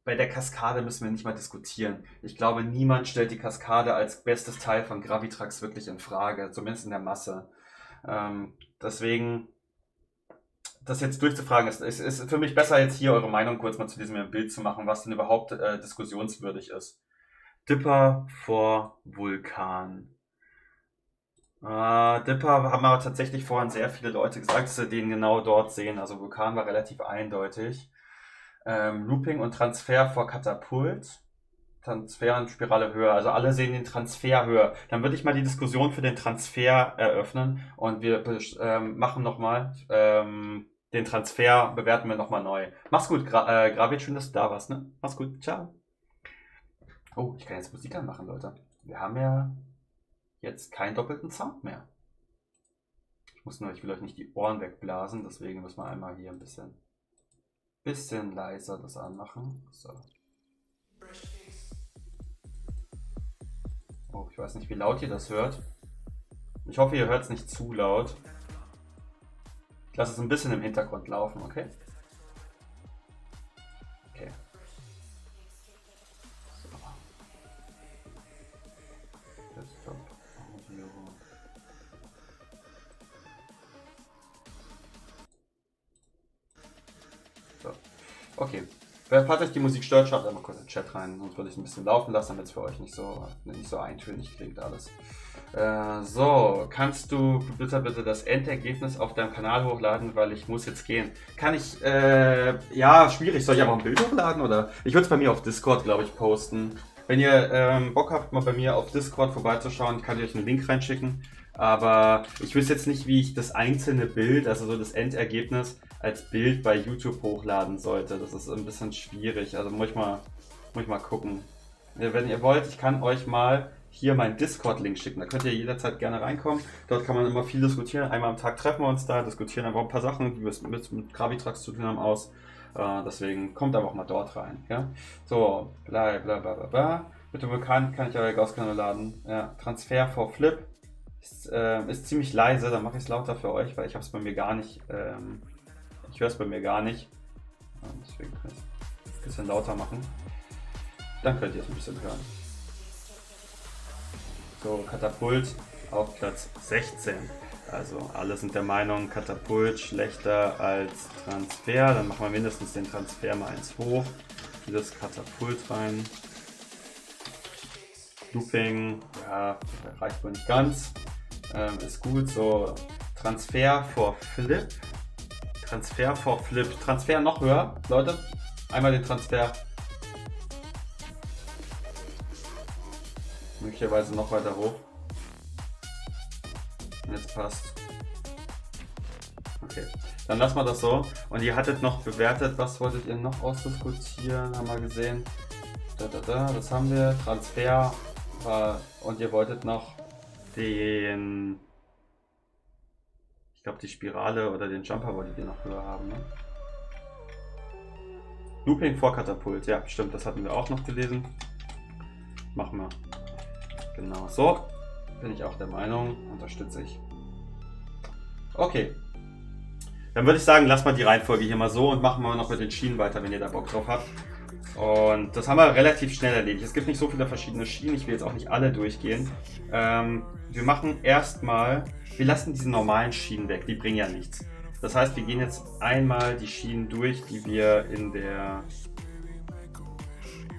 bei der Kaskade müssen wir nicht mal diskutieren. Ich glaube, niemand stellt die Kaskade als bestes Teil von Gravitrax wirklich in Frage, zumindest in der Masse. Deswegen, das jetzt durchzufragen, ist für mich besser, jetzt hier eure Meinung kurz mal zu diesem Bild zu machen, was denn überhaupt diskussionswürdig ist. Dipper vor Vulkan. Dipper haben aber tatsächlich vorhin sehr viele Leute gesagt, dass sie den genau dort sehen. Also Vulkan war relativ eindeutig. Looping und Transfer vor Katapult. Transfer und Spirale höher. Also alle sehen den Transfer höher. Dann würde ich mal die Diskussion für den Transfer eröffnen und wir machen nochmal den Transfer, bewerten wir nochmal neu. Mach's gut, Gravit, schön, dass du da warst, ne? Mach's gut, ciao. Oh, ich kann jetzt Musik anmachen, Leute. Wir haben ja jetzt keinen doppelten Sound mehr. Ich will euch nicht die Ohren wegblasen, deswegen müssen wir einmal hier ein bisschen leiser das anmachen. So. Oh, ich weiß nicht, wie laut ihr das hört. Ich hoffe, ihr hört es nicht zu laut. Ich lasse es ein bisschen im Hintergrund laufen, okay? Okay. So. Desktop Audio. So. Okay. Falls euch die Musik stört, schaut einmal kurz in den Chat rein, sonst würde ich es ein bisschen laufen lassen, damit es für euch nicht so eintönig klingt alles. So, kannst du bitte das Endergebnis auf deinem Kanal hochladen, weil ich muss jetzt gehen. Kann ich, ja, schwierig. Soll ich aber ein Bild hochladen oder? Ich würde es bei mir auf Discord, glaube ich, posten. Wenn ihr Bock habt, mal bei mir auf Discord vorbeizuschauen, kann ich euch einen Link reinschicken. Aber ich wüsste jetzt nicht, wie ich das einzelne Bild, also so das Endergebnis, als Bild bei YouTube hochladen sollte. Das ist ein bisschen schwierig. Also muss ich mal gucken. Wenn ihr wollt, ich kann euch mal hier meinen Discord-Link schicken. Da könnt ihr jederzeit gerne reinkommen. Dort kann man immer viel diskutieren. Einmal am Tag treffen wir uns da, diskutieren einfach ein paar Sachen, die mit Gravitrax zu tun haben, aus. Deswegen kommt einfach mal dort rein. Ja? So, bla bla bla bla bla. Mit dem Vulkan kann ich euer Gauss-Kanal laden. Ja, Transfer vor Flip ist ziemlich leise. Dann mache ich es lauter für euch, weil ich habe es bei mir gar nicht. Ich höre es bei mir gar nicht. Deswegen kann ich es ein bisschen lauter machen. Dann könnt ihr es ein bisschen hören. So, Katapult auf Platz 16. Also alle sind der Meinung, Katapult schlechter als Transfer. Dann machen wir mindestens den Transfer mal 1 hoch. Das Katapult rein. Looping, ja, reicht wohl nicht ganz. Ist gut, so Transfer vor Flip. Transfer vor Flip. Transfer noch höher, Leute. Einmal den Transfer. Möglicherweise noch weiter hoch. Jetzt passt. Okay, dann lassen wir das so. Und ihr hattet noch bewertet, was wolltet ihr noch ausdiskutieren, haben wir gesehen. Das haben wir. Transfer war, und ihr wolltet noch den, ich glaube die Spirale oder den Jumper wolltet ihr noch höher haben, ne? Looping vor Katapult, ja stimmt, das hatten wir auch noch gelesen. Machen wir. Genau, so bin ich auch der Meinung, unterstütze ich. Okay, dann würde ich sagen, lasst mal die Reihenfolge hier mal so und machen wir noch mit den Schienen weiter, wenn ihr da Bock drauf habt. Und das haben wir relativ schnell erledigt. Es gibt nicht so viele verschiedene Schienen, ich will jetzt auch nicht alle durchgehen. Wir machen erstmal, wir lassen diese normalen Schienen weg, die bringen ja nichts. Das heißt, wir gehen jetzt einmal die Schienen durch, die wir in der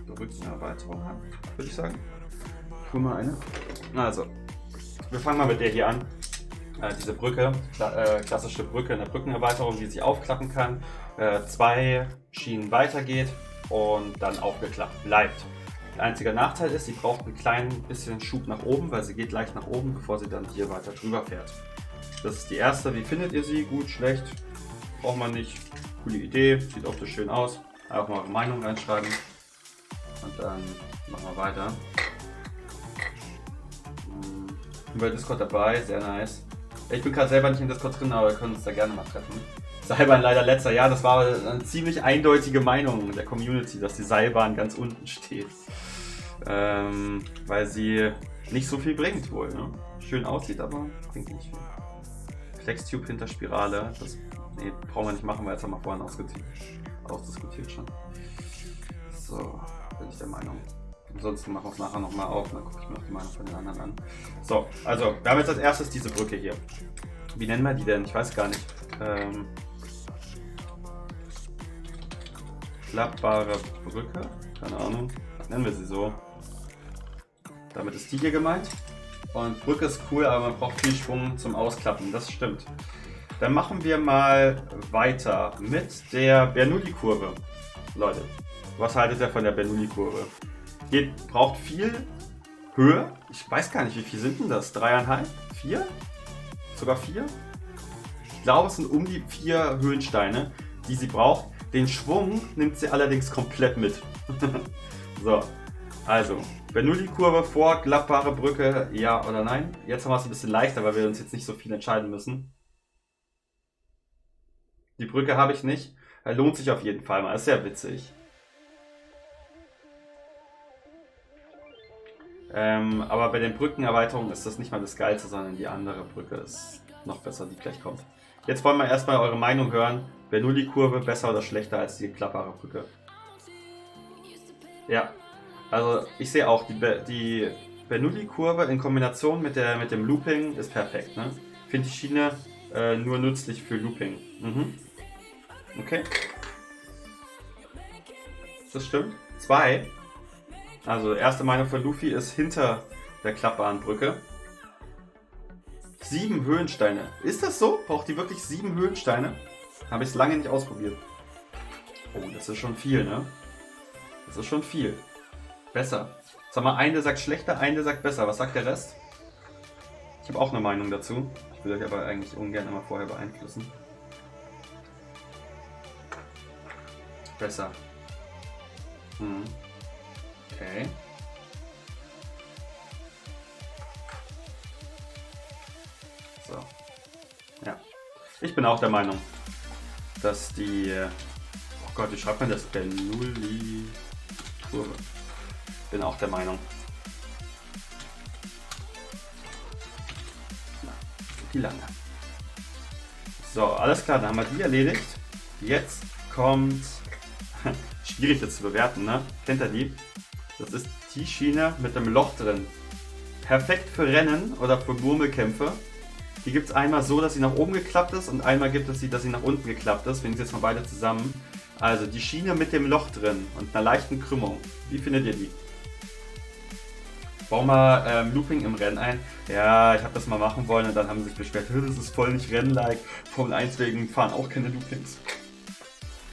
Brückenerweiterung haben, würde ich sagen. Ich hole mal eine. Also, wir fangen mal mit der hier an. Diese Brücke, klassische Brücke in der Brückenerweiterung, die sich aufklappen kann, 2 Schienen weitergeht und dann aufgeklappt bleibt. Einziger Nachteil ist, sie braucht einen kleinen bisschen Schub nach oben, weil sie geht leicht nach oben, bevor sie dann hier weiter drüber fährt. Das ist die erste. Wie findet ihr sie? Gut, schlecht? Braucht man nicht. Coole Idee, sieht auch so schön aus. Einfach mal eure Meinung reinschreiben und dann machen wir weiter. Bei Discord dabei, sehr nice. Ich bin gerade selber nicht in Discord drin, aber wir können uns da gerne mal treffen. Seilbahn leider letzter Jahr, das war eine ziemlich eindeutige Meinung der Community, dass die Seilbahn ganz unten steht. Weil sie nicht so viel bringt wohl. Ne? Schön aussieht, aber bringt nicht viel. Flextube hinter Spirale, das brauchen wir nicht machen, weil jetzt haben wir vorhin ausdiskutiert schon. So, bin ich der Meinung. Ansonsten machen wir es nachher nochmal auf und dann gucke ich mir noch die Meinung von den anderen an. So, also wir haben jetzt als erstes diese Brücke hier. Wie nennen wir die denn? Ich weiß gar nicht. Klappbare Brücke, keine Ahnung. Nennen wir sie so. Damit ist die hier gemeint. Und Brücke ist cool, aber man braucht viel Schwung zum Ausklappen, das stimmt. Dann machen wir mal weiter mit der Bernoulli-Kurve. Leute, was haltet ihr von der Bernoulli-Kurve? Braucht viel Höhe. Ich weiß gar nicht, wie viel sind denn das? 3,5? 4? Sogar 4? Ich glaube, es sind um die 4 Höhensteine, die sie braucht. Den Schwung nimmt sie allerdings komplett mit. So, also Bernoulli-Kurve vor, klappbare Brücke, ja oder nein? Jetzt haben wir es ein bisschen leichter, weil wir uns jetzt nicht so viel entscheiden müssen. Die Brücke habe ich nicht. Lohnt sich auf jeden Fall mal, ist sehr witzig. Aber bei den Brückenerweiterungen ist das nicht mal das Geilste, sondern die andere Brücke ist noch besser, die gleich kommt. Jetzt wollen wir erstmal eure Meinung hören. Bernoulli-Kurve besser oder schlechter als die klappbare Brücke? Ja, also ich sehe auch, die Bernoulli-Kurve in Kombination mit dem Looping ist perfekt. Ne? Ich finde die Schiene nur nützlich für Looping. Mhm. Okay. Das stimmt. 2. Also erste Meinung von Luffy ist hinter der klappbaren Brücke. 7 Höhensteine. Ist das so? Braucht die wirklich 7 Höhensteine? Habe ich es lange nicht ausprobiert. Oh, das ist schon viel, ne? Das ist schon viel. Besser. Sag mal, eine sagt schlechter, eine sagt besser. Was sagt der Rest? Ich habe auch eine Meinung dazu. Ich will euch aber eigentlich ungern immer vorher beeinflussen. Besser. Okay. So. Ja. Ich bin auch der Meinung, dass die... Oh Gott, wie schreibt man das? Bernoulli-Kurve. Bin auch der Meinung. Na, die lange. So, alles klar, dann haben wir die erledigt. Jetzt kommt... Schwierig jetzt zu bewerten, ne? Kennt ihr die? Das ist die Schiene mit dem Loch drin. perfekt für Rennen oder für Murmelkämpfe. Die gibt es einmal so, dass sie nach oben geklappt ist und einmal gibt es sie, dass sie nach unten geklappt ist. Wir nehmen sie jetzt mal beide zusammen. Also die Schiene mit dem Loch drin und einer leichten Krümmung. Wie findet ihr die? Bau mal Looping im Rennen ein. Ja, ich habe das mal machen wollen und dann haben sie sich beschwert, das ist voll nicht Rennen-like. Formel 1 wegen fahren auch keine Loopings.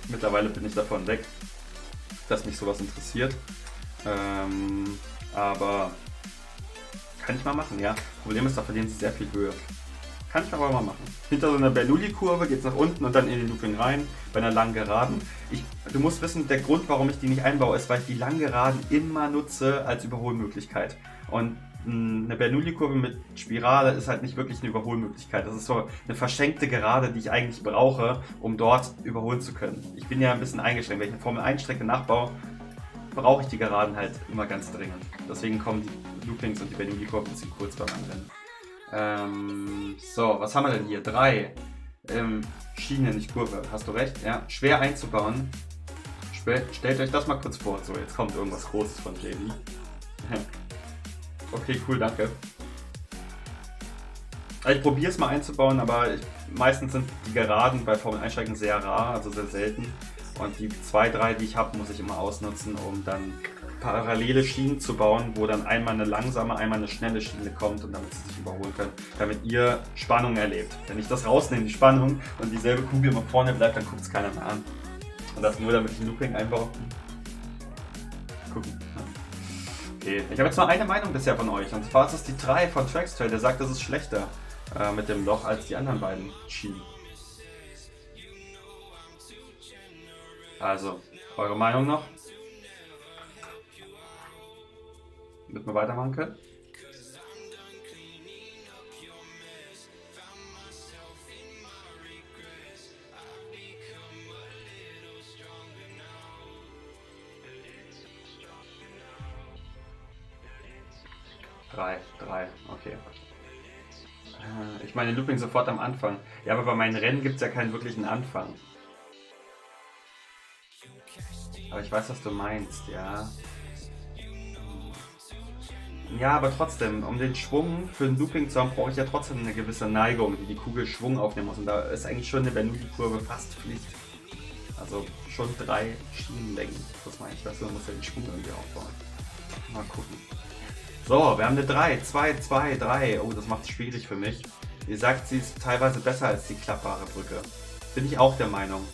Mittlerweile bin ich davon weg, dass mich sowas interessiert. Aber kann ich mal machen, ja. Problem ist, da verlieren sie sehr viel Höhe. Kann ich aber mal machen. Hinter so einer Bernoulli-Kurve geht es nach unten und dann in den Looping rein, bei einer langen Geraden. Du musst wissen, der Grund, warum ich die nicht einbaue, ist, weil ich die langen Geraden immer nutze als Überholmöglichkeit. Und eine Bernoulli-Kurve mit Spirale ist halt nicht wirklich eine Überholmöglichkeit. Das ist so eine verschenkte Gerade, die ich eigentlich brauche, um dort überholen zu können. Ich bin ja ein bisschen eingeschränkt. Wenn ich eine Formel-1-Strecke nachbaue, brauche ich die Geraden halt immer ganz dringend. Deswegen kommen die Loopings und die Bernoulli-Kurve ein bisschen kurz beim Anrennen. So, was haben wir denn hier? 3. Schiene, nicht Kurve. Hast du recht? Ja. Schwer einzubauen. Stellt euch das mal kurz vor. So, jetzt kommt irgendwas Großes von JD. Okay, cool, danke. Also ich probiere es mal einzubauen, aber meistens sind die Geraden bei Formel-1-Strecken sehr rar, also sehr selten. Und die 2, 3, die ich habe, muss ich immer ausnutzen, um dann parallele Schienen zu bauen, wo dann einmal eine langsame, einmal eine schnelle Schiene kommt und damit sie sich überholen können, damit ihr Spannung erlebt. Wenn ich das rausnehme, die Spannung, und dieselbe Kugel immer vorne bleibt, dann guckt es keiner mehr an. Und das nur, damit ich ein Looping einbaue. Gucken. Okay, ich habe jetzt nur eine Meinung bisher von euch, und zwar ist es die 3 von Trackstyle, der sagt, das ist schlechter mit dem Loch als die anderen beiden Schienen. Also, eure Meinung noch? Damit wir weitermachen können? Drei, okay. Ich meine Looping sofort am Anfang. Ja, aber bei meinen Rennen gibt es ja keinen wirklichen Anfang. Aber ich weiß, was du meinst, ja. Ja, aber trotzdem, um den Schwung für ein Looping zu haben, brauche ich ja trotzdem eine gewisse Neigung, die Kugel Schwung aufnehmen muss. Und da ist eigentlich schon eine Bernoulli-Kurve fast Pflicht. Also schon 3 Schienenlängen. Das meine ich, weißt du, man muss ja den Schwung irgendwie aufbauen. Mal gucken. So, wir haben eine 3, 2, 2, 3. Oh, das macht es schwierig für mich. Ihr sagt, sie ist teilweise besser als die klappbare Brücke. Bin ich auch der Meinung.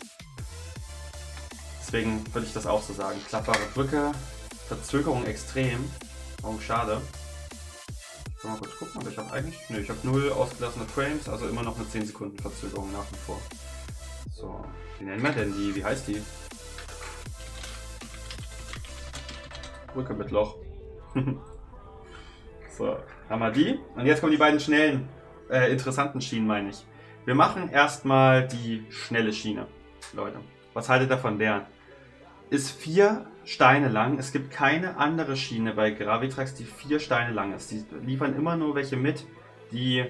Deswegen würde ich das auch so sagen. Klappbare Brücke, Verzögerung extrem. Oh, schade. Ich kann mal kurz gucken, aber ich habe eigentlich... Ne, ich habe 0 ausgelassene Frames, also immer noch eine 10 Sekunden Verzögerung nach wie vor. So, wie nennen wir denn die? Wie heißt die? Brücke mit Loch. So, haben wir die. Und jetzt kommen die beiden schnellen, interessanten Schienen, meine ich. Wir machen erstmal die schnelle Schiene, Leute. Was haltet ihr von der? Ist 4 Steine lang. Es gibt keine andere Schiene bei Gravitrax, die 4 Steine lang ist. Die liefern immer nur welche mit, die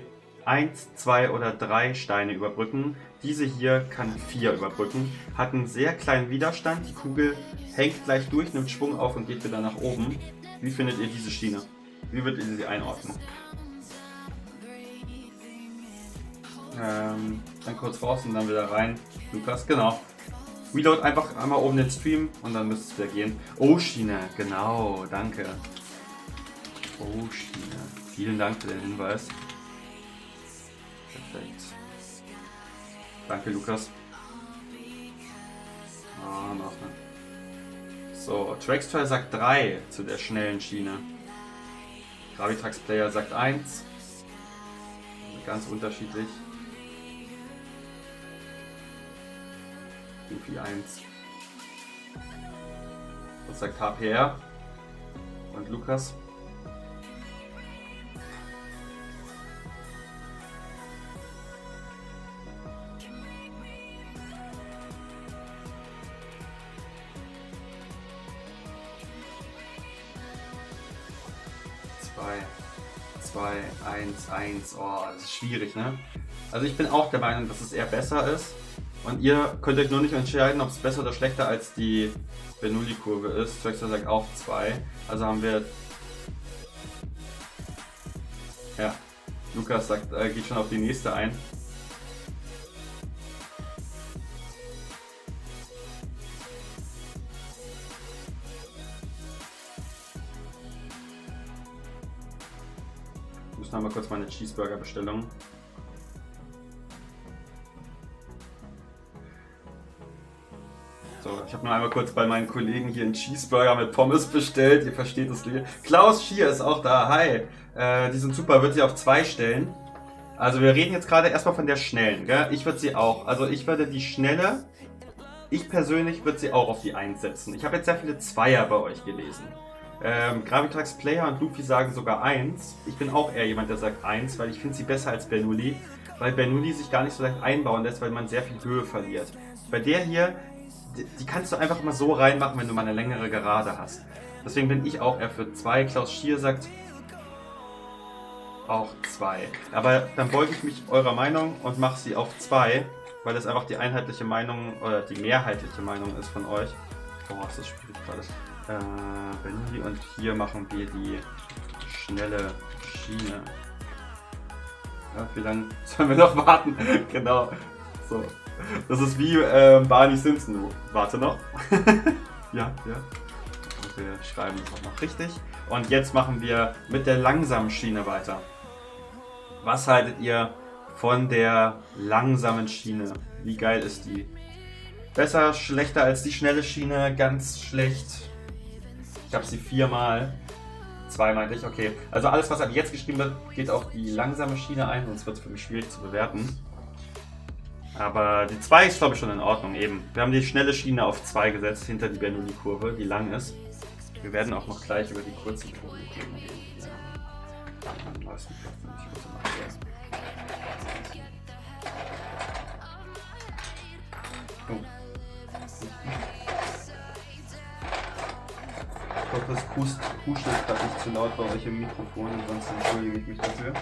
1, 2 oder 3 Steine überbrücken. Diese hier kann 4 überbrücken. Hat einen sehr kleinen Widerstand. Die Kugel hängt gleich durch, nimmt Schwung auf und geht wieder nach oben. Wie findet ihr diese Schiene? Wie würdet ihr sie einordnen? Dann kurz raus und dann wieder rein. Lukas, genau. Reload einfach einmal oben den Stream und dann müsste es wieder gehen. Oh, Schiene, genau, danke. Oh, Schiene. Vielen Dank für den Hinweis. Perfekt. Danke, Lukas. Ah, noch eine. So, Trackstyle sagt 3 zu der schnellen Schiene. Gravitrax Player sagt 1. Ganz unterschiedlich. Goofy 1. Was sagt HPR? Und Lukas? Zwei, 1, 1. Oh, das ist schwierig, ne? Also ich bin auch der Meinung, dass es eher besser ist. Und ihr könnt euch nur nicht entscheiden, ob es besser oder schlechter als die Bernoulli-Kurve ist. Trackstyle sagt auch 2. Also haben wir Ja. Lukas sagt, geht schon auf die nächste ein. Ich muss noch mal kurz meine Cheeseburger-Bestellung. So, ich habe nur einmal kurz bei meinen Kollegen hier einen Cheeseburger mit Pommes bestellt. Ihr versteht das Lied. Klaus Schier ist auch da. Hi. Die sind super. Würde sie auf 2 stellen. Also wir reden jetzt gerade erstmal von der schnellen. Gell? Ich würde sie auch. Also ich würde die schnelle. Ich persönlich würde sie auch auf die 1 setzen. Ich habe jetzt sehr viele Zweier bei euch gelesen. Gravitrax Player und Luffy sagen sogar 1. Ich bin auch eher jemand, der sagt 1, weil ich finde sie besser als Bernoulli. Weil Bernoulli sich gar nicht so leicht einbauen lässt, weil man sehr viel Höhe verliert. Bei der hier, die kannst du einfach mal so reinmachen, wenn du mal eine längere Gerade hast. Deswegen bin ich auch eher für 2. Klaus Schier sagt auch 2. Aber dann beuge ich mich eurer Meinung und mache sie auf 2, weil das einfach die einheitliche Meinung oder die mehrheitliche Meinung ist von euch. Oh, ist das schwierig gerade. Bernoulli und hier machen wir die schnelle Schiene. Ja, wie lange sollen wir noch warten? Genau. So. Das ist wie Barney Simpson. Du, warte noch. Ja. Und wir schreiben es auch noch richtig. Und jetzt machen wir mit der langsamen Schiene weiter. Was haltet ihr von der langsamen Schiene? Wie geil ist die? Besser, schlechter als die schnelle Schiene? Ganz schlecht. Ich habe sie 4-mal. 2 meinte ich, okay. Also alles, was ab jetzt geschrieben wird, geht auf die langsame Schiene ein, sonst wird es für mich schwierig zu bewerten. Aber die 2 ist, glaube ich, schon in Ordnung. Eben. Wir haben die schnelle Schiene auf 2 gesetzt, hinter die Bernoulli-Kurve, die lang ist. Wir werden auch noch gleich über die kurzen Kurven reden. Oh. Ich hoffe, es kuschelt gerade nicht zu laut bei euch im Mikrofon, sonst entschuldige ich mich dafür.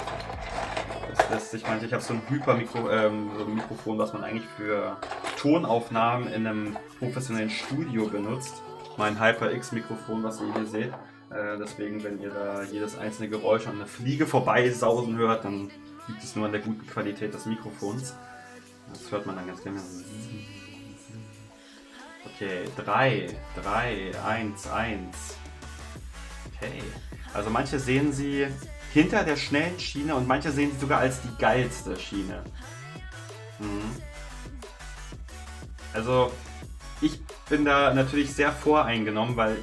Das lässt sich manchmal. Ich habe so ein Mikrofon, was man eigentlich für Tonaufnahmen in einem professionellen Studio benutzt. Mein HyperX-Mikrofon, was ihr hier seht. Deswegen, wenn ihr da jedes einzelne Geräusch an einer Fliege vorbeisausen hört, dann liegt es nur an der guten Qualität des Mikrofons. Das hört man dann ganz gerne. Okay, 3, 1, 1. Okay. Also manche sehen sie hinter der schnellen Schiene und manche sehen sie sogar als die geilste Schiene. Also ich bin da natürlich sehr voreingenommen, weil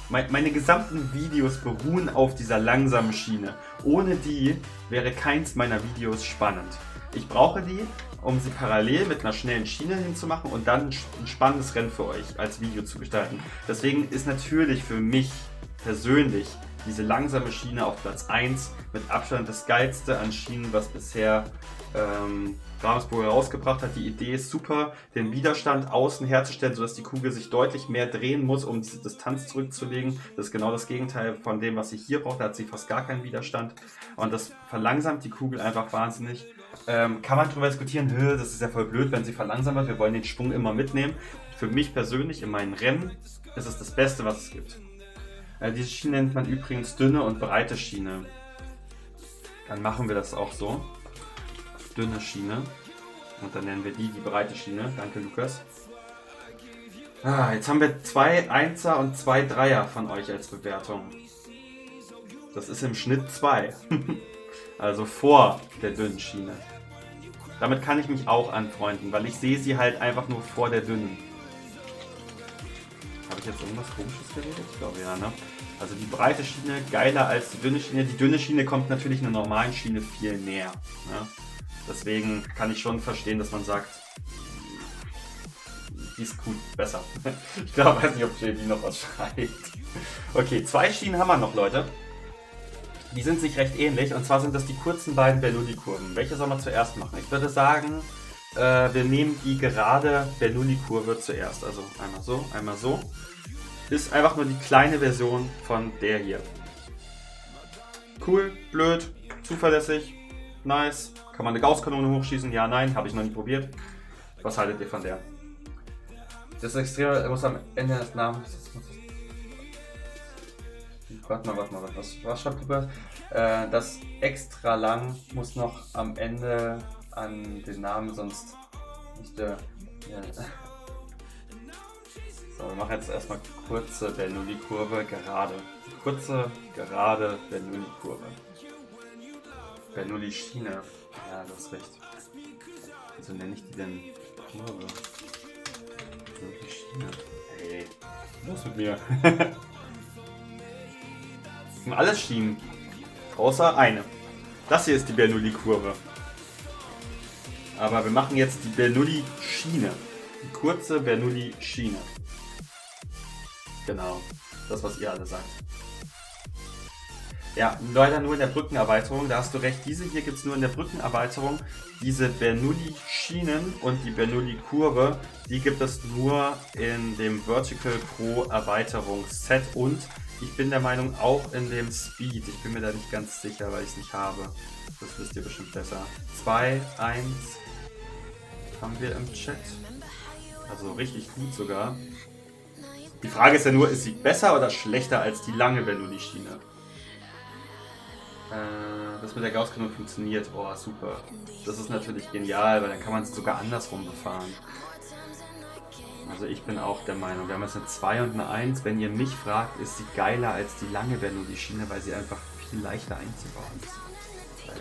meine gesamten Videos beruhen auf dieser langsamen Schiene. Ohne die wäre keins meiner Videos spannend. Ich brauche die, um sie parallel mit einer schnellen Schiene hinzumachen und dann ein spannendes Rennen für euch als Video zu gestalten. Deswegen ist natürlich für mich persönlich diese langsame Schiene auf Platz 1 mit Abstand das geilste an Schienen, was bisher Ravensburger rausgebracht hat. Die Idee ist super, den Widerstand außen herzustellen, sodass die Kugel sich deutlich mehr drehen muss, um diese Distanz zurückzulegen. Das ist genau das Gegenteil von dem, was sie hier braucht. Da hat sie fast gar keinen Widerstand. Und das verlangsamt die Kugel einfach wahnsinnig. Kann man darüber diskutieren, das ist ja voll blöd, wenn sie verlangsamt wird. Wir wollen den Schwung immer mitnehmen. Für mich persönlich in meinen Rennen ist es das Beste, was es gibt. Diese Schiene nennt man übrigens dünne und breite Schiene. Dann machen wir das auch so. Dünne Schiene. Und dann nennen wir die breite Schiene. Danke, Lukas. Jetzt haben wir 2 Einser und 2 Dreier von euch als Bewertung. Das ist im Schnitt 2. Also vor der dünnen Schiene. Damit kann ich mich auch anfreunden, weil ich sehe sie halt einfach nur vor der dünnen. Habe ich jetzt irgendwas Komisches geredet? Ich glaube ja, ne? Also die breite Schiene geiler als die dünne Schiene. Die dünne Schiene kommt natürlich einer normalen Schiene viel näher. Ne? Deswegen kann ich schon verstehen, dass man sagt, die ist gut, besser. Ich glaube, weiß nicht, ob JD noch was schreibt. Okay, 2 Schienen haben wir noch, Leute. Die sind sich recht ähnlich, und zwar sind das die kurzen beiden Bernoulli-Kurven. Welche soll man zuerst machen? Ich würde sagen, wir nehmen die gerade Bernoulli-Kurve zuerst. Also einmal so. Ist einfach nur die kleine Version von der hier. Cool, blöd, zuverlässig, nice. Kann man eine Gaußkanone hochschießen? Ja, nein, habe ich noch nie probiert. Was haltet ihr von der? Das ist extrem, muss am Ende des Namens. Warte mal, was schreibt Lukas? Das extra lang muss noch am Ende an den Namen, sonst nicht der... So, wir machen jetzt erstmal kurze Bernoulli-Kurve, gerade. Kurze, gerade Bernoulli-Kurve. Bernoulli-Schiene. Ja, du hast recht. Wieso nenne ich die denn Kurve? Bernoulli-Schiene. Hey, los mit mir. Alles Schienen. Außer eine. Das hier ist die Bernoulli-Kurve. Aber wir machen jetzt die Bernoulli-Schiene. Die kurze Bernoulli-Schiene. Genau. Das, was ihr alle sagt. Ja, leider nur in der Brückenerweiterung. Da hast du recht. Diese hier gibt es nur in der Brückenerweiterung. Diese Bernoulli-Schienen und die Bernoulli-Kurve, die gibt es nur in dem Vertical Pro Erweiterungsset und ich bin der Meinung auch in dem Speed. Ich bin mir da nicht ganz sicher, weil ich es nicht habe. Das wisst ihr bestimmt besser. 2, 1 haben wir im Chat. Also richtig gut sogar. Die Frage ist ja nur, ist sie besser oder schlechter als die lange Bernoulli-Schiene? Das mit der Gaußkanone funktioniert. Oh, super. Das ist natürlich genial, weil dann kann man es sogar andersrum befahren. Also ich bin auch der Meinung, wir haben jetzt eine 2 und eine 1. Wenn ihr mich fragt, ist sie geiler als die lange Bernoulli-Schiene, weil sie einfach viel leichter einzubauen ist.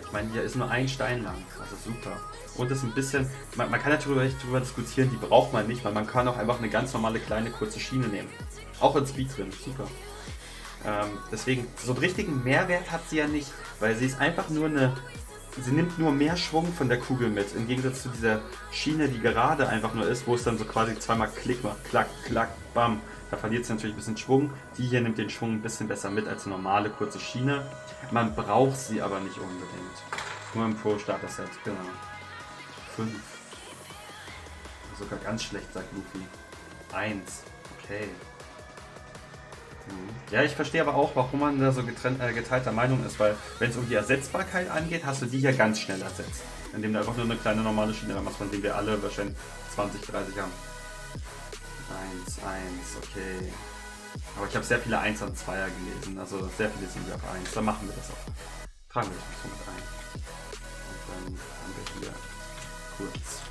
Ich meine, hier ist nur ein Stein lang. Also super. Und ist ein bisschen, man kann natürlich darüber diskutieren, die braucht man nicht, weil man kann auch einfach eine ganz normale kleine kurze Schiene nehmen. Auch in Speed drin. Super. Deswegen, so einen richtigen Mehrwert hat sie ja nicht, weil sie ist einfach nur eine... Sie nimmt nur mehr Schwung von der Kugel mit, im Gegensatz zu dieser Schiene, die gerade einfach nur ist, wo es dann so quasi zweimal Klick macht, klack, klack, bam. Da verliert sie natürlich ein bisschen Schwung. Die hier nimmt den Schwung ein bisschen besser mit als eine normale kurze Schiene. Man braucht sie aber nicht unbedingt. Nur im Pro-Starter-Set, genau. 5. Sogar ganz schlecht, sagt Luffy. 1. Okay. Ja, ich verstehe aber auch, warum man da so geteilter Meinung ist, weil wenn es um die Ersetzbarkeit angeht, hast du die hier ganz schnell ersetzt. Indem du einfach nur eine kleine normale Schiene machst, von dem wir alle wahrscheinlich 20, 30 haben. 1, 1, okay. Aber ich habe sehr viele 1 und 2er gelesen, also sehr viele sind wir auf 1. Dann machen wir das auch. Tragen wir das so mit ein. Und dann haben wir hier kurz.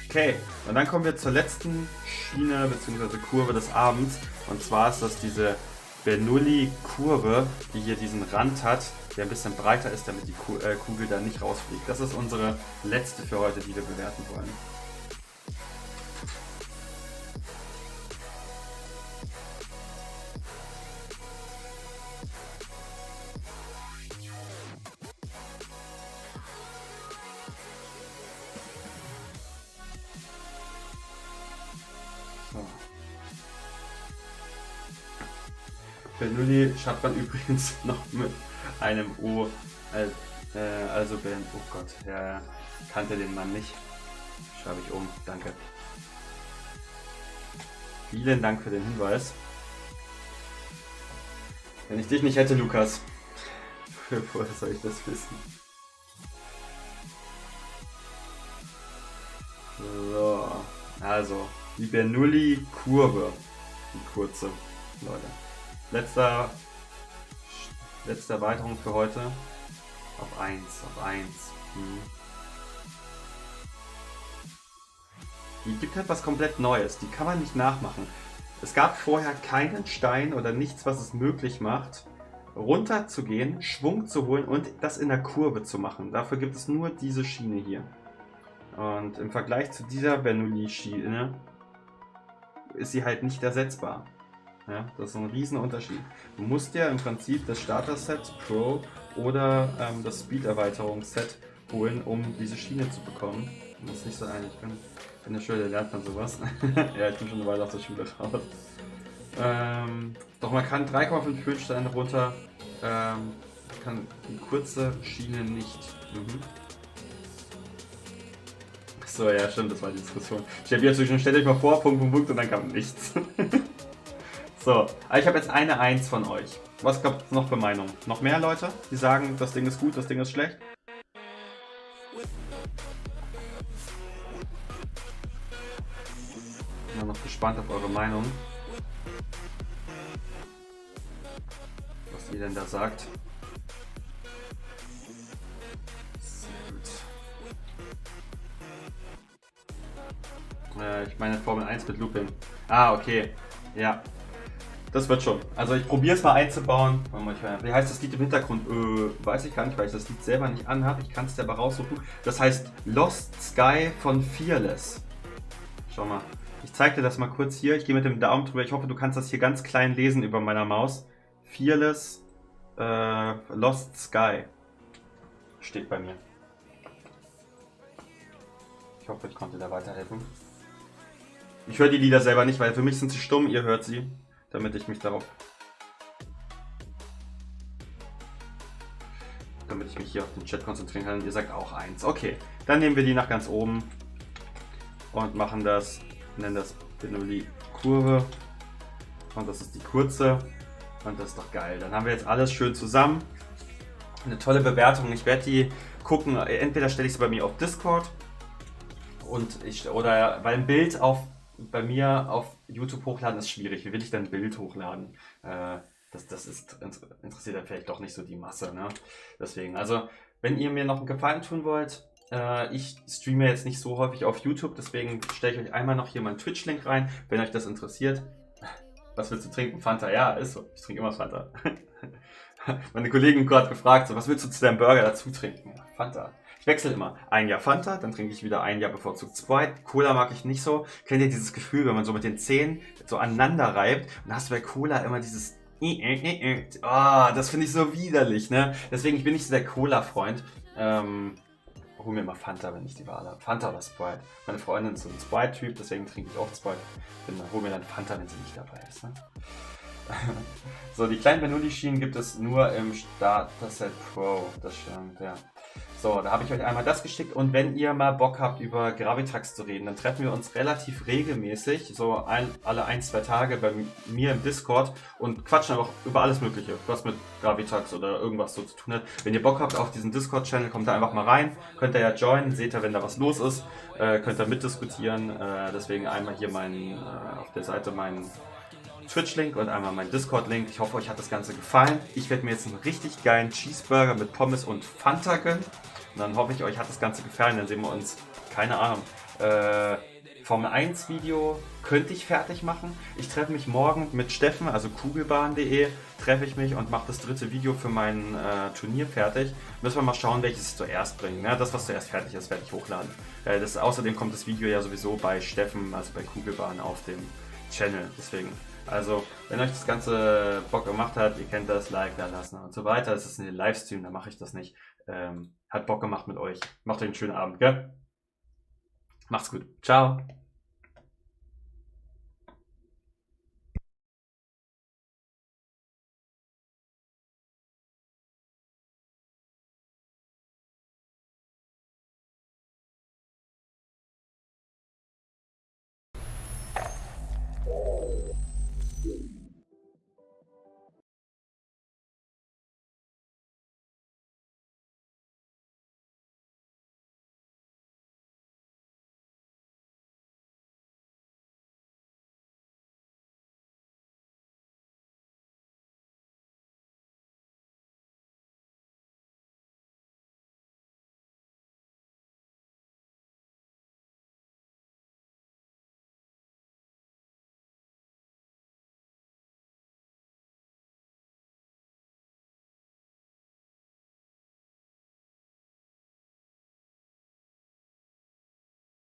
Okay, und dann kommen wir zur letzten Schiene bzw. Kurve des Abends. Und zwar ist das diese Bernoulli-Kurve, die hier diesen Rand hat, der ein bisschen breiter ist, damit die Kugel da nicht rausfliegt. Das ist unsere letzte für heute, die wir bewerten wollen. Bernoulli schreibt man übrigens noch mit einem O, also Ben, oh Gott, ja, kannte den Mann nicht. Schreibe ich um, danke. Vielen Dank für den Hinweis. Wenn ich dich nicht hätte, Lukas, woher soll ich das wissen? So, also, die Bernoulli-Kurve, die kurze, Leute. Letzte Erweiterung für heute. Auf 1, auf 1. Die gibt halt was komplett Neues. Die kann man nicht nachmachen. Es gab vorher keinen Stein oder nichts, was es möglich macht, runter zu gehen, Schwung zu holen und das in der Kurve zu machen. Dafür gibt es nur diese Schiene hier. Und im Vergleich zu dieser Bernoulli-Schiene ist sie halt nicht ersetzbar. Ja, das ist ein riesen Unterschied. Du musst ja im Prinzip das Starter-Set Pro oder das Speed-Erweiterungsset holen, um diese Schiene zu bekommen. Das ist nicht so ein, ich bin in der Schule, lernt man sowas. Ja, ich bin schon eine Weile aus der Schule raus. Doch man kann 3,5 Höhensteine runter, kann die kurze Schiene nicht. So, ja, stimmt, das war die Diskussion. Ich habe jetzt schon, stellt euch mal vor, Punkt, und dann kam nichts. So, aber ich habe jetzt eine 1 von euch. Was gab es noch für Meinungen? Noch mehr Leute, die sagen, das Ding ist gut, das Ding ist schlecht? Ich bin noch gespannt auf eure Meinung. Was ihr denn da sagt. Ich meine Formel 1 mit Looping. Ah, okay. Ja. Das wird schon. Also ich probiere es mal einzubauen. Wie heißt das Lied im Hintergrund? Weiß ich gar nicht, weil ich das Lied selber nicht anhabe. Ich kann es dir aber raussuchen. Das heißt Lost Sky von Fearless. Schau mal. Ich zeige dir das mal kurz hier. Ich gehe mit dem Daumen drüber. Ich hoffe, du kannst das hier ganz klein lesen über meiner Maus. Fearless Lost Sky. Steht bei mir. Ich hoffe, ich konnte da weiterhelfen. Ich höre die Lieder selber nicht, weil für mich sind sie stumm. Ihr hört sie. Damit ich mich hier auf den Chat konzentrieren kann. Ihr sagt auch 1. Okay, dann nehmen wir die nach ganz oben und machen das, nennen das Bernoulli Kurve. Und das ist die kurze. Und das ist doch geil. Dann haben wir jetzt alles schön zusammen. Eine tolle Bewertung. Ich werde die gucken. Entweder stelle ich sie bei mir auf Discord oder weil ein Bild bei mir auf YouTube hochladen ist schwierig. Wie will ich denn ein Bild hochladen? Das interessiert ja vielleicht doch nicht so die Masse. Ne? Deswegen, also, wenn ihr mir noch einen Gefallen tun wollt, ich streame jetzt nicht so häufig auf YouTube, deswegen stelle ich euch einmal noch hier meinen Twitch-Link rein, wenn euch das interessiert. Was willst du trinken? Fanta? Ja, ist so. Ich trinke immer Fanta. Meine Kollegen gerade gefragt, so, was willst du zu deinem Burger dazu trinken? Ja, Fanta. Ich wechsle immer. Ein Jahr Fanta, dann trinke ich wieder ein Jahr bevorzugt Sprite. Cola mag ich nicht so. Kennt ihr dieses Gefühl, wenn man so mit den Zähnen so aneinander reibt und dann hast du bei Cola immer dieses das finde ich so widerlich, ne? Deswegen, ich bin nicht so der Cola-Freund. Hol mir mal Fanta, wenn ich die Wahl habe. Fanta oder Sprite. Meine Freundin ist so ein Sprite-Typ, deswegen trinke ich auch Sprite. Hol mir dann Fanta, wenn sie nicht dabei ist, ne? So, die kleinen Bernoulli-Schienen gibt es nur im Starter-Set Pro. Das stimmt, ja. So, da habe ich euch einmal das geschickt. Und wenn ihr mal Bock habt, über Gravitrax zu reden, dann treffen wir uns relativ regelmäßig, so alle 1-2 Tage bei mir im Discord und quatschen einfach über alles Mögliche, was mit Gravitrax oder irgendwas so zu tun hat. Wenn ihr Bock habt auf diesen Discord-Channel, kommt da einfach mal rein. Könnt ihr ja joinen, seht ihr, wenn da was los ist. Könnt ihr mitdiskutieren. Deswegen einmal hier auf der Seite meinen Twitch-Link und einmal mein Discord-Link. Ich hoffe, euch hat das Ganze gefallen. Ich werde mir jetzt einen richtig geilen Cheeseburger mit Pommes und Fanta gönnen. Und dann hoffe ich, euch hat das Ganze gefallen. Dann sehen wir uns, keine Ahnung, Formel 1 Video könnte ich fertig machen. Ich treffe mich morgen mit Steffen, also kugelbahn.de, treffe ich mich und mache das 3. Video für mein Turnier fertig. Müssen wir mal schauen, welches ich zuerst bringe. Ja, das, was zuerst fertig ist, werde ich hochladen. Außerdem kommt das Video ja sowieso bei Steffen, also bei Kugelbahn auf dem Channel. Deswegen. Also, wenn euch das Ganze Bock gemacht hat, ihr kennt das, Like da lassen und so weiter. Das ist ein Livestream, da mache ich das nicht. Hat Bock gemacht mit euch. Macht euch einen schönen Abend, gell? Macht's gut. Ciao.